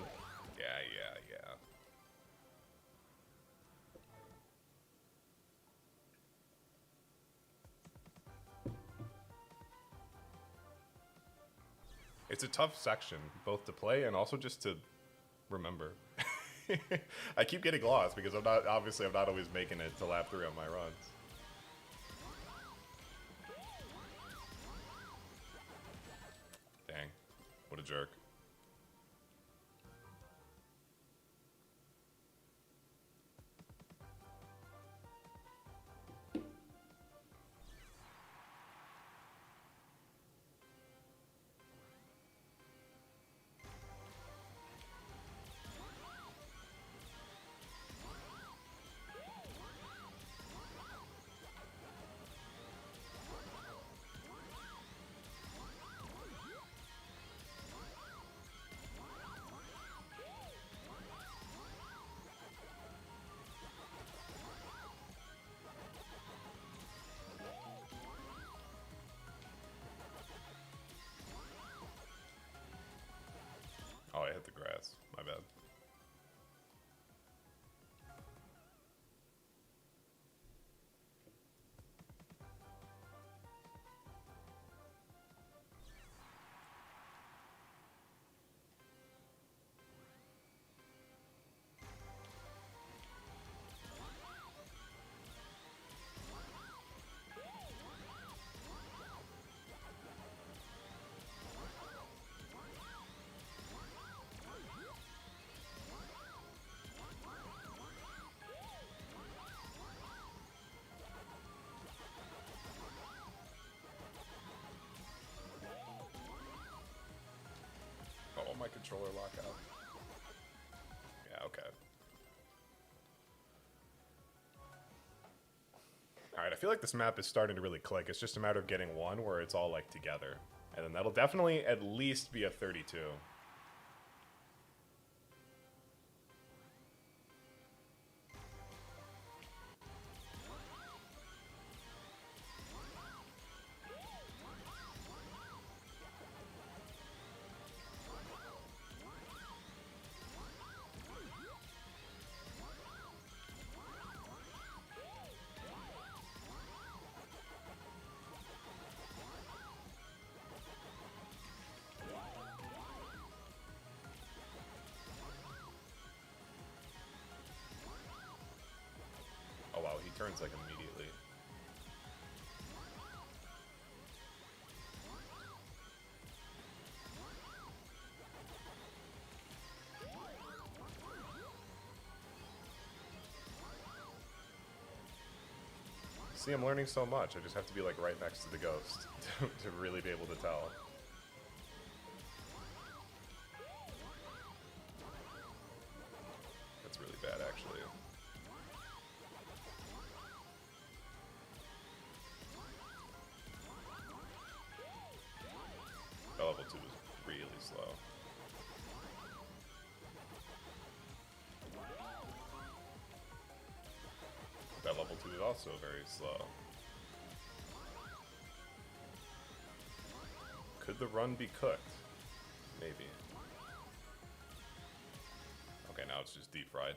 Yeah. it's a tough section, both to play and also just to remember. I keep getting lost because I'm not always making it to lap 3 on my runs. Dang, what a jerk. Oh, I hit the grass. My bad. Oh, my controller lockout. Yeah, okay. Alright, I feel like this map is starting to really click. It's just a matter of getting one where it's all, like, together. And then that'll definitely at least be a 32. Oh wow, he turns like immediately. See, I'm learning so much. I just have to be like right next to the ghost to really be able to tell. That's really bad, actually. That level 2 is really slow. That level 2 is also very slow. Could the run be cooked? Maybe. Okay, now it's just deep fried.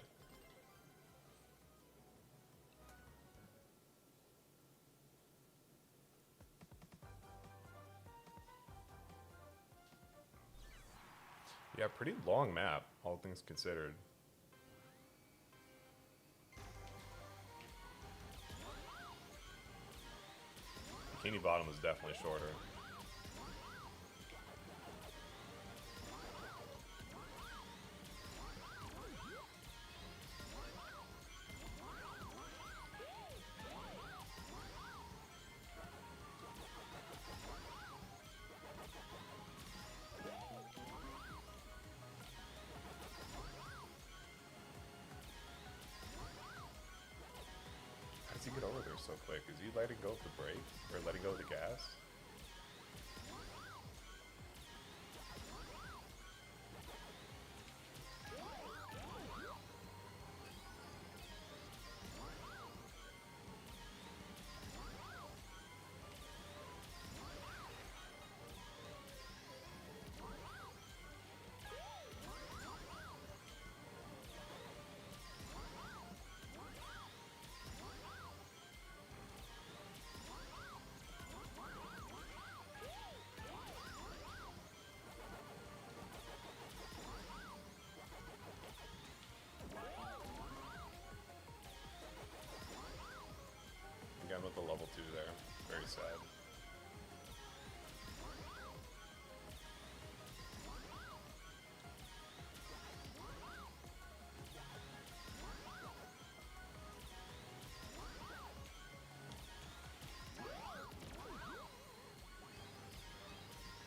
Yeah, pretty long map, all things considered. Bikini Bottom was definitely shorter. How does he get over there so quick? Is he letting go of the brake? Or letting go of the gas? with the level 2 there. Very sad.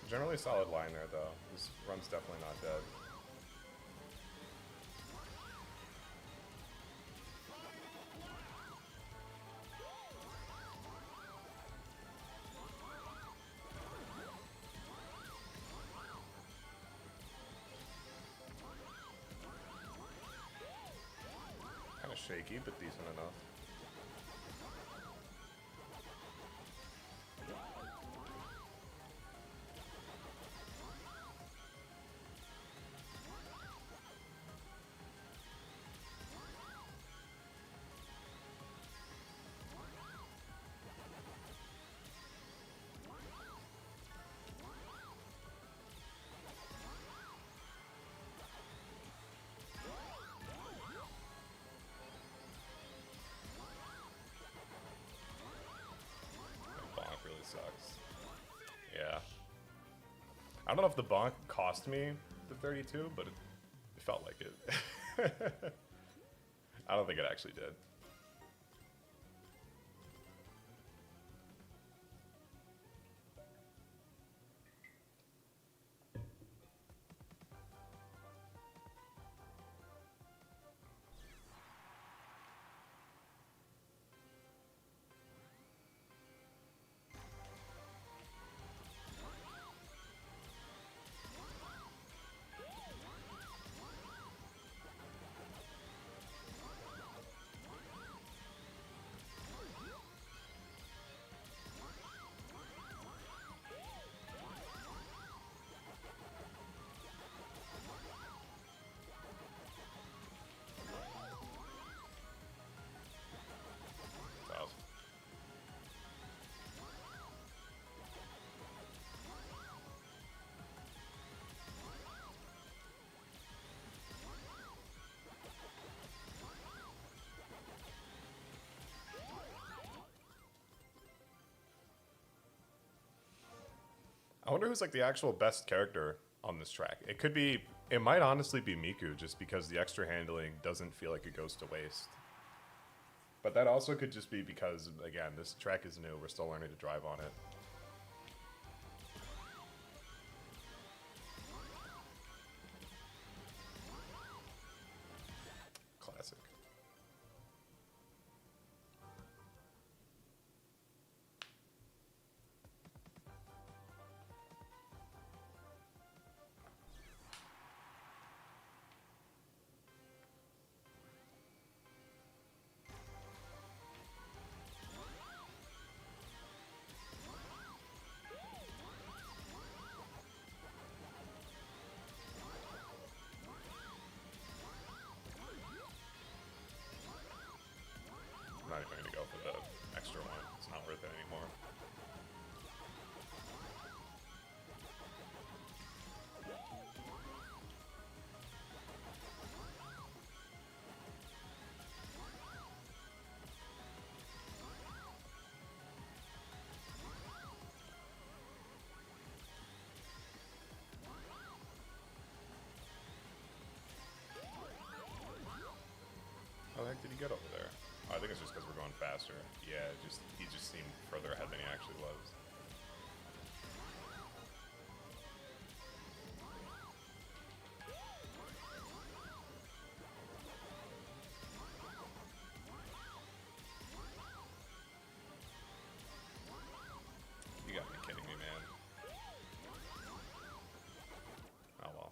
Generally solid line there, though. This run's definitely not dead. Kind of shaky, but decent enough. Sucks. Yeah. I don't know if the bonk cost me the 32, but it felt like it. I don't think it actually did. I wonder who's like the actual best character on this track. It could be, it might honestly be Miku, just because the extra handling doesn't feel like it goes to waste. But that also could just be because, again, this track is new. We're still learning to drive on it. Classic. I'm not even going to go for the extra one. It's not worth it anymore. How the heck did he get over there? Oh, I think it's just because we're going faster. Yeah, he just seemed further ahead than he actually was. You gotta be kidding me, man. Oh well.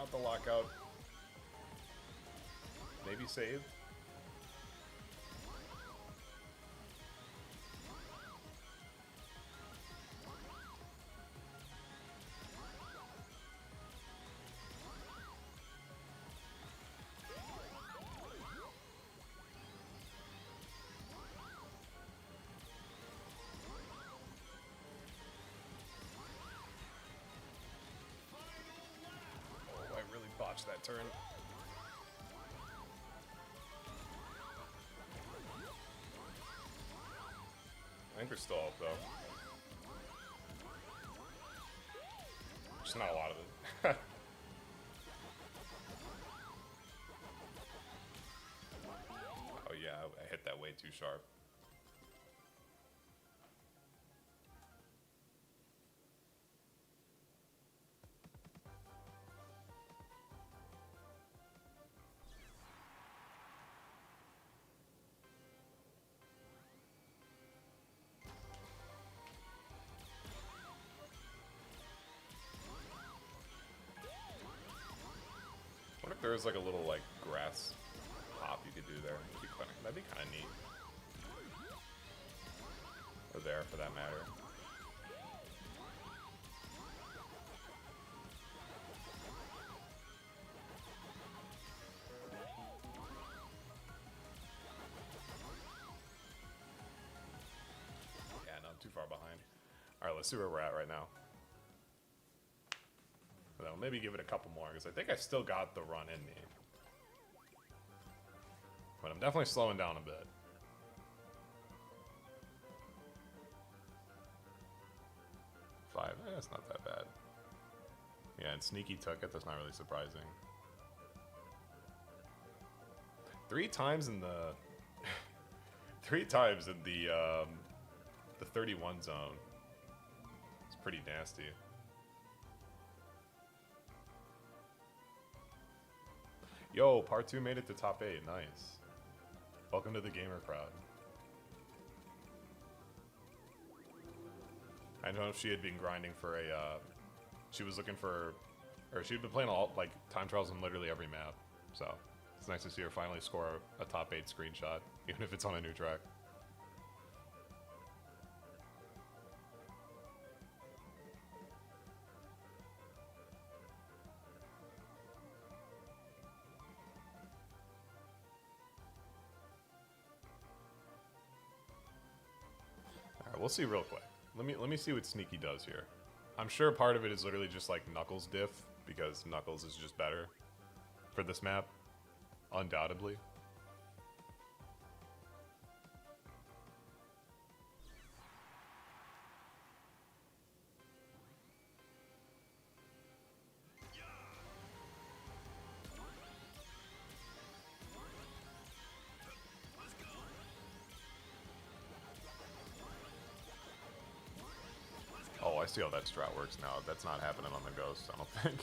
Not the lockout. Maybe save. Oh, I really botched that turn. I think they're still up, though. Just not a lot of it. Oh yeah, I hit that way too sharp. What if there was like a little like grass hop you could do there? That'd be kind of neat. Or there, for that matter. Yeah, no, I'm too far behind. All right, let's see where we're at right now. Well, maybe give it a couple more, because I think I still got the run in me. But I'm definitely slowing down a bit. Five, that's not that bad. Yeah, and Sneaky took it, that's not really surprising. 3 times in the... 3 times in the 31 zone. It's pretty nasty. Yo, part 2 made it to top 8. Nice. Welcome to the gamer crowd. I know she had been grinding for a, she was looking for, or she'd been playing all, like, time trials on literally every map. So, it's nice to see her finally score a top 8 screenshot, even if it's on a new track. We'll see real quick. Let me see what Sneaky does here. I'm sure part of it is literally just like Knuckles diff, because Knuckles is just better for this map, undoubtedly. Oh, I see how that strat works now. That's not happening on the Ghost, I don't think.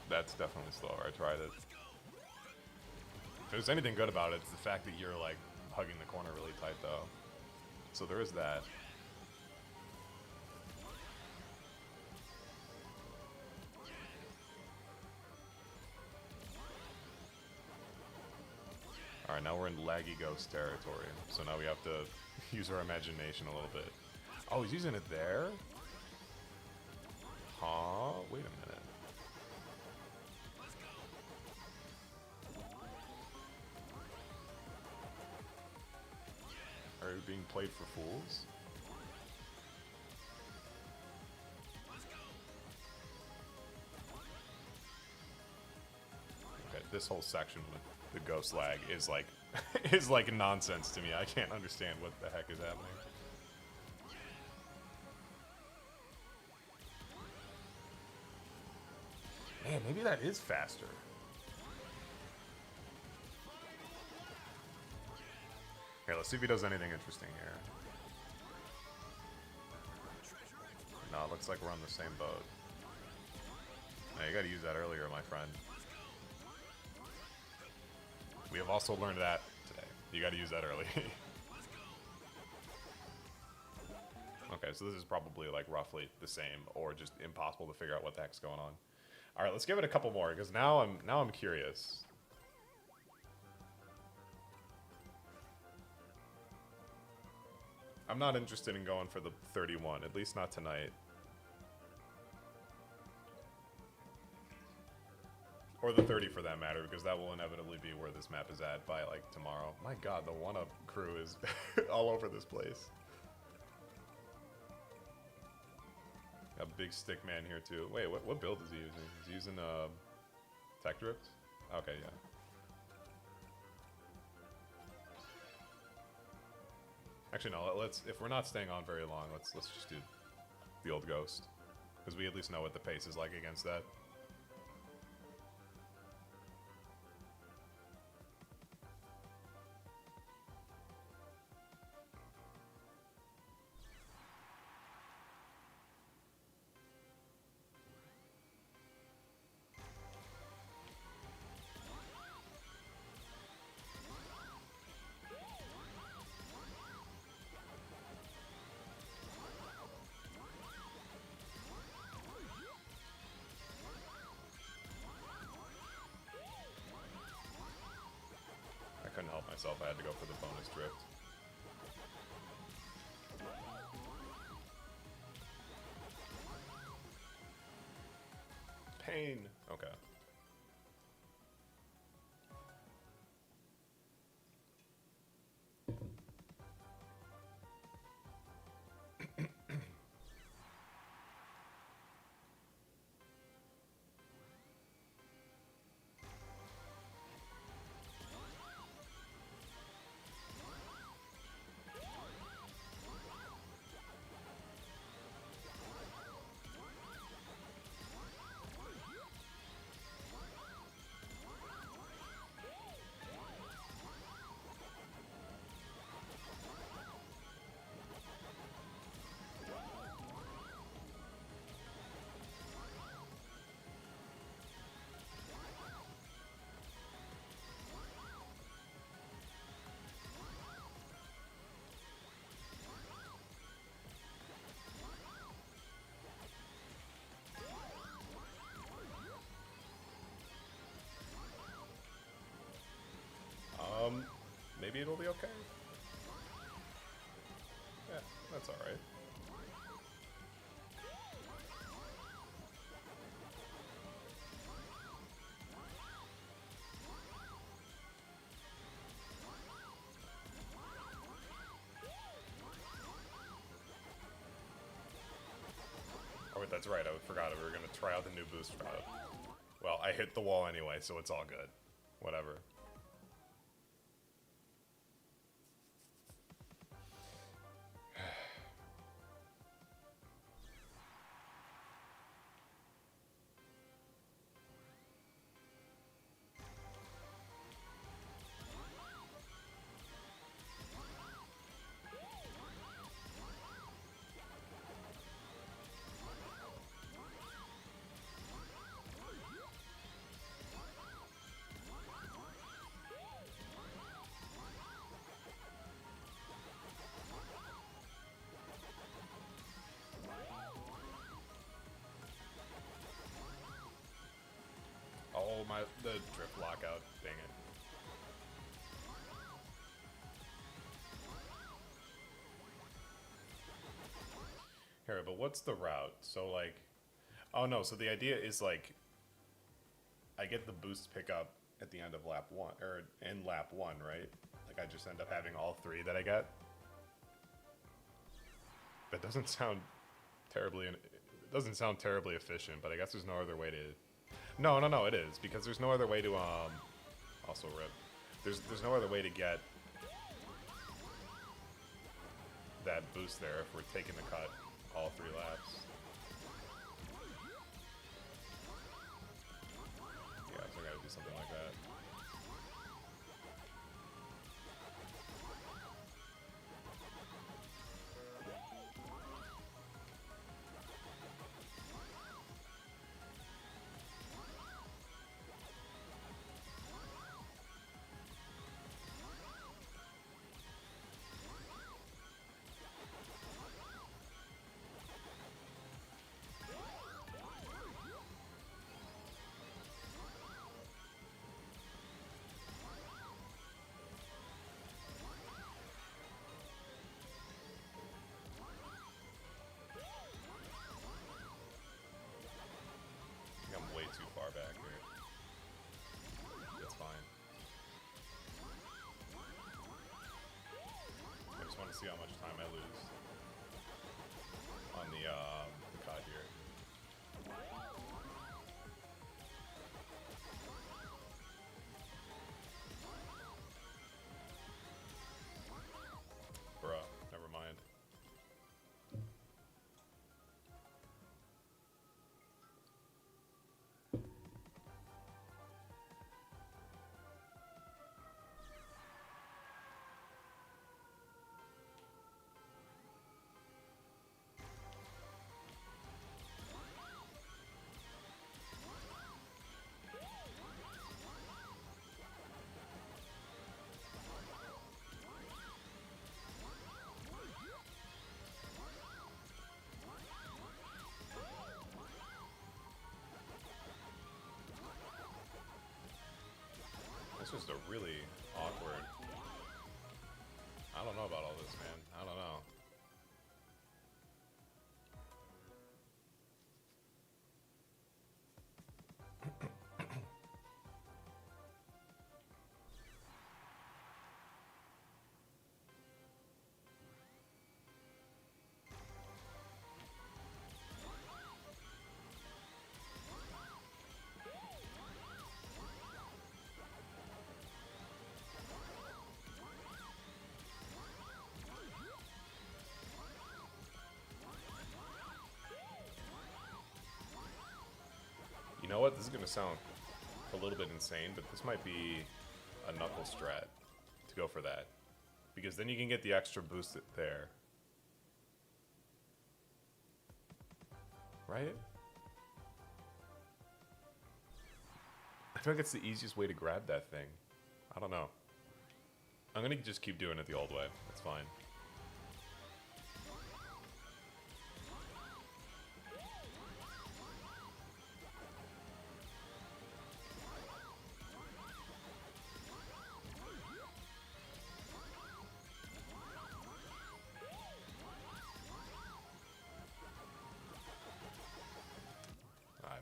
That's definitely slower. I tried it. If there's anything good about it, it's the fact that you're like hugging the corner really tight though. So there is that. Alright, now we're in laggy Ghost territory. So now we have to use our imagination a little bit. Oh, he's using it there? Huh? Wait a minute. Are we being played for fools? Okay, this whole section with the Ghost lag is like is like nonsense to me. I can't understand what the heck is happening. Man, maybe that is faster. Here, let's see if he does anything interesting here. No, it looks like we're on the same boat. Now, you gotta use that earlier, my friend. We have also learned that today. You gotta use that early. Okay, so this is probably like roughly the same, or just impossible to figure out what the heck's going on. All right, let's give it a couple more, because now I'm curious. I'm not interested in going for the 31, at least not tonight. Or the 30 for that matter, because that will inevitably be where this map is at by, like, tomorrow. My god, the 1-up crew is all over this place. Got Big Stick Man here, too. Wait, what build is he using? Is he using, Tech Drift? Okay, yeah. Actually, no, if we're not staying on very long, let's just do the old Ghost. Because we at least know what the pace is like against that. I couldn't help myself, I had to go for the bonus drift. Pain! Okay. Maybe it'll be okay. Yeah, that's alright. Oh wait, that's right, I forgot it. We were gonna try out the new boost route. Well, I hit the wall anyway, so it's all good. Whatever. Oh, the drift lockout, dang it. Here, but what's the route? So, like, oh no, so the idea is, like, I get the boost pickup at the end of lap 1, or in lap 1, right? Like, I just end up having all 3 that I get. That doesn't sound terribly, it doesn't sound terribly efficient, but I guess there's no other way to... No, it is, because there's no other way to, also rip. There's no other way to get that boost there if we're taking the cut all 3 laps. Yeah, so I gotta do something like that. see how much time I lose on the COD here. Bruh, never mind. This was a really awkward. I don't know about all this, man. I don't know. You know what? This is going to sound a little bit insane, but this might be a knuckle strat to go for that. Because then you can get the extra boost there. Right? I feel like it's the easiest way to grab that thing. I don't know. I'm going to just keep doing it the old way. It's fine.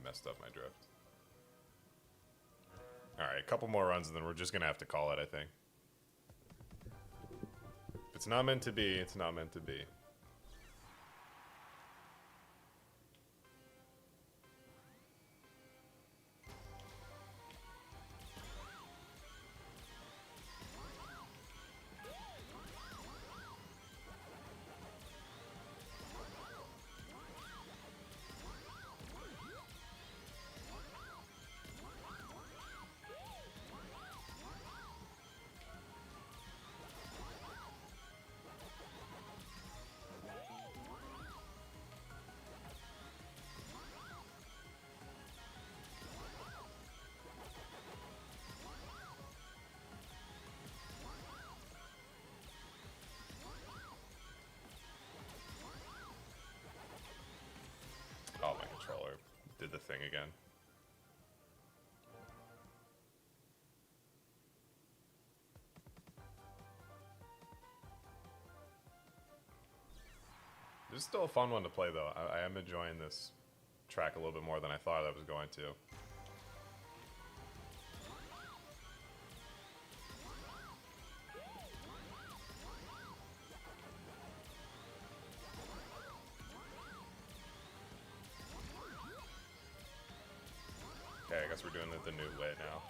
Messed up my drift. Alright, a couple more runs and then we're just gonna have to call it, I think. If it's not meant to be, it's not meant to be. Oh, my controller did the thing again. This is still a fun one to play, though. I am enjoying this track a little bit more than I thought I was going to. Okay, I guess we're doing it the new way now.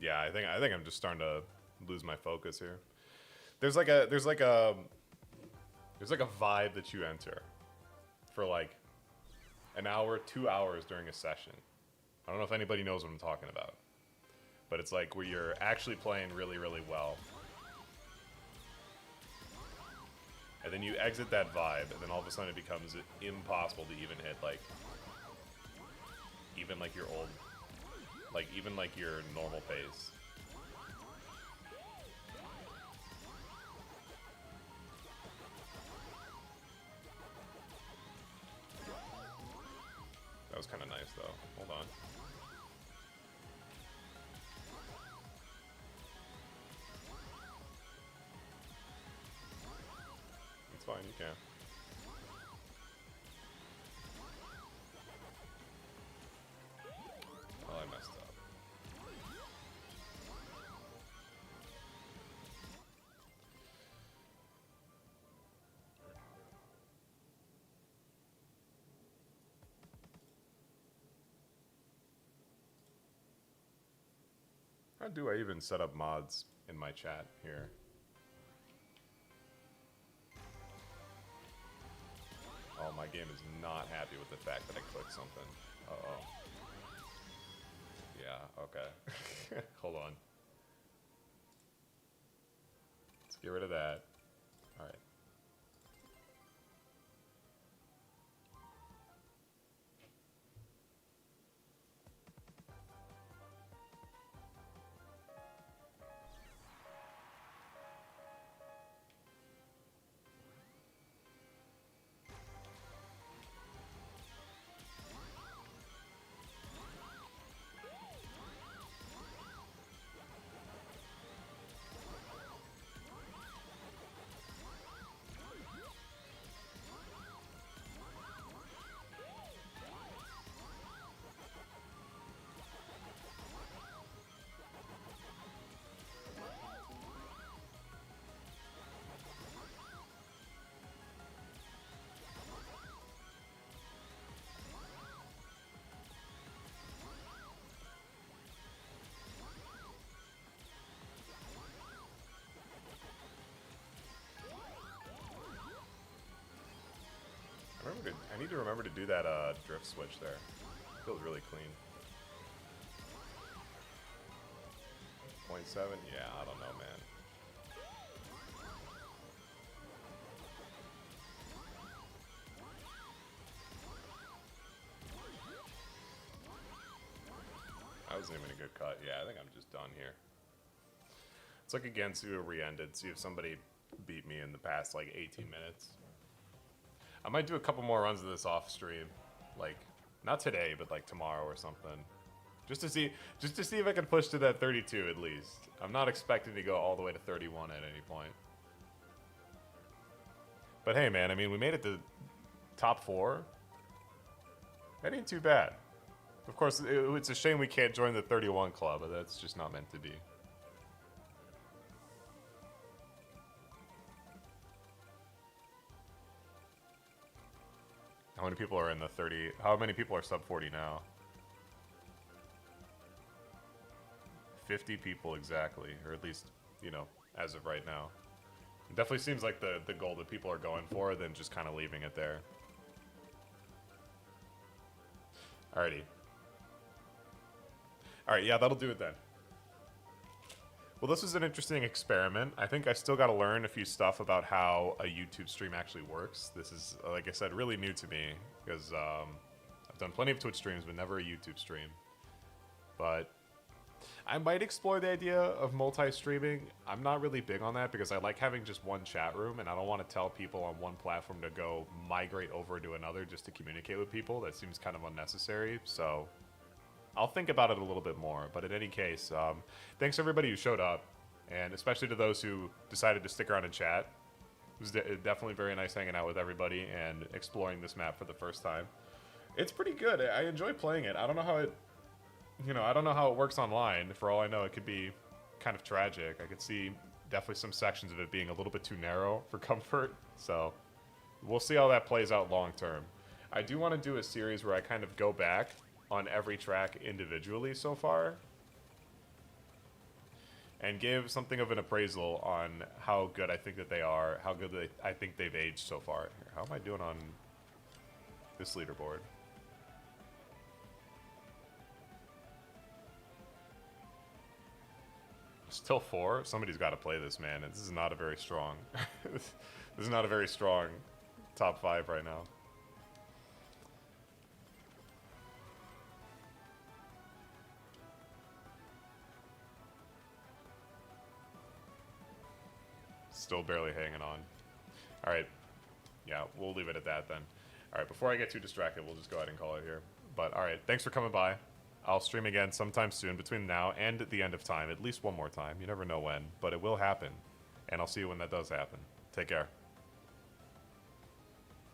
Yeah, I think I'm just starting to lose my focus here. There's like a vibe that you enter for like an hour, 2 hours during a session. I don't know if anybody knows what I'm talking about, but it's like where you're actually playing really, really well. And then you exit that vibe, and then all of a sudden it becomes impossible to even hit like even like your old, like even like your normal pace. That was kind of nice though. Hold on. fine, you can. Oh, I messed up. How do I even set up mods in my chat here? Oh, my game is not happy with the fact that I clicked something. Uh-oh. Yeah, okay. Hold on. Let's get rid of that. Alright. I need to remember to do that drift switch there. Feels really clean. 0.7? Yeah, I don't know, man. I wasn't even a good cut. Yeah, I think I'm just done here. Let's look again, see who re-ended, see if somebody beat me in the past, like, 18 minutes. I might do a couple more runs of this off stream, like not today, but like tomorrow or something, just to see if I can push to that 32 at least. I'm not expecting to go all the way to 31 at any point. But hey, man, I mean, we made it to top 4. That ain't too bad. Of course, it's a shame we can't join the 31 club, but that's just not meant to be. How many people are in the 30? How many people are sub 40 now? 50 people exactly, or at least, you know, as of right now. It definitely seems like the goal that people are going for, than just kind of leaving it there. Alrighty. Alright, yeah, that'll do it then. Well, this was an interesting experiment. I think I still got to learn a few stuff about how a YouTube stream actually works. This is, like I said, really new to me, because I've done plenty of Twitch streams, but never a YouTube stream. But I might explore the idea of multi-streaming. I'm not really big on that, because I like having just one chat room, and I don't want to tell people on one platform to go migrate over to another just to communicate with people. That seems kind of unnecessary, so I'll think about it a little bit more. But in any case, thanks everybody who showed up, and especially to those who decided to stick around and chat. It was definitely very nice hanging out with everybody and exploring this map for the first time. It's pretty good. I enjoy playing it. I don't know how it, I don't know how it works online. For all I know, it could be kind of tragic. I could see definitely some sections of it being a little bit too narrow for comfort. So we'll see how that plays out long term. I do want to do a series where I kind of go back on every track individually so far, and give something of an appraisal on how good I think that they are, how good I think they've aged so far. Here, how am I doing on this leaderboard? Still 4? Somebody's got to play this, man. This is not a very strong... this is not a very strong top 5 right now. Still barely hanging on. Alright. Yeah, we'll leave it at that then. Alright, before I get too distracted, we'll just go ahead and call it here. But alright, thanks for coming by. I'll stream again sometime soon between now and the end of time. At least one more time. You never know when, but it will happen. And I'll see you when that does happen. Take care.